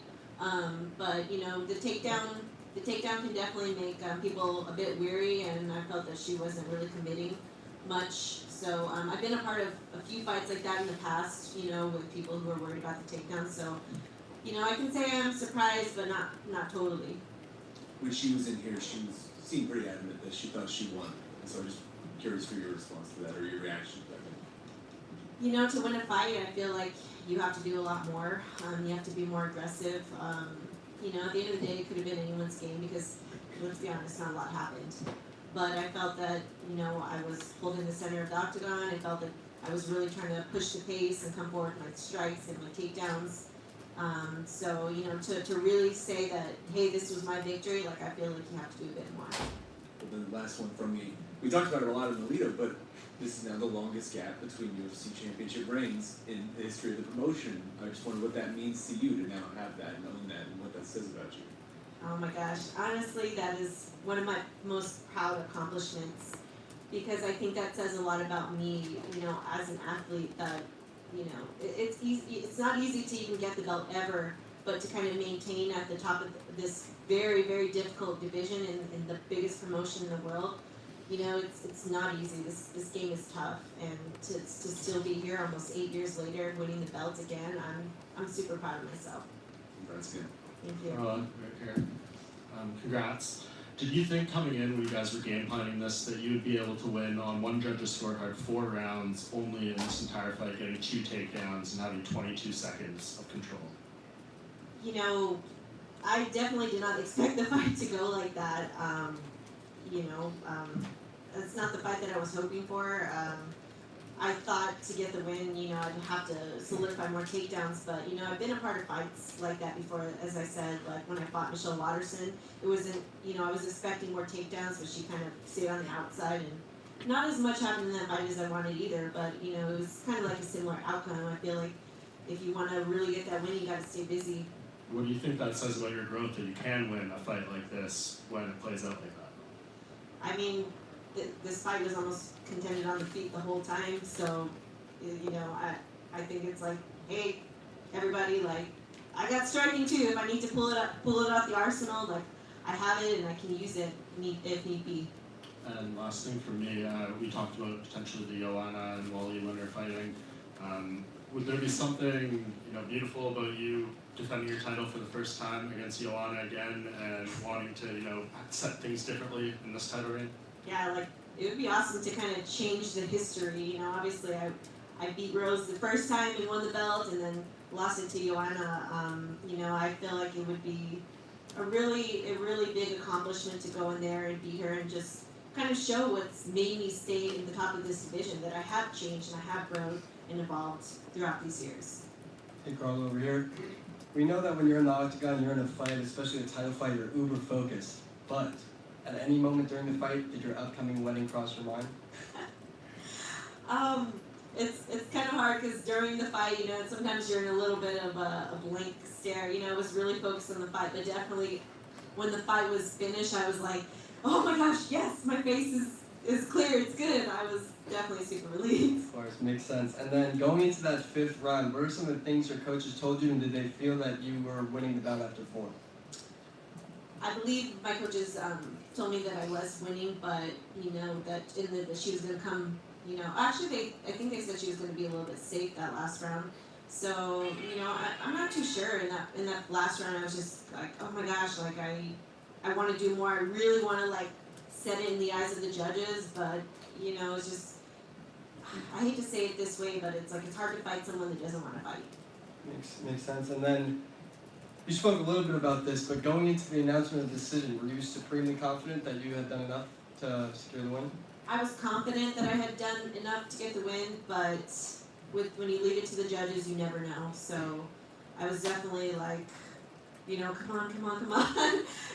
S11: But the takedown can definitely make people a bit weary, and I felt that she wasn't really committing much. So I've been a part of a few fights like that in the past, with people who are worried about the takedown. So, I can say I'm surprised, but not totally.
S19: When she was in here, seemed pretty adamant that she thought she won. And so I'm just curious for your response to that, or your reaction to that.
S11: To win a fight, I feel like you have to do a lot more. You have to be more aggressive. At the end of the day, it could have been anyone's game because, let's be honest, not a lot happened. But I felt that, I was holding the center of the octagon. I felt that I was really trying to push the pace and come forward with my strikes and my takedowns. So, to really say that, hey, this was my victory, I feel like you have to do a bit more.
S19: Well, then the last one from me. We talked about it a lot in the lead-up, but this is now the longest gap between UFC championship reigns in the history of the promotion. I just wonder what that means to you to now have that and own that and what that says about you.
S11: Oh my gosh, honestly, that is one of my most proud accomplishments because I think that says a lot about me, as an athlete that, it's easy, it's not easy to even get the belt ever, but to kind of maintain at the top of this very, very difficult division in the biggest promotion in the world. It's not easy. This game is tough, and to still be here almost 8 years later, winning the belt again, I'm super proud of myself.
S19: Congrats again.
S11: Thank you.
S7: Right here. Congrats. Did you think coming in when you guys were game planning this that you would be able to win on one judge's scorecard 4 rounds only in this entire fight, getting 2 takedowns and having 22 seconds of control?
S11: I definitely did not expect the fight to go like that. It's not the fight that I was hoping for. I thought to get the win, I'd have to solidify more takedowns, but, I've been a part of fights like that before, as I said, when I fought Michelle Watterson. It wasn't, I was expecting more takedowns, but she kind of stayed on the outside, and not as much happened in that fight as I wanted either, but, it was kind of like a similar outcome. I feel like if you want to really get that win, you got to stay busy.
S7: What do you think that says about your growth, that you can win a fight like this when it plays out like that?
S11: I mean, this fight was almost contended on the feet the whole time, so, I think it's like, hey, everybody, I got striking too. If I need to pull it out the arsenal, I have it and I can use it if need be.
S7: And last thing for me, we talked about potentially the Joanna and Wally Leonard fighting. Would there be something, beautiful about you defending your title for the first time against Joanna again and wanting to, set things differently in this title reign?
S11: Yeah, it would be awesome to kind of change the history. Obviously I beat Rose the first time and won the belt, and then lost it to Joanna. I feel like it would be a really big accomplishment to go in there and beat her and just kind of show what's made me stay in the top of this division, that I have changed and I have grown and evolved throughout these years.
S4: Hey, Carla, over here. We know that when you're in the octagon, you're in a fight, especially a title fight, you're uber focused. But at any moment during the fight, did your upcoming wedding cross your mind?
S11: It's kind of hard because during the fight, you know, sometimes you're in a little bit of a blank stare. You know, I was really focused on the fight, but definitely when the fight was finished, I was like, oh my gosh, yes, my face is clear, it's good. I was definitely super relieved.
S4: Of course, makes sense. And then going into that 5th round, what are some of the things your coaches told you, and did they feel that you were winning the bout after 4?
S11: I believe my coaches told me that I was winning, but you know that that she was going to come. You know, actually, I think they said she was going to be a little bit safe that last round. So you know, I'm not too sure. In that last round, I was just like, oh my gosh, like I want to do more. I really want to like set it in the eyes of the judges, but you know, it's just I hate to say it this way, but it's like it's hard to fight someone that doesn't want to fight.
S4: Makes sense. And then you spoke a little bit about this, but going into the announcement of the decision, were you supremely confident that you had done enough to secure the win?
S11: I was confident that I had done enough to get the win, but when you leave it to the judges, you never know. So I was definitely like, you know, come on,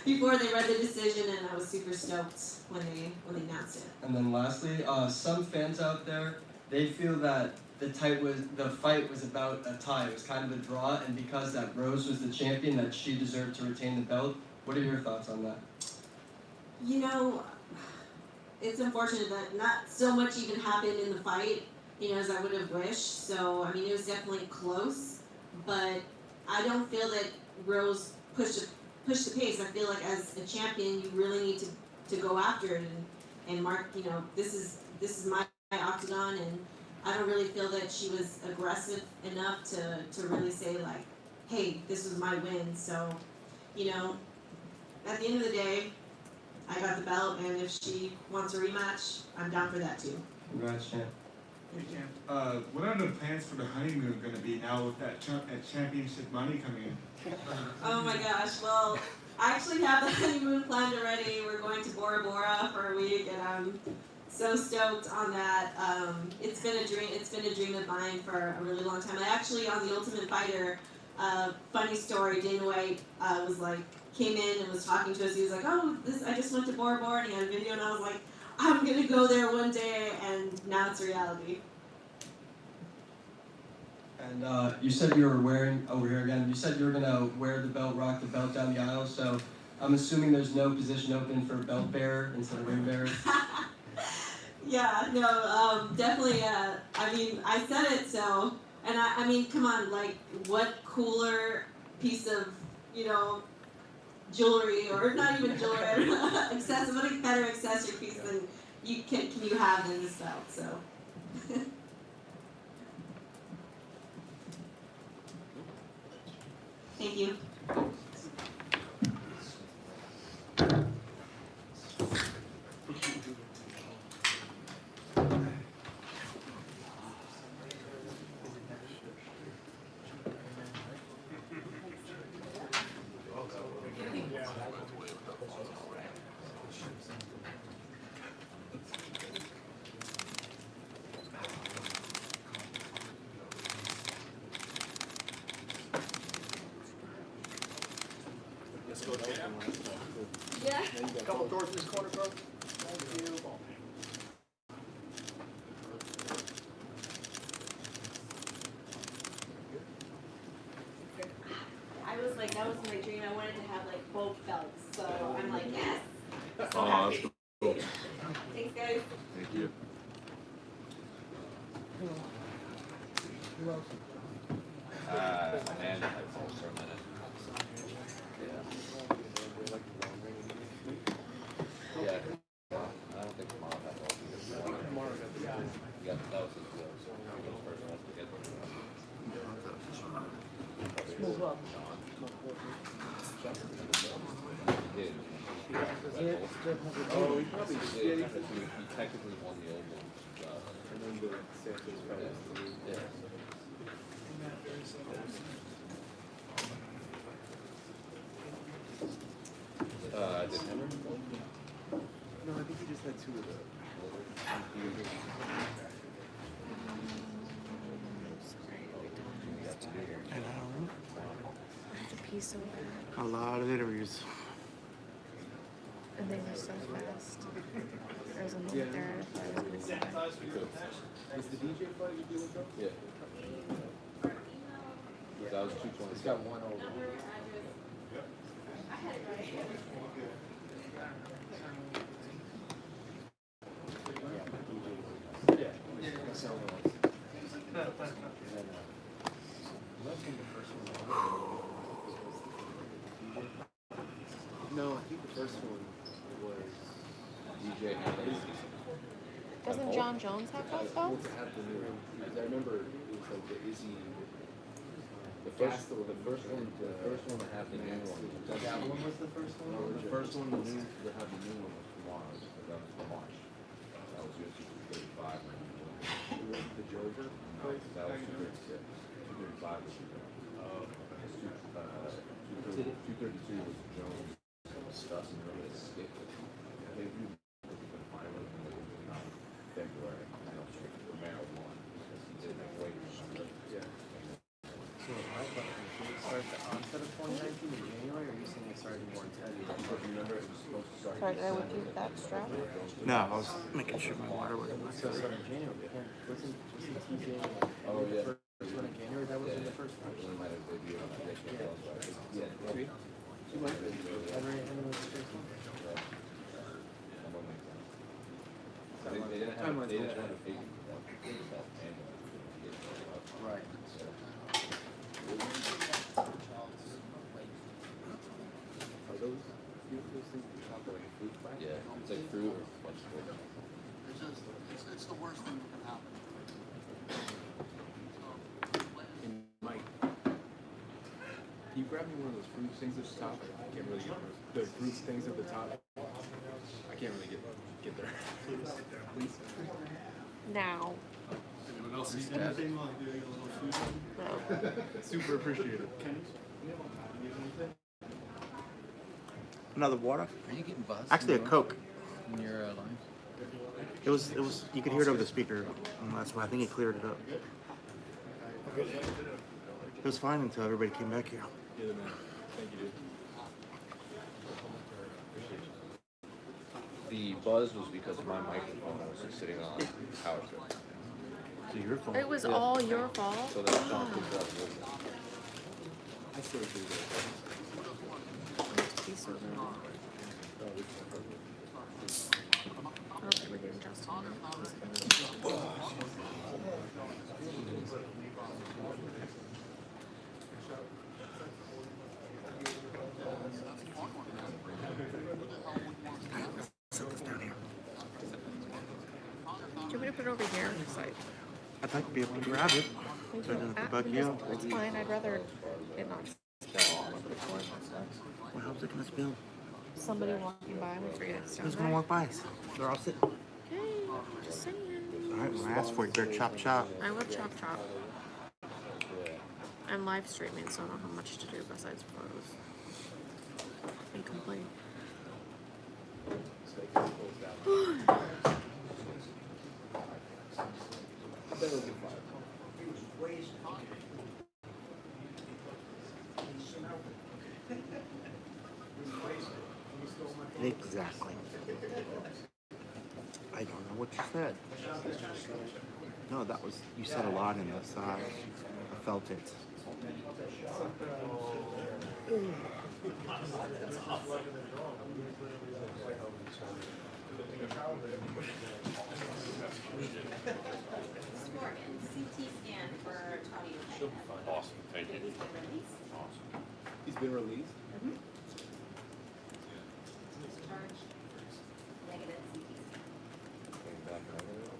S11: before they read the decision, and I was super stoked when they announced it.
S4: And then lastly, some fans out there, they feel that the fight was about a tie. It was kind of a draw, and because that Rose was the champion, that she deserved to retain the belt. What are your thoughts on that?
S11: You know, it's unfortunate that not so much even happened in the fight, you know, as I would have wished. So, I mean, it was definitely close, but I don't feel that Rose pushed the pace. I feel like as a champion, you really need to go after it and mark, you know, this is my octagon, and I don't really feel that she was aggressive enough to really say like, hey, this was my win. So, you know, at the end of the day, I got the belt, and if she wants a rematch, I'm down for that too.
S4: Congrats, champ.
S6: Hey, champ. What are the plans for the honeymoon going to be now with that championship money coming in?
S11: Oh my gosh, well, I actually have the honeymoon planned already. We're going to Bora Bora for a week, and I'm so stoked on that. It's been a dream of mine for a really long time. I actually, on The Ultimate Fighter, funny story, Dana White was like, came in and was talking to us. He was like, oh, I just went to Bora Bora, and he had a video, and I was like, I'm gonna go there one day, and now it's reality.
S4: And you said you were wearing, over here again, you said you were gonna wear the belt, rock the belt down the aisle, so I'm assuming there's no position open for belt bearer instead of ring bearer?
S11: Yeah, no, definitely, I mean, I said it, so, and I mean, come on, like, what cooler piece of, you know, jewelry, or not even jewelry, what a better accessory piece than you can you have than this belt, so. Thank you.
S17: Let's go, champ.
S11: Yeah.
S17: Couple doors in this corner, bro. Thank you.
S11: I was like, that was my dream. I wanted to have like both belts, so I'm like, yes. So
S1: Oh,
S11: happy.
S1: that's cool.
S11: Thanks, guys.
S1: Thank you.
S16: And headphones for a minute. Yeah. I don't think tomorrow has all the tomorrow you got that was his deal. So he goes first and has to get Oh, he probably did. He technically won the old one. And then the Santos probably. Yeah. Did Henry?
S19: No, I think he just had 2 of those.
S2: It's a piece of
S17: A lot of interviews.
S2: and they were so fast. frozen
S16: Yeah.
S2: there. If I was gonna say.
S16: Was the DJ fight you do with him? Yeah. That was 220. It's got one over. No, I think the first one was DJ Hamlin.
S2: Doesn't John Jones have both belts?
S16: Because I remember it was like the Izzy. The first one to have the new one. That one was the first one? No, the first one to have the new one was tomorrow. That was for March. That was UFC 235. The Georgia? No, that was 236. 235 was the 232 was Jones. Stuff and really skipped it. They do the final in February. I know Romero won because he did make weight. Yeah.
S8: So my question, should it start the onset of 2019 in January, or are you saying it started more in February?
S16: Remember it was supposed to start.
S2: Sorry, did I whip you with that strap?
S15: No, I was making sure my water was in my
S8: So it started in January. Wasn't TJ
S16: Oh, yeah.
S8: the first one in January? That was in the first one.
S16: It might have debuted on the
S8: Yeah. Three? 2 months? February was the first one?
S16: They didn't have a big
S8: Right.
S16: Are those things you talk about like fruit fry? Yeah, it's like fruit or vegetable.
S10: It's the worst thing that can happen.
S16: And Mike, can you grab me one of those fruit things at the top? I can't really get the fruit things at the top. I can't really get there. Please.
S2: Now.
S1: Anyone else
S16: need
S1: anything while doing a little food?
S2: No.
S16: Super appreciated.
S15: Another water?
S19: Are you getting buzzed?
S15: Actually, a Coke.
S19: In your life?
S15: It was, you could hear it over the speaker. And that's why I think it cleared it up. It was fine until everybody came back here.
S16: You're the man. Thank you, dude. The buzz was because my microphone was sitting on power strip.
S15: So your fault.
S2: It was all your fault.
S16: So that Sean picked it up with me. I still do
S2: Be so good. I don't think we're getting Justin.
S15: Set this down here.
S2: Do you want me to put it over here?
S15: I'd like to be able to grab it. So it doesn't bug you.
S2: It's fine. I'd rather it not spill all over the floor and stuff.
S15: Well, how's it gonna spill?
S2: Somebody walking by and we forget it's down
S15: Who's
S2: there.
S15: gonna walk by us? They're all sitting.
S2: Hey, just saying.
S15: Alright, when I asked for it, they're chop chop.
S2: I will chop chop. I'm live streaming, so I don't have much to do besides pose and complain.
S15: Exactly. I don't know what you said. No, that was, you said a lot in the side. I felt it.
S11: Morgan, CT scan for Tony.
S16: Awesome, thank you.
S11: He's been released.
S16: Awesome. He's been released?
S11: Discharged. Negative CT scan.
S16: Came back negative.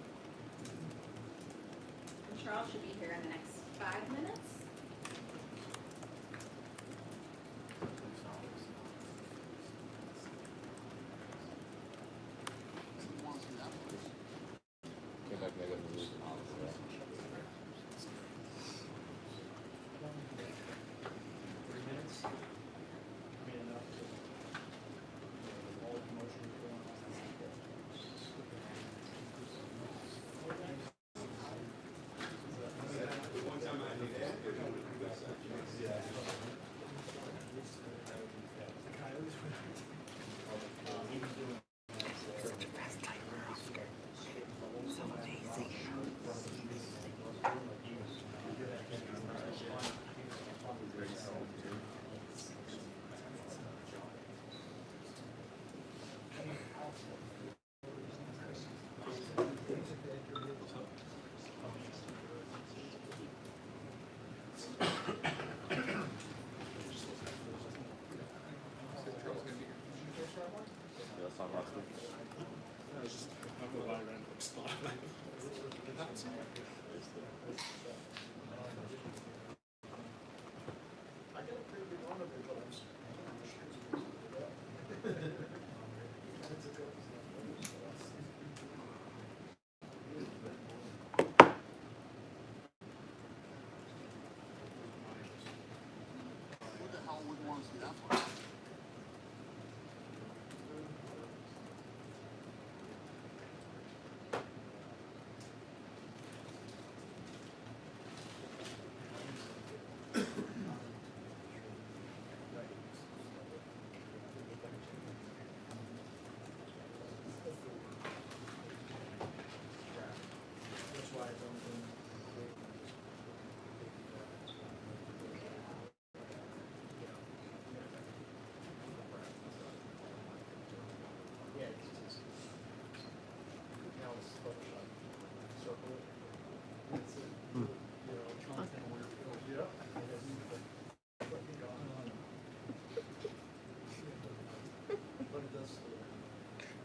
S11: And Charles should be here in the next 5 minutes.
S16: Came back negative and losing all of that.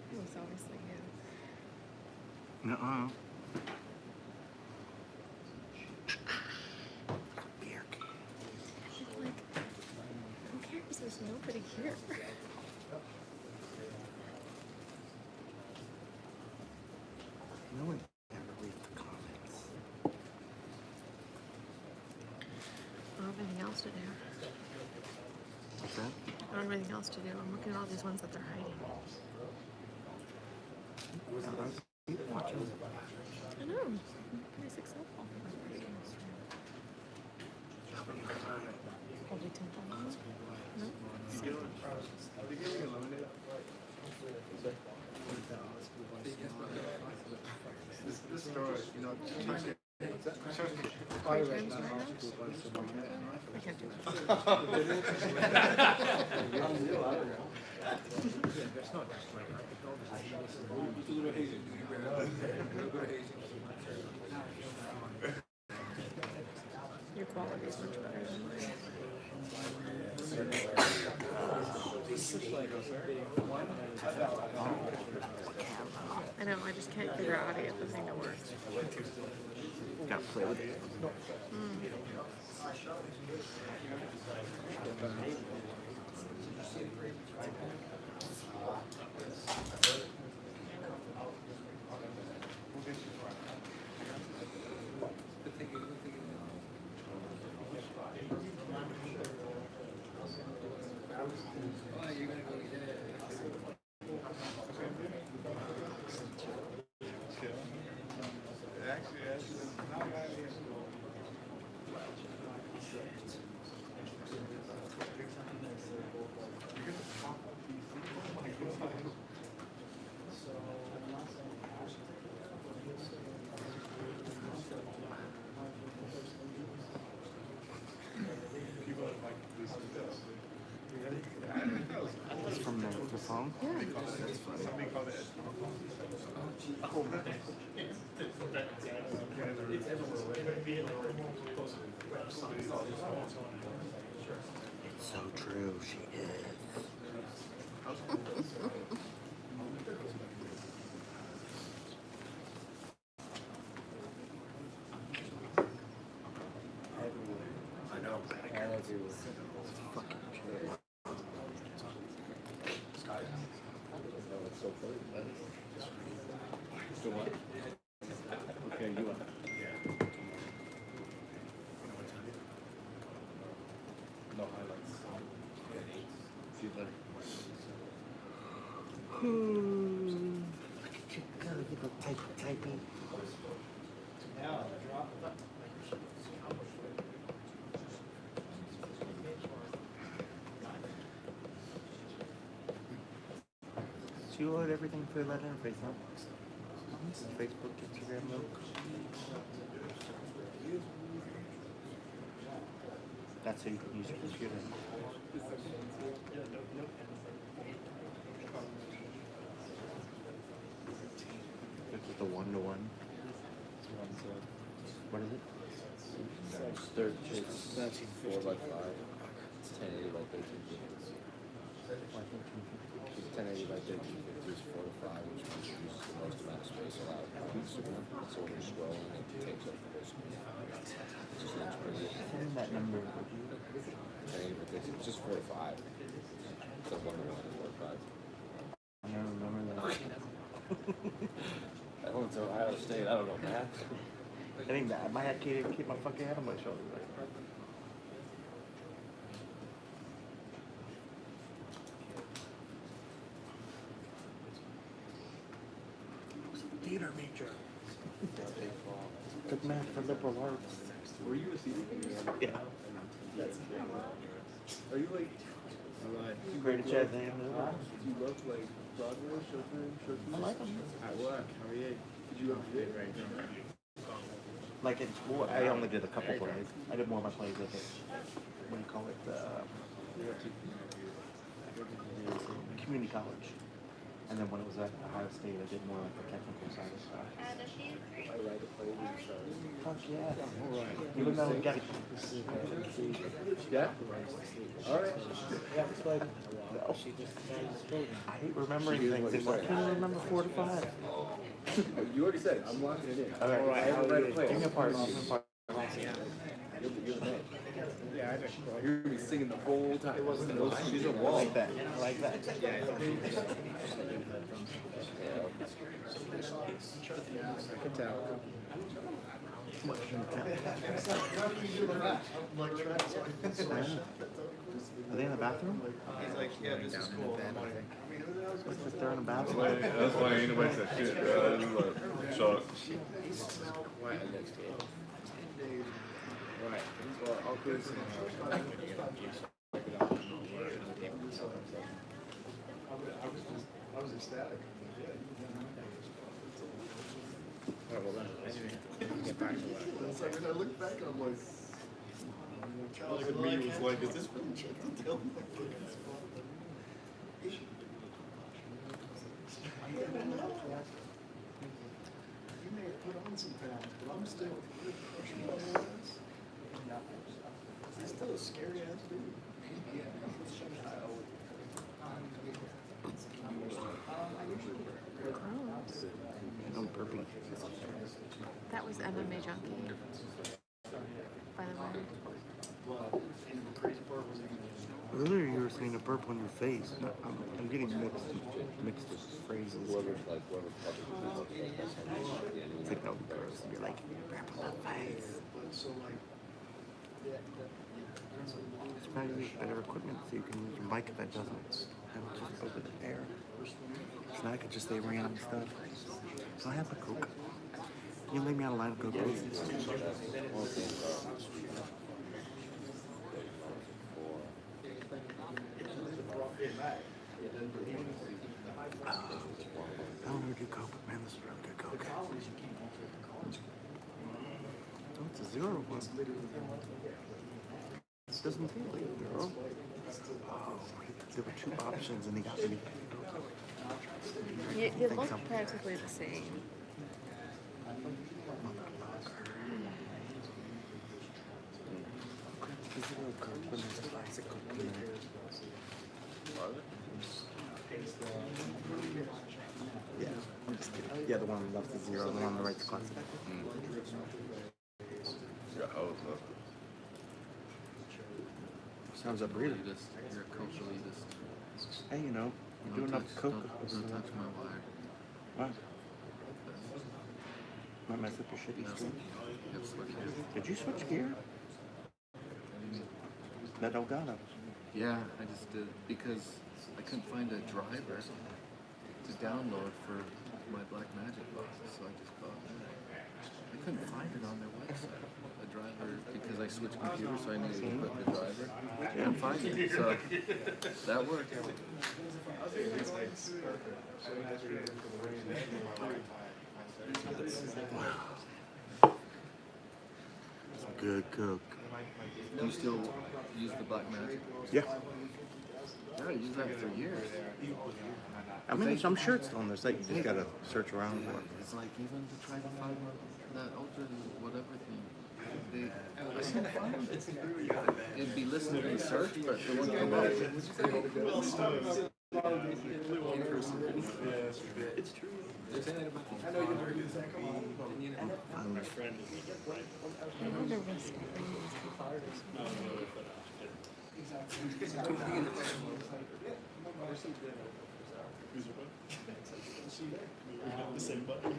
S2: It was obviously him.
S5: Nuh-uh.
S2: Like, who cares? There's nobody here.
S5: No one ever reads the comments.
S2: I don't have anything else to do.
S5: What's that?
S2: I don't have anything else to do. I'm looking at all these ones that they're hiding.
S5: Watching.
S2: I know. I'm pretty successful. Probably 10 times. No?
S17: This story, you know,
S2: I can't do Your quality is much better than mine. I know, I just can't figure out how to get the thing to work.
S5: Gotta play with it. That's from the song?
S2: Yeah.
S5: That's funny. So true, she is.
S17: I know.
S5: Fucking true.
S17: So what? Okay, you are. No highlights. See you later.
S5: Gotta give up typing. Do you load everything for that interface, huh? Facebook, Instagram, though? That's how you can use your computer. This is the one-to-one. What is it?
S16: It's 4 by 5. It's 1080 by 13. She's 1080 by 13, it's 4 to 5, which means it uses the most amount of space allowed. So when you're scrolling, it takes up the whole screen. It just looks pretty.
S5: Send that number, would you?
S16: 1080 by 13, it's just 4 to 5. So 1 to 1 is 4 to 5.
S5: I don't remember that.
S16: I went to Ohio State, I don't know math.
S5: I think that my head can't keep my fucking head on my shoulder. Theater major. Took math for liberal arts.
S17: Were you a theater major?
S5: Yeah.
S17: Are you like?
S5: Great at jazz hand.
S17: Do you love like Broadway, showtime?
S5: I like them.
S17: At work, how are you? Did you love it right now?
S5: Like in school, I only did a couple plays. I did more of my plays at the, what do you call it, community college. And then when it was at Ohio State, I did more like the technical side of stuff.
S17: I write a play with
S5: Fuck yeah. Even though we got
S17: yeah? Alright.
S5: It's like, I hate remembering things. It's like, I can't remember 4 to 5.
S17: You already said it. I'm locking it in.
S5: Okay.
S17: Alright, I haven't read a play.
S5: Give me a part. Give me a part.
S17: You're the man. Yeah, I know. You're going to be singing the whole time. She's a
S5: I
S17: wall.
S5: like that. I like that.
S17: I can tell.
S5: Are they in the bathroom?
S17: He's like, yeah, this is cool.
S5: If they're in the bathroom.
S1: That's why ain't nobody said shit, bro. Shut up.
S17: Right. Well, I'll go see. I was ecstatic. Alright, well then, I didn't get back to that. I look back and I'm like,
S1: Look at me, was like, is this really true?
S17: You may have put on some pounds, but I'm still crushing my ass. He's still a scary ass dude.
S5: No burpee.
S2: That was MMA Junkie. By the way.
S5: Earlier you were saying a burp on your face. No, I'm getting mixed phrases. It's like no burps. You're like burp on the face. It's probably better equipment so you can use your mic that doesn't have it just over the air. So now I could just say random stuff. So I have a Coke. Can you lay me out a line of Coke, please? I don't ever do Coke, but man, this is really good Coke. Oh, it's a 0 one. It doesn't feel like a 0. Oh, there were 2 options and he got me.
S2: They look practically the same.
S5: Is there a Coke when there's a classic Coke in there? Yeah, I'm just kidding. Yeah, the one on the left is 0, the one on the right is classic. Sounds up really.
S16: You're a Coke elitist.
S5: Hey, you know, you do enough Coke.
S16: Don't touch my wire.
S5: What? Might mess up your shitty stream. Did you switch gear? That Elgato.
S16: Yeah, I just did because I couldn't find a driver to download for my Black Magic box, so I just bought that. I couldn't find it on their website. A driver because I switched computers, so I needed to put the driver. I couldn't find it, so that worked.
S5: Good Coke.
S16: Do you still use the Black Magic?
S5: Yeah.
S16: Yeah, I used that for years.
S5: I mean, I'm sure it's on their site. You just gotta search around for it.
S16: It's like even to try to find that ultra whatever thing. It'd be listed in search, but it wouldn't come up. It's true. They're saying that about me. I know you heard this. Come on. My friend is right.
S2: I wonder what's happening with
S17: The same button.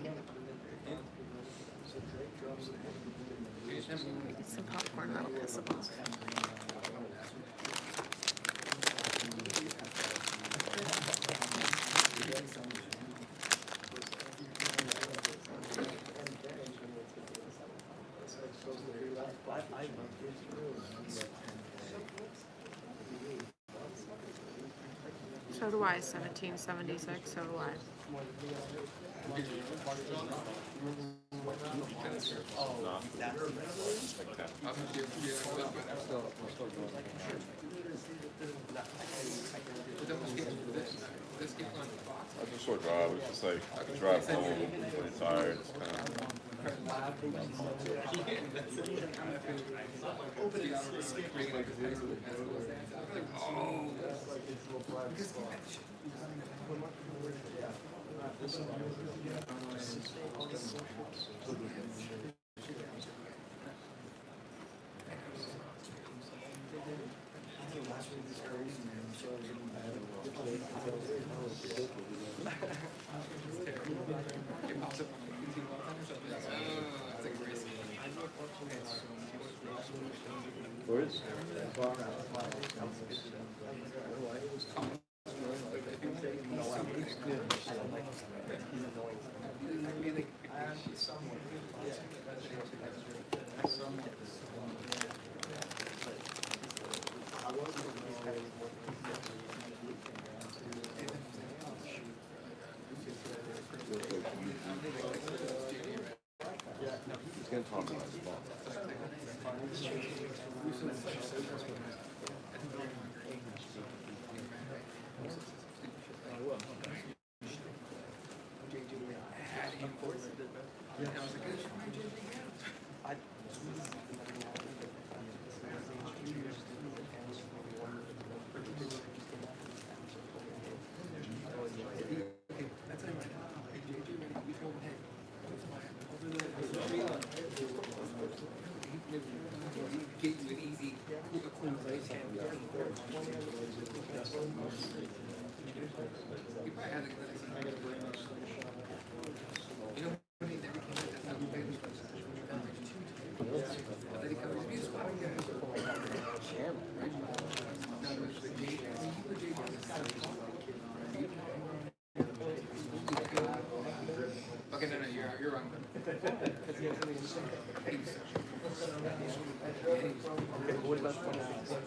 S2: Get some popcorn, that'll piss them off. So do I, 1776, so do I.
S12: That's a short drive. It's just like I can drive home when it's tired. It's kind of.
S16: Where is He's gonna talk about his boss.
S22: Okay, no, you're wrong.
S16: What about 26?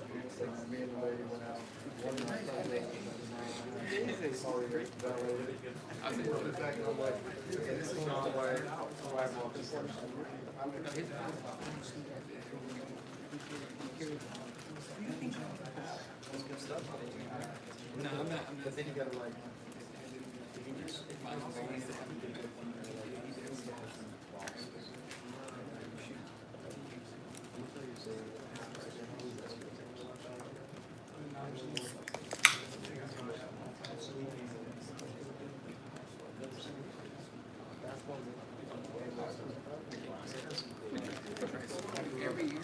S16: Me and the lady went out. One night, I'm like, this is not why I walked this way.
S22: No, I'm not.
S16: But then you gotta like.
S22: Every year.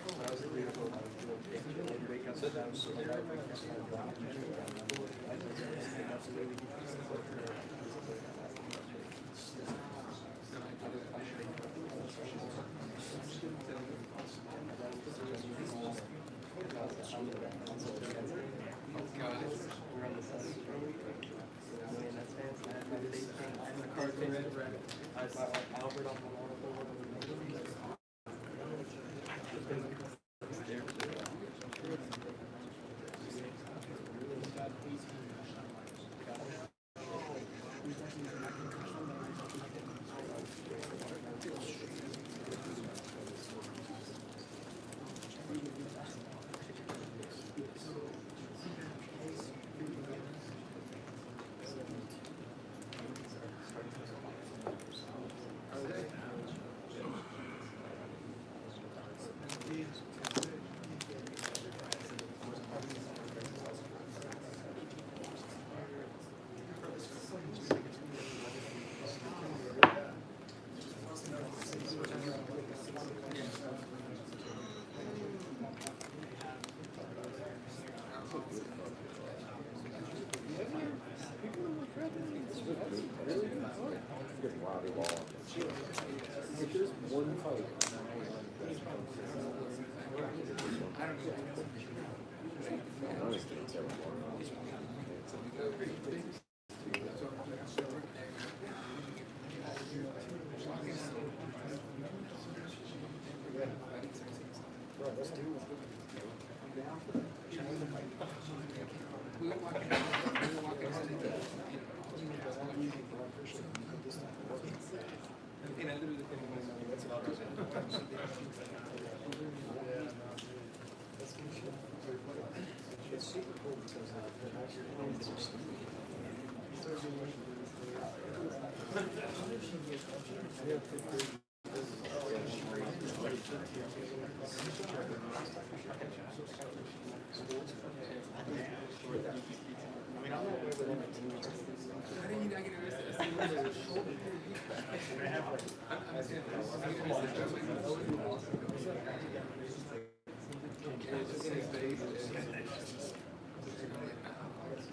S17: It's super cool because they're actually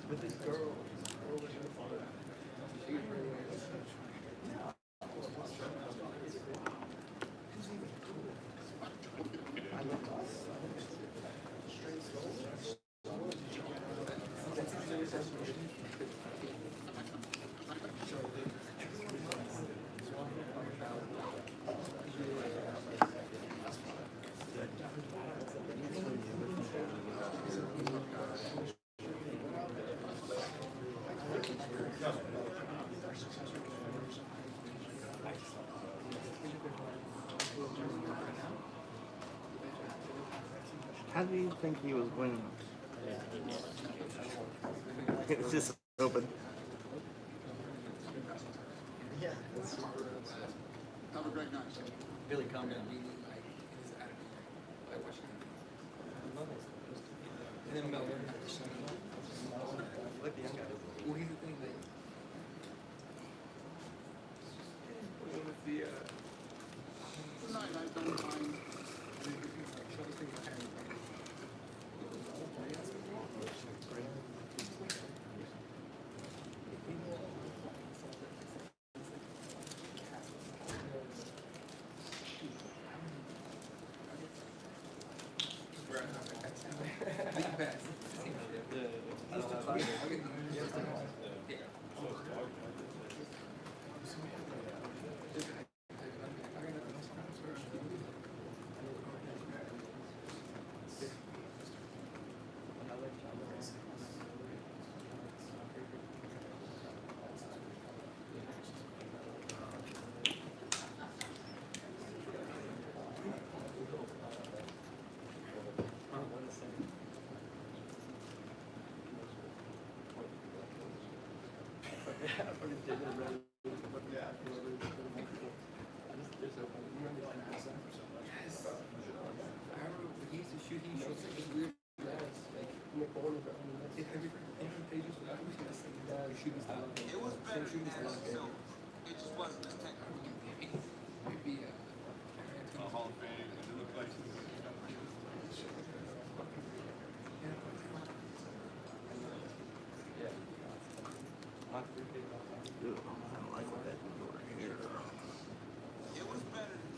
S17: But this girl,
S5: How do you think he was winning? It was just open.
S10: Yeah. Have a great night.
S17: Billy, calm down. And then Mel. Like the young guy. Well, he's the thing that. With the
S10: Tonight I don't mind.
S17: It was better than that, so it just wasn't a technical. Maybe a Hall of Fame, and it looked like
S5: Ew, I don't like what that is over here.
S17: it was better than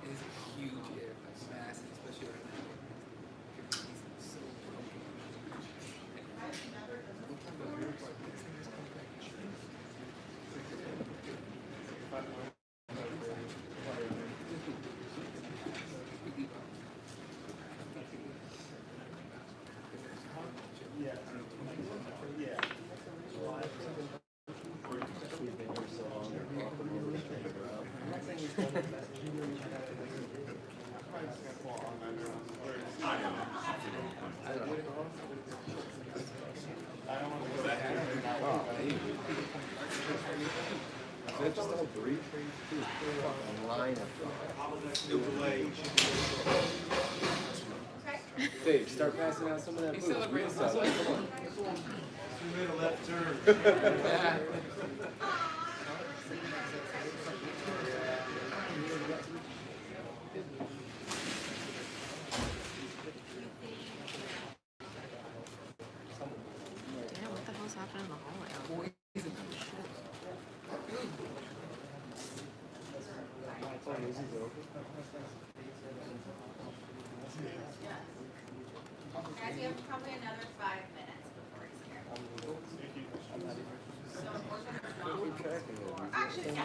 S17: It's huge, yeah, like massive, especially right now.
S16: Is that just all three? Fucking line Dave, start passing out some of that
S17: He
S16: booze.
S17: celebrated
S16: What's up?
S17: this way.
S16: Come on.
S17: We made a left turn. Yeah.
S2: Damn, what the hell's happening in the hallway? Shit.
S13: Guys, you have probably another 5 minutes before he's here. So actually, yeah.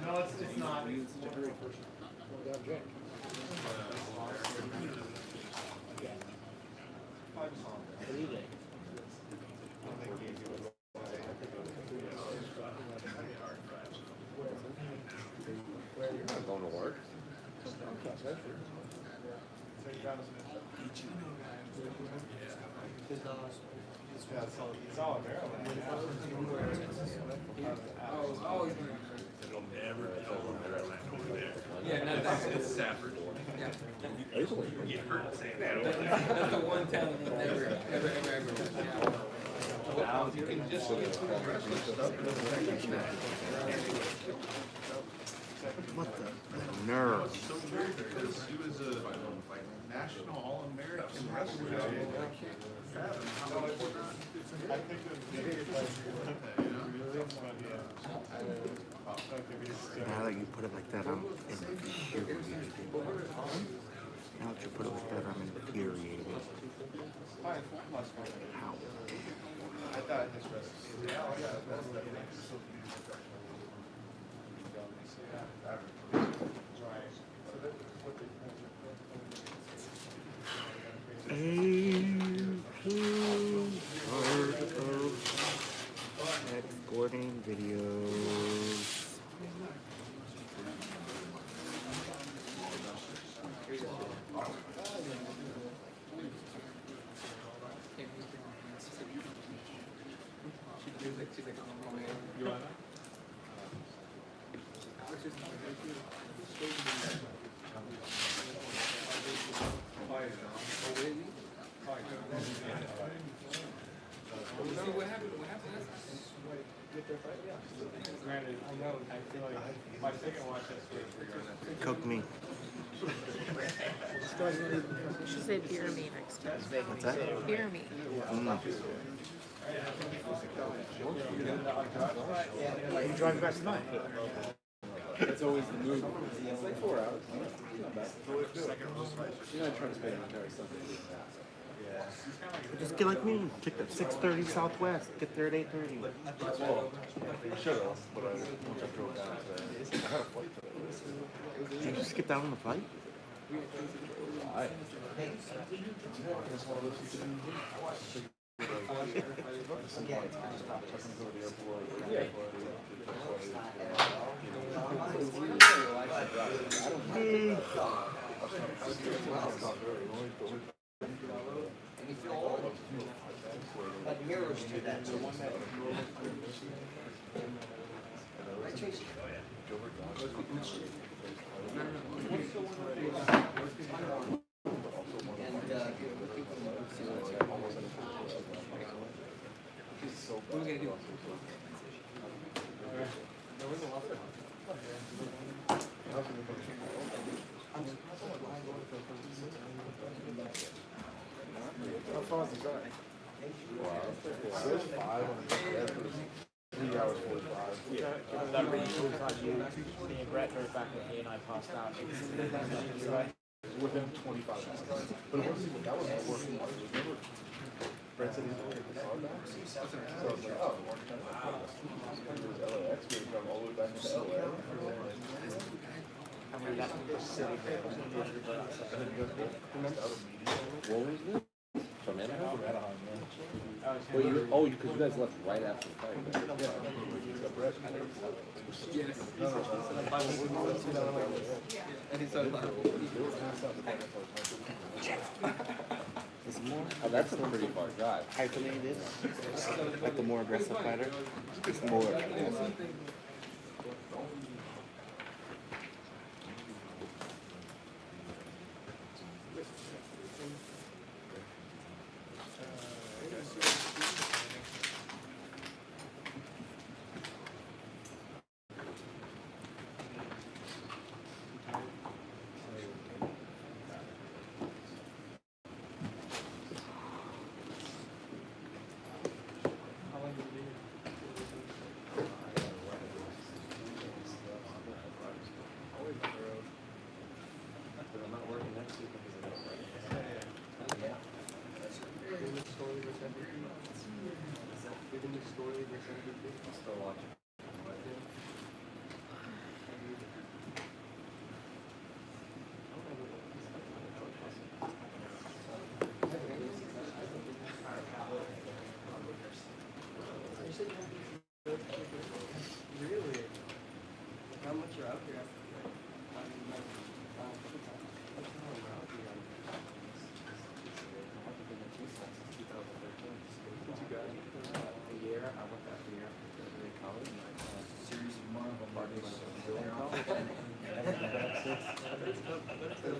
S17: No, it's not.
S16: You're not going to work.
S17: It's all Maryland. Oh,
S12: It'll never tell them Maryland over there.
S17: Yeah, no, that's
S12: It's Stafford.
S17: Yeah.
S12: You get hurt saying that over there.
S17: That's the one town that never, ever. Yeah. You can just get to the wrestling stuff.
S5: What the nerve?
S20: So weird because he was a national All-American wrestler. I can't fathom how much
S17: I think
S5: Now that you put it like that, I'm infuriated. Now that you put it like that, I'm infuriated. How?
S17: I thought his wrestling.
S5: Exporting videos.
S17: You want what happened? Granted, I know. I feel like my second watch yesterday.
S5: Cook me.
S2: You should say beer me next time.
S5: What's that?
S2: Beer me.
S3: You drive back tonight?
S16: That's always the move. It's like 4 hours. You're not trying to spend an entire Sunday.
S5: Just get like me. Pick up 6:30 Southwest. Get there at 8:30.
S20: Well, I should have, but once I drove down today, I had a flight today.
S5: Did you skip out on the flight?
S20: Why?
S17: What are we gonna do?
S20: How far is the drive? Wow. It says 5 on the GPS, but it's 3 hours 45.
S3: Yeah, that really feels like you, me and Brett drove back with me and I passed out.
S20: Within 25 minutes. But it wasn't even, that was the worst part. Remember, Brett said he's going to get the car back? So I was like, oh, it was LAX, we had to come all the way back to LA.
S3: And we left the city.
S20: And then you got the out of media.
S9: What was it? From Anaheim?
S20: From Anaheim, yeah.
S16: Well, because you guys left right after the fight.
S4: Yes. And he's so loud.
S16: Oh, that's a pretty far drive.
S5: Hyphenated, like the more aggressive fighter. It's more aggressive.
S4: Really? How much you're out here?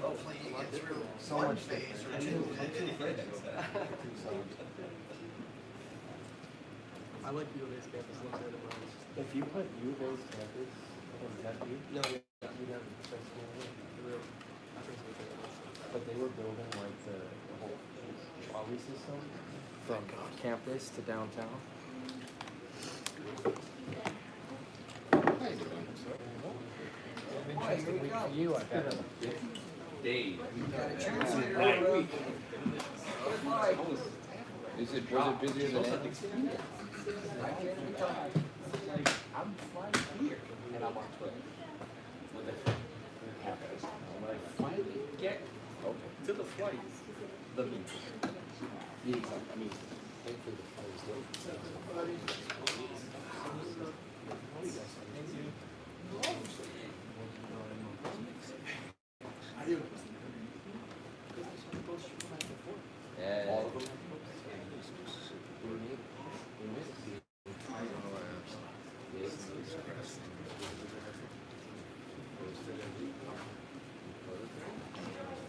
S17: Hopefully you get through one phase or two.
S4: I like UVA's campus. Looks like the
S16: If you put UVA's campus in Tempe,
S4: No, yeah.
S16: you'd have but they were building like the whole trolley system from campus to downtown. Interesting week for you. I've had a big day. Was it busier than anticipated? I'm flying here and I'm on Twitter. When I finally get to the flight, the meeting. I mean, thankfully the flight was all of them.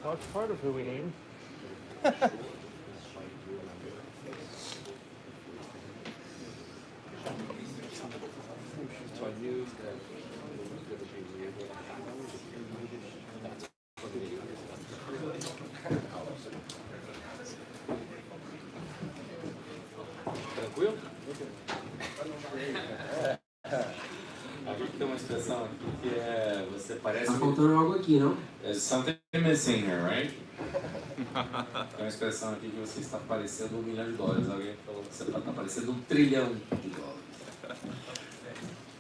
S16: Well, it's part of who we need. So I knew that it was going to be weird. Tranquilo?
S14: Aqui tem uma expressão aqui que é você parece.
S18: Tá faltando algo aqui, não?
S14: There's something missing here, right? Tem uma expressão aqui que você está parecendo $1 milhão. Alguém falou que você está parecendo $1 trilhão.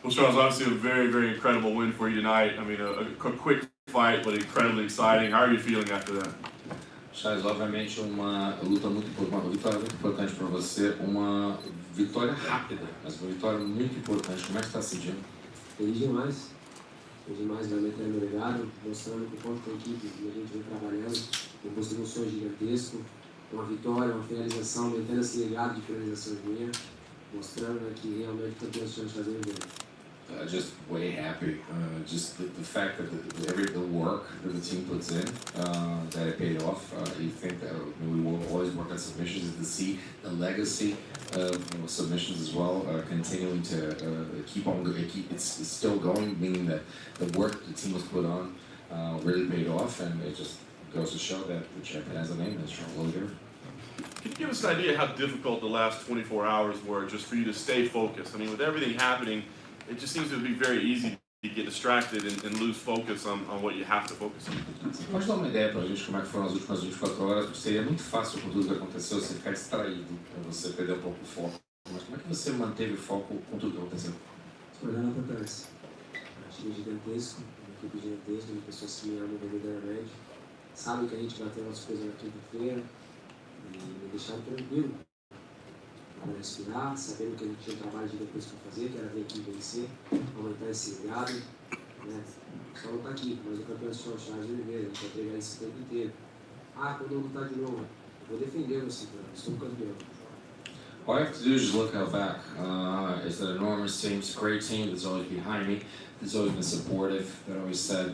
S1: Well, Charles, obviously a very, very incredible win for you tonight. I mean, a quick fight, but incredibly exciting. How are you feeling after that?
S14: Charles, obviamente uma luta uma vitória muito importante para você, uma vitória rápida, mas uma vitória muito importante. Como é que você está se sentindo?
S18: Feliz demais. Feliz demais, realmente é meu legado, mostrando que o quanto a equipe e a gente vem trabalhando, eu consegui um sonho gigantesco, uma vitória, uma finalização, mantendo esse legado de finalizações minha, mostrando que realmente eu tenho sonho de fazer um evento.
S14: Just way happy. Just the fact that the work that the team puts in, that it paid off. You think that we will always work on submissions, and to see the legacy of submissions as well, continuing to keep on. It's still going, meaning that the work the team has put on really paid off, and it just goes to show that the champion has a name. That's Oliveira.
S1: Can you give us an idea how difficult the last 24 hours were just for you to stay focused? I mean, with everything happening, it just seems to be very easy to get distracted and lose focus on what you have to focus on.
S14: Você pode dar uma ideia pra gente como é que foram as últimas 24 horas? Porque seria muito fácil com tudo que aconteceu você ficar distraído, você perder um pouco o foco. Mas como é que você manteve o foco com tudo que aconteceu?
S18: Olhando para trás. Um time gigantesco, uma equipe gigantesca, de pessoas que me amam verdadeiramente, sabem que a gente vai ter umas coisas na quinta-feira e me deixaram tranquilo.
S15: para respirar, sabendo que a gente tinha um trabalho de depois para fazer, que era vir aqui vencer, aumentar esse legado, né? Só não tá aqui, mas o campeão se chama Charles Oliveira, a gente vai pegar isso o tempo inteiro. Quando eu lutar de novo, eu vou defender meu cinturão, eu sou um campeão.
S14: All I have to do is just look out back. It's an enormous team. It's a great team that's always behind me. That's always been supportive. That always said,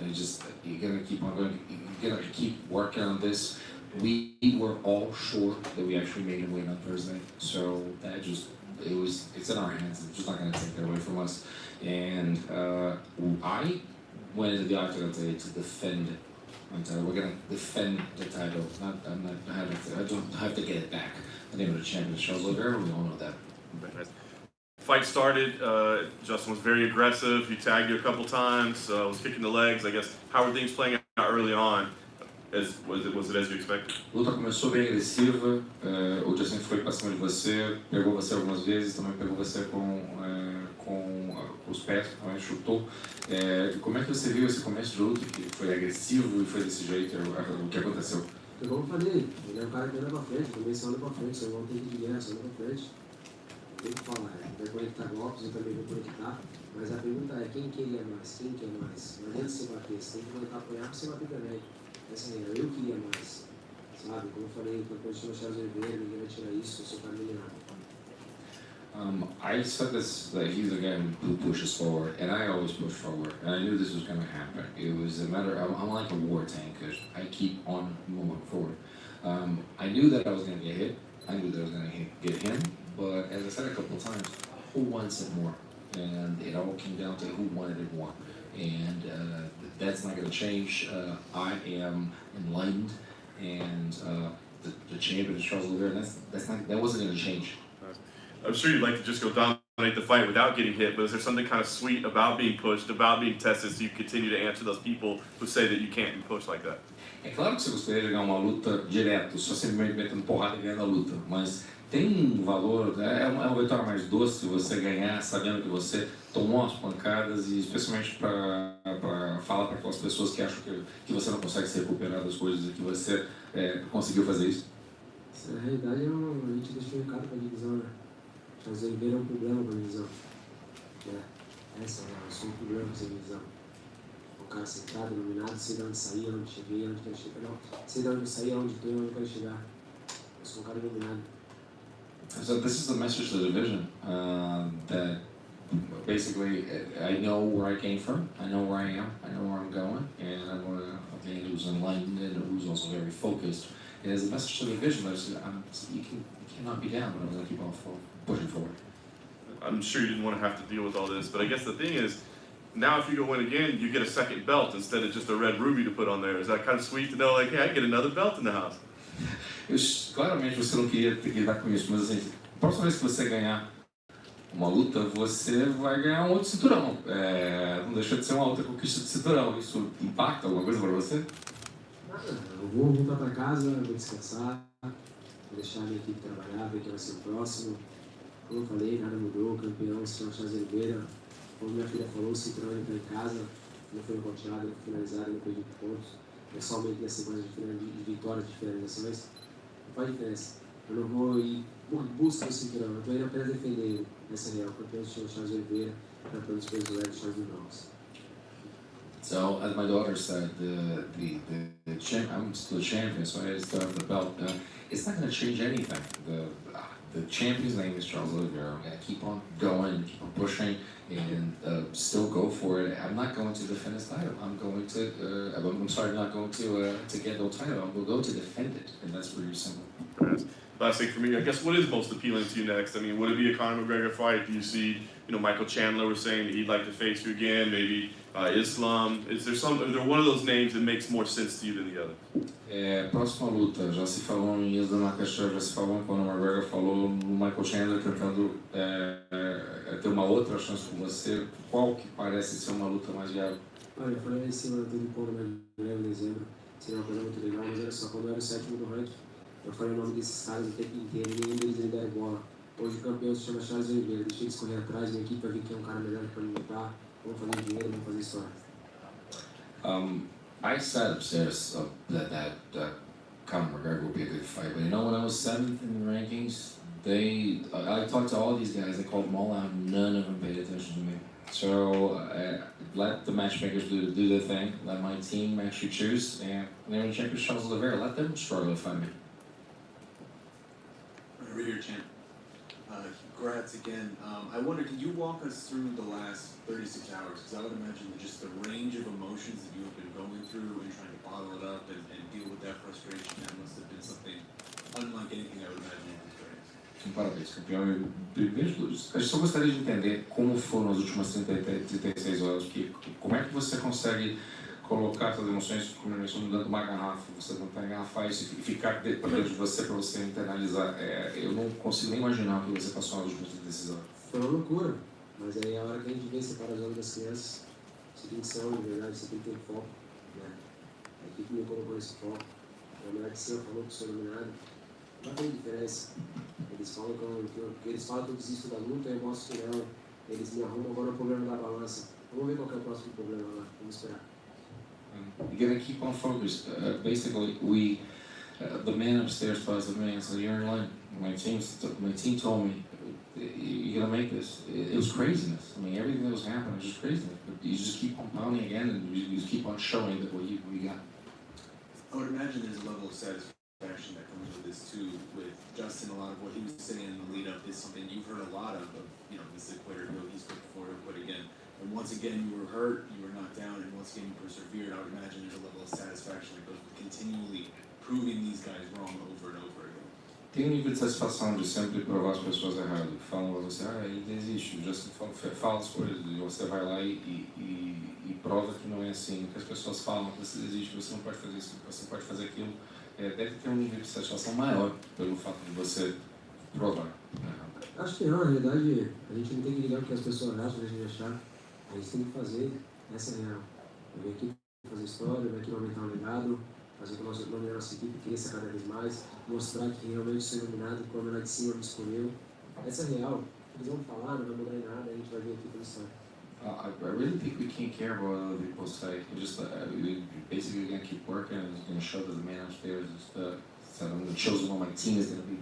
S14: you're gonna keep on going. You're gonna keep working on this. We were all sure that we actually made him win on Thursday. So that it's in our hands. It's just not gonna take that away from us. And I went into the octagon today to defend my title. We're gonna defend the title. I don't have to get it back. The name of the champion is Charles Oliveira. We all know that.
S1: Fight started. Justin was very aggressive. He tagged you a couple times. Was kicking the legs. I guess how were things playing out early on? Was it as you expected?
S14: A luta começou bem agressiva. O Justin foi pra cima de você, pegou você algumas vezes, também pegou você com os pés, também chutou. Como é que você viu esse começo de luta que foi agressivo e foi desse jeito? O que aconteceu?
S15: Como eu falei, ele é um cara que anda pra frente, também só anda pra frente, só não tem que guiar, só anda pra frente. Tem que falar, vai conectar golpes, eu também vou conectar, mas a pergunta é quem queria mais, quem quer mais? Não adianta você bater, você tem que voltar a apoiar pra você bater também. Essa aí, eu queria mais, sabe? Como eu falei, o campeão chama Charles Oliveira, ninguém vai tirar isso, eu sou familiar.
S14: I said this, that he's the guy who pushes forward, and I always push forward, and I knew this was going to happen. It was a matter of, I'm like a war tank, because I keep on moving forward. I knew that I was going to get hit, I knew that I was going to get him, but as I said a couple of times, who wants it more? And it all came down to who wanted it more. And that's not going to change. I am enlightened, and the champion is Charles Oliveira, that wasn't going to change.
S1: I'm sure you'd like to just go dominate the fight without getting hit, but is there something kind of sweet about being pushed, about being tested, so you continue to answer those people who say that you can't be pushed like that?
S14: É claro que você gostaria de ganhar uma luta direto, só simplesmente metendo porrada e ganhando a luta, mas tem um valor, é uma vitória mais doce você ganhar sabendo que você tomou umas pancadas e especialmente para falar para aquelas pessoas que acham que você não consegue se recuperar das coisas e que você conseguiu fazer isso.
S15: Na realidade, a gente deixou um recado para a divisão, né? Charles Oliveira é um problema para a divisão. Essa é eu sou um problema para essa divisão. Um cara sentado, iluminado, sei de onde sair, onde cheguei, onde quero chegar. Não, sei de onde eu saí, onde estou e onde quero chegar. Eu sou um cara iluminado.
S14: So this is the message to the division, that basically I know where I came from, I know where I am, I know where I'm going, and I'm a man who's enlightened and who's also very focused. And as a message to the division, you cannot be down, but I'm going to keep on pushing forward.
S1: I'm sure you didn't want to have to deal with all this, but I guess the thing is, now if you go win again, you get a second belt instead of just a red ruby to put on there. Is that kind of sweet to know, like, hey, I get another belt in the house?
S14: Claramente você não queria ter que lidar com isso, mas assim, a próxima vez que você ganhar uma luta, você vai ganhar um outro cinturão. Não deixa de ser uma outra conquista de cinturão. Isso impacta alguma coisa para você?
S15: Eu vou voltar para casa, vou descansar, vou deixar a minha equipe trabalhar, ver quem vai ser o próximo. Como eu falei, nada mudou, o campeão se chama Charles Oliveira. Como minha filha falou, o cinturão entrou em casa, não foi nocauteado, não foi finalizado, não perdi pontos. Eu só aumentei a sequência de vitórias, de finalizações. Não faz diferença. Eu não vou ir buscar o cinturão, eu estou indo apenas defender ele. Essa é real, o campeão se chama Charles Oliveira, campeão dos pesos leves, Charles Oliveira.
S14: So, as my daughter said, I'm still the champion, so I still have the belt. It's not going to change anything. The champion's name is Charles Oliveira. I'm going to keep on going, keep on pushing, and still go for it. I'm not going to defend his title. I'm going to, I'm sorry, not going to get no title. I'm going to go to defend it, and that's pretty simple.
S1: Last thing for me, I guess, what is most appealing to you next? I mean, would it be a Conor McGregor fight? Do you see, Michael Chandler was saying that he'd like to face you again, maybe Islam? Is there one of those names that makes more sense to you than the other?
S14: Próxima luta, já se falou em Islam Makhachev, já se falou em Conor McGregor, falou no Michael Chandler tentando ter uma outra chance com você. Qual que parece ser uma luta mais viável?
S15: Olha, eu falei em cima do Conor McGregor em dezembro, seria uma coisa muito legal, mas olha só, quando eu era o sétimo do ranking, eu falei o nome desses caras o tempo inteiro e nenhum deles me deram bola. Hoje o campeão se chama Charles Oliveira, deixei eles correr atrás, minha equipe vai ver quem é um cara melhor para me lutar, vamos fazer dinheiro, vamos fazer história.
S14: I said upstairs that Conor McGregor would be a good fight, but when I was 7th in the rankings, I talked to all these guys, I called them all out, none of them paid attention to me. So let the matchmakers do their thing, let my team actually choose, and then when champion Charles Oliveira, let them struggle to find me.
S19: Over here, champ. Congrats again. I wonder, can you walk us through the last 36 hours? Because I would imagine that just the range of emotions that you have been going through and trying to bottle it up and deal with that frustration, that must have been something unlike anything I would imagine you've experienced.
S14: Parabéns, campeão. Eu só gostaria de entender como foram as últimas 36 horas, como é que você consegue colocar suas emoções como dentro de uma garrafa, você não tem engarrafar isso e ficar dentro de você para você internalizar. Eu não consigo nem imaginar o que você passou nas últimas 36 horas.
S15: Foi uma loucura, mas aí a hora que a gente vê separar as horas das crianças, você tem que ser homem de verdade, você tem que ter foco, né? A equipe me colocou nesse foco, a mulher de cima falou que sou iluminado, não tem diferença. Eles falam que eu desisto da luta, eu mostro que não, eles me arrumam agora o problema da balança. Vamos ver qual que é o próximo problema lá, vamos esperar.
S14: You're gonna keep on focused. Basically, the man upstairs tells the man, so you're in line. My team told me, you're gonna make this. It was craziness. I mean, everything that was happening was just craziness. But you just keep on pounding again, and you just keep on showing that what you got.
S19: I would imagine there's a level of satisfaction that comes with this too. With Justin, a lot of what he was saying in the lead up is something you've heard a lot of this is a quitter, he's quit before, he'll quit again. And once again, you were hurt, you were knocked down, and once again, you persevered. I would imagine there's a level of satisfaction that goes with continually proving these guys wrong over and over again.
S14: Tem um nível de satisfação de sempre provar as pessoas erradas. Falam pra você, ele desiste. Just fala as coisas, e você vai lá e prova que não é assim. Que as pessoas falam que você desiste, você não pode fazer isso, você pode fazer aquilo. Deve ter um nível de satisfação maior pelo fato de você provar.
S15: Acho que não, na realidade, a gente não tem que ligar o que as pessoas acham, a gente achar. A gente tem que fazer, essa é a real. Eu vim aqui fazer história, eu vim aqui aumentar o legado, fazer com a nossa equipe cresça cada vez mais, mostrar que realmente sou iluminado, que o homem lá de cima me escolheu. Essa é a real. Eles vão falar, não vai mudar em nada, a gente vai vir aqui fazer história.
S14: I really think we can't care about what other people say. We basically gonna keep working and it's gonna show that the man upstairs is the chosen one. My team is gonna be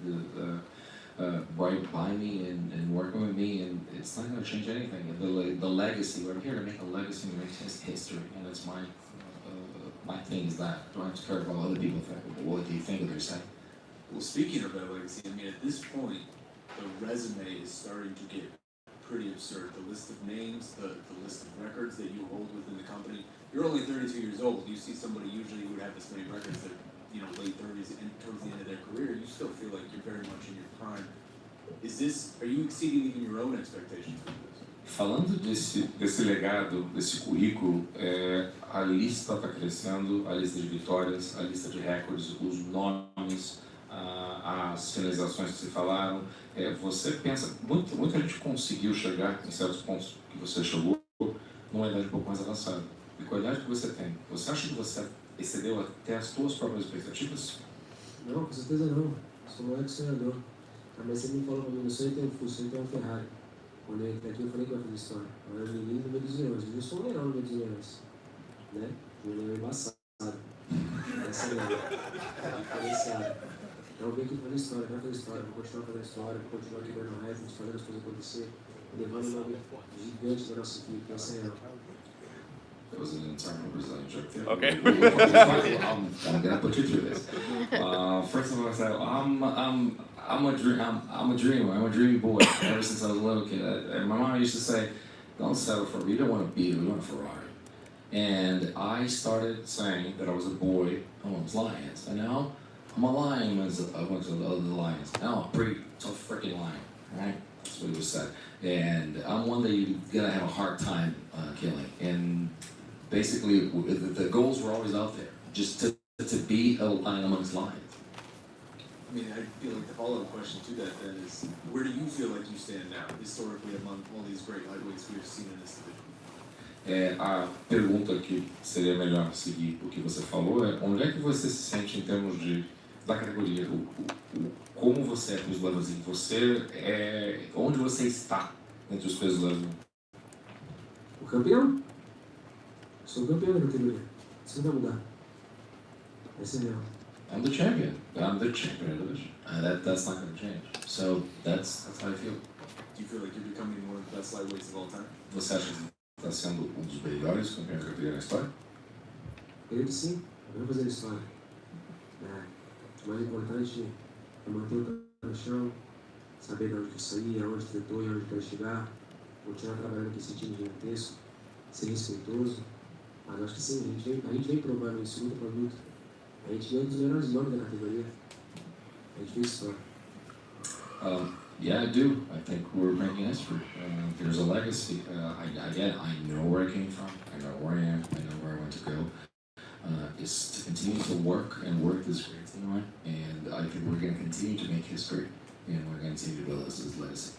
S14: right by me and working with me, and it's not gonna change anything. The legacy, we're here to make a legacy and make history, and it's my thing is that. I don't have to care about what other people think, but what they think of their side.
S19: Well, speaking of that legacy, I mean, at this point, the resume is starting to get pretty absurd. The list of names, the list of records that you hold within the company. You're only 32 years old. You see somebody usually who would have this many records that, late 30s and towards the end of their career, you still feel like you're very much in your prime. Are you exceeding even your own expectations with this?
S14: Falando desse legado, desse currículo, a lista está crescendo, a lista de vitórias, a lista de recordes, os nomes, as finalizações que se falaram. Você pensa, muita gente conseguiu chegar em certos pontos que você chegou numa idade um pouco mais avançada. E com a idade que você tem, você acha que você excedeu até as suas próprias expectativas?
S15: Não, com certeza não. Sou um moleque sonhador. A mãe sempre me falou pra mim, meu sonho é ter um Fusca, sonho é ter um Ferrari. Quando eu entrei aqui, eu falei que eu ia fazer história. Eu era menino no meio dos leões. Eu sou um leão no meio dos leões. Né? Um leão embaçado. Essa é a diferenciada. Então eu vim aqui fazer história, quero fazer história, vou continuar fazendo história, vou continuar quebrando recordes, fazendo as coisas acontecer, levando um nome gigante da nossa equipe, essa é a
S14: That was an internal Brazilian joke there.
S12: Okay.
S14: I'm gonna put you through this. First of all, I said I'm a dreamer. I'm a dreamy boy. Ever since I was a little kid, and my mom used to say, "Don't settle for you don't want a Beetle, you want a Ferrari." And I started saying that I was a boy amongst lions, and now I'm a lion amongst the other lions. Now I'm a pretty tough freaking lion, right? That's what it was said. And I'm one that you're gonna have a hard time killing. And basically, the goals were always out there, just to be a lion amongst lions.
S19: I mean, I feel like the follow-up question to that then is, where do you feel like you stand now, historically, among all these great lightweights we've seen in this division?
S14: A pergunta que seria melhor seguir o que você falou é onde é que você se sente em termos da categoria, como você é peso levezinho, onde você está entre os pesos levezinhos?
S15: O campeão? Sou campeão da categoria. Isso não vai mudar. Essa é a real.
S14: I'm the champion. I'm the champion of the division. That's not going to change. So that's how I feel.
S19: Do you feel like you're becoming one of the best lightweights of all time?
S14: Você acha que está sendo dos melhores campeões da categoria na história?
S15: Creio que sim, vamos fazer história. O mais importante é manter o pé no chão, saber de onde eu saí, aonde tentou e aonde quero chegar, continuar trabalhando com esse time gigantesco, ser respeitoso. Mas acho que sim, a gente vem provando isso muito produto. A gente é um dos melhores nomes da categoria. A gente fez história.
S14: Yeah, I do. I think we're making history. There's a legacy. I know where I came from. I know where I am. I know where I want to go. Is to continue to work this great team on, and I think we're going to continue to make history, and we're going to continue to build this legacy.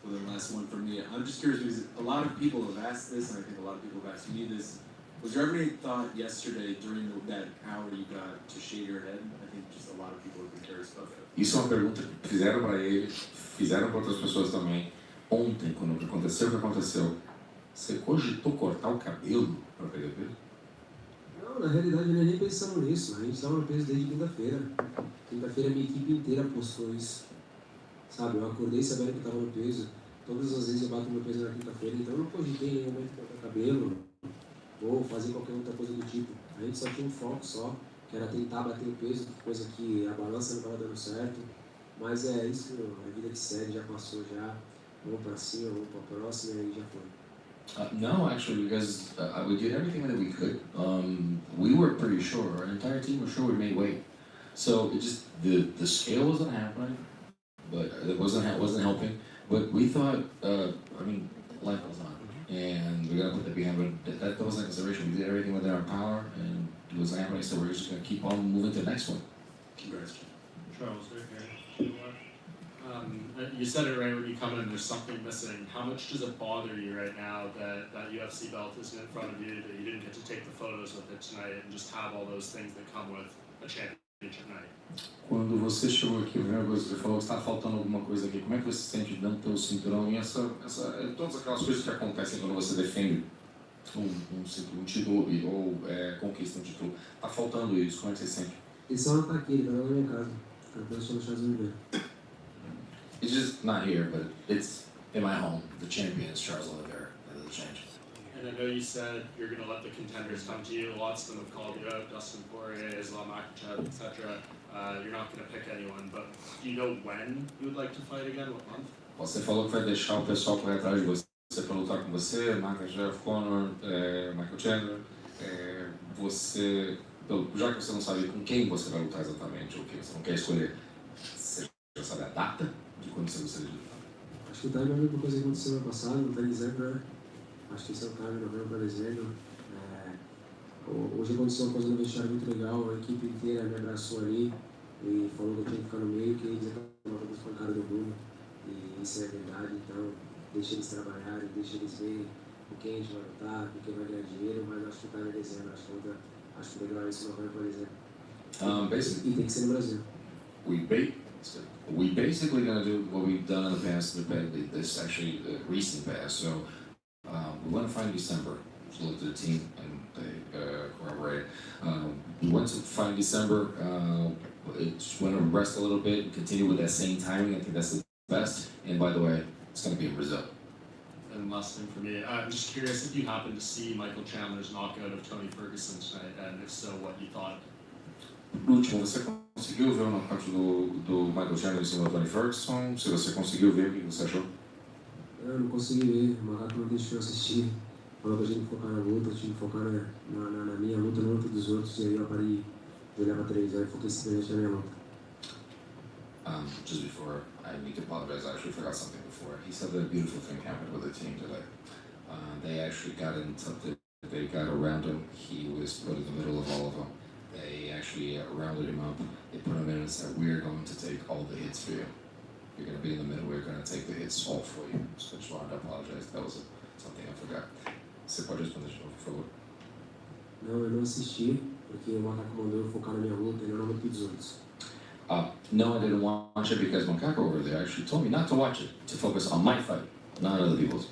S19: Well, the last one for me. I'm just curious because a lot of people have asked this, and I think a lot of people have asked me this. Was there ever any thought yesterday during that hour you got to shave your head? I think just a lot of people have been curious about that.
S14: Isso é uma pergunta que fizeram para ele, fizeram para outras pessoas também. Ontem, quando aconteceu o que aconteceu, você cogitou cortar o cabelo para perder peso?
S15: Não, na realidade nós nem pensamos nisso. A gente estava no peso desde quinta-feira. Quinta-feira a minha equipe inteira postou isso. Sabe, eu acordei sabendo que estava no peso. Todas as vezes eu bato meu peso na quinta-feira, então eu não cogitei em nenhum momento cortar cabelo ou fazer qualquer outra coisa do tipo. A gente só tinha um foco só, que era tentar bater o peso, coisa que a balança não estava dando certo. Mas é isso, a vida que segue, já passou já. Vamos para cima, vamos para a próxima e já foi.
S14: No, actually, because we did everything that we could. We were pretty sure, our entire team was sure we made weight. So it just, the scale wasn't happening, but it wasn't helping. But we thought, life goes on. And we got to put that behind, but that wasn't consideration. We did everything within our power, and it wasn't happening, so we're just going to keep on moving to the next one.
S19: Congrats.
S7: Charles, right here. You said it right when you come in, there's something missing. How much does it bother you right now that that UFC belt isn't in front of you, that you didn't get to take the photos with it tonight, and just have all those things that come with a championship night?
S14: Quando você chegou aqui, a primeira coisa que você falou que está faltando alguma coisa aqui. Como é que você se sente dando teu cinturão e todas aquelas coisas que acontecem quando você defende um título ou conquista um título? Está faltando isso. Como é que você se sente?
S15: Ele só não está aqui, ele está lá na minha casa. O campeão chama Charles Oliveira.
S14: It's just not here, but it's in my home. The champion is Charles Oliveira. That doesn't change.
S7: And I know you said you're going to let the contenders come to you. Lots of them have called you out, Dustin Poirier, Islam Makhachev, etc. You're not going to pick anyone, but do you know when you would like to fight again? What month?
S14: Você falou que vai deixar o pessoal correr atrás de você para lutar com você, Makhachev, Conor, Michael Chandler. Já que você não sabe com quem você vai lutar exatamente, ou que você não quer escolher, você já sabe a data de quando você gostaria de lutar?
S15: Acho que o time é a mesma coisa que aconteceu ano passado, não está em dezembro, né? Acho que esse é o time, novembro para dezembro. Hoje aconteceu uma coisa no vestiário muito legal, a equipe inteira me abraçou ali e falou que eu tinha que ficar no meio, que eles iam fazer uma pancada do mundo. E isso é verdade, então deixa eles trabalharem, deixa eles verem com quem a gente vai lutar, com quem vai ganhar dinheiro, mas acho que o time é dezembro, acho que legal isso novembro para dezembro. E tem que ser no Brasil.
S14: We basically gonna do what we've done in the past, this actually recent past. So we want to find December. So looked at the team and they corroborated. We went to find December. Just want to rest a little bit and continue with that same timing. I think that's the best. And by the way, it's going to be in Brazil.
S7: And last thing for me, I'm just curious if you happened to see Michael Chandler's knockout of Tony Ferguson tonight, and if so, what you thought.
S14: No último, você conseguiu ver o nocaute do Michael Chandler em cima do Tony Ferguson? Se você conseguiu ver, o que você achou?
S15: Eu não consegui ver, o Macaco não deixou assistir. Falou pra gente focar na luta, eu tive que focar na minha luta, na luta dos outros, e aí eu parei de olhar pra televisão e foquei simplesmente na minha luta.
S14: Just before, I need to apologize, I actually forgot something before. He said that a beautiful thing happened with the team today. They actually got in something, they got around him, he was put in the middle of all of them. They actually rounded him up, they put him in and said, we're going to take all the hits for you. You're going to be in the middle, we're going to take the hits all for you. So I just wanted to apologize, that was something I forgot. Você pode responder de novo, por favor?
S15: Não, eu não assisti, porque o Macaco mandou eu focar na minha luta e não na luta dos outros.
S14: No, I didn't watch it because Macaco over there actually told me not to watch it, to focus on my fight, not other people's.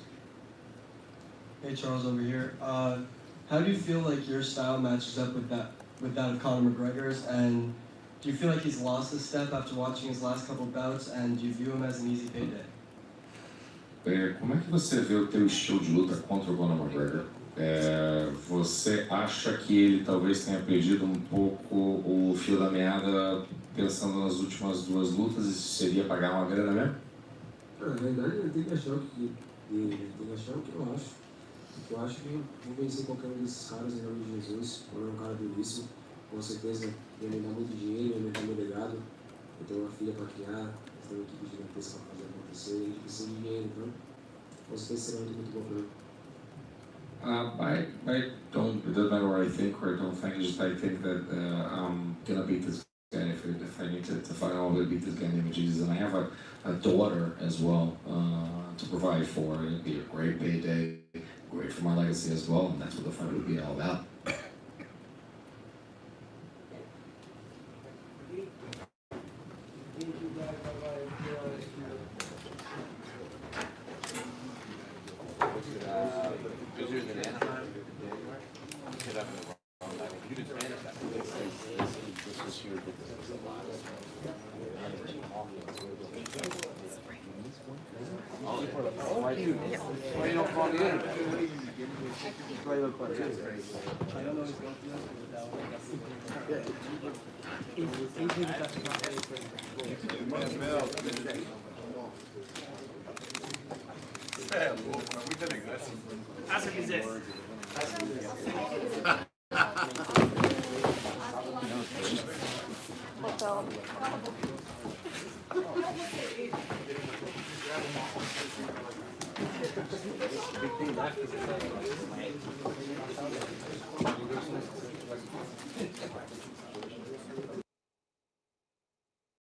S4: Hey Charles, over here. How do you feel like your style matches up with that of Conor McGregor's? And Do you feel like he's lost a step after watching his last couple bouts, and do you view him as an easy payday?
S14: Como é que você vê o teu estilo de luta contra o Conor McGregor? Você acha que ele talvez tenha perdido um pouco o fio da meada pensando nas últimas duas lutas? Isso seria pagar uma grana mesmo?
S6: Na verdade, ele tem que achar o que eu acho. Porque eu acho que eu vou vencer qualquer um desses caras em nome de Jesus. Quando é um cara duríssimo, com certeza ia me dar muito dinheiro, ia me dar meu legado. Eu tenho uma filha para criar, eu tenho uma equipe gigantesca para fazer acontecer, e a gente precisa de dinheiro, então com certeza será muito bom para mim.
S14: I don't, it doesn't matter what I think or I don't think, just I think that I'm gonna beat this guy if I need to fight, I'm gonna beat this guy named Jesus. And I have a daughter as well to provide for. It'd be a great payday, great for my legacy as well, and that's what the fight would be all about.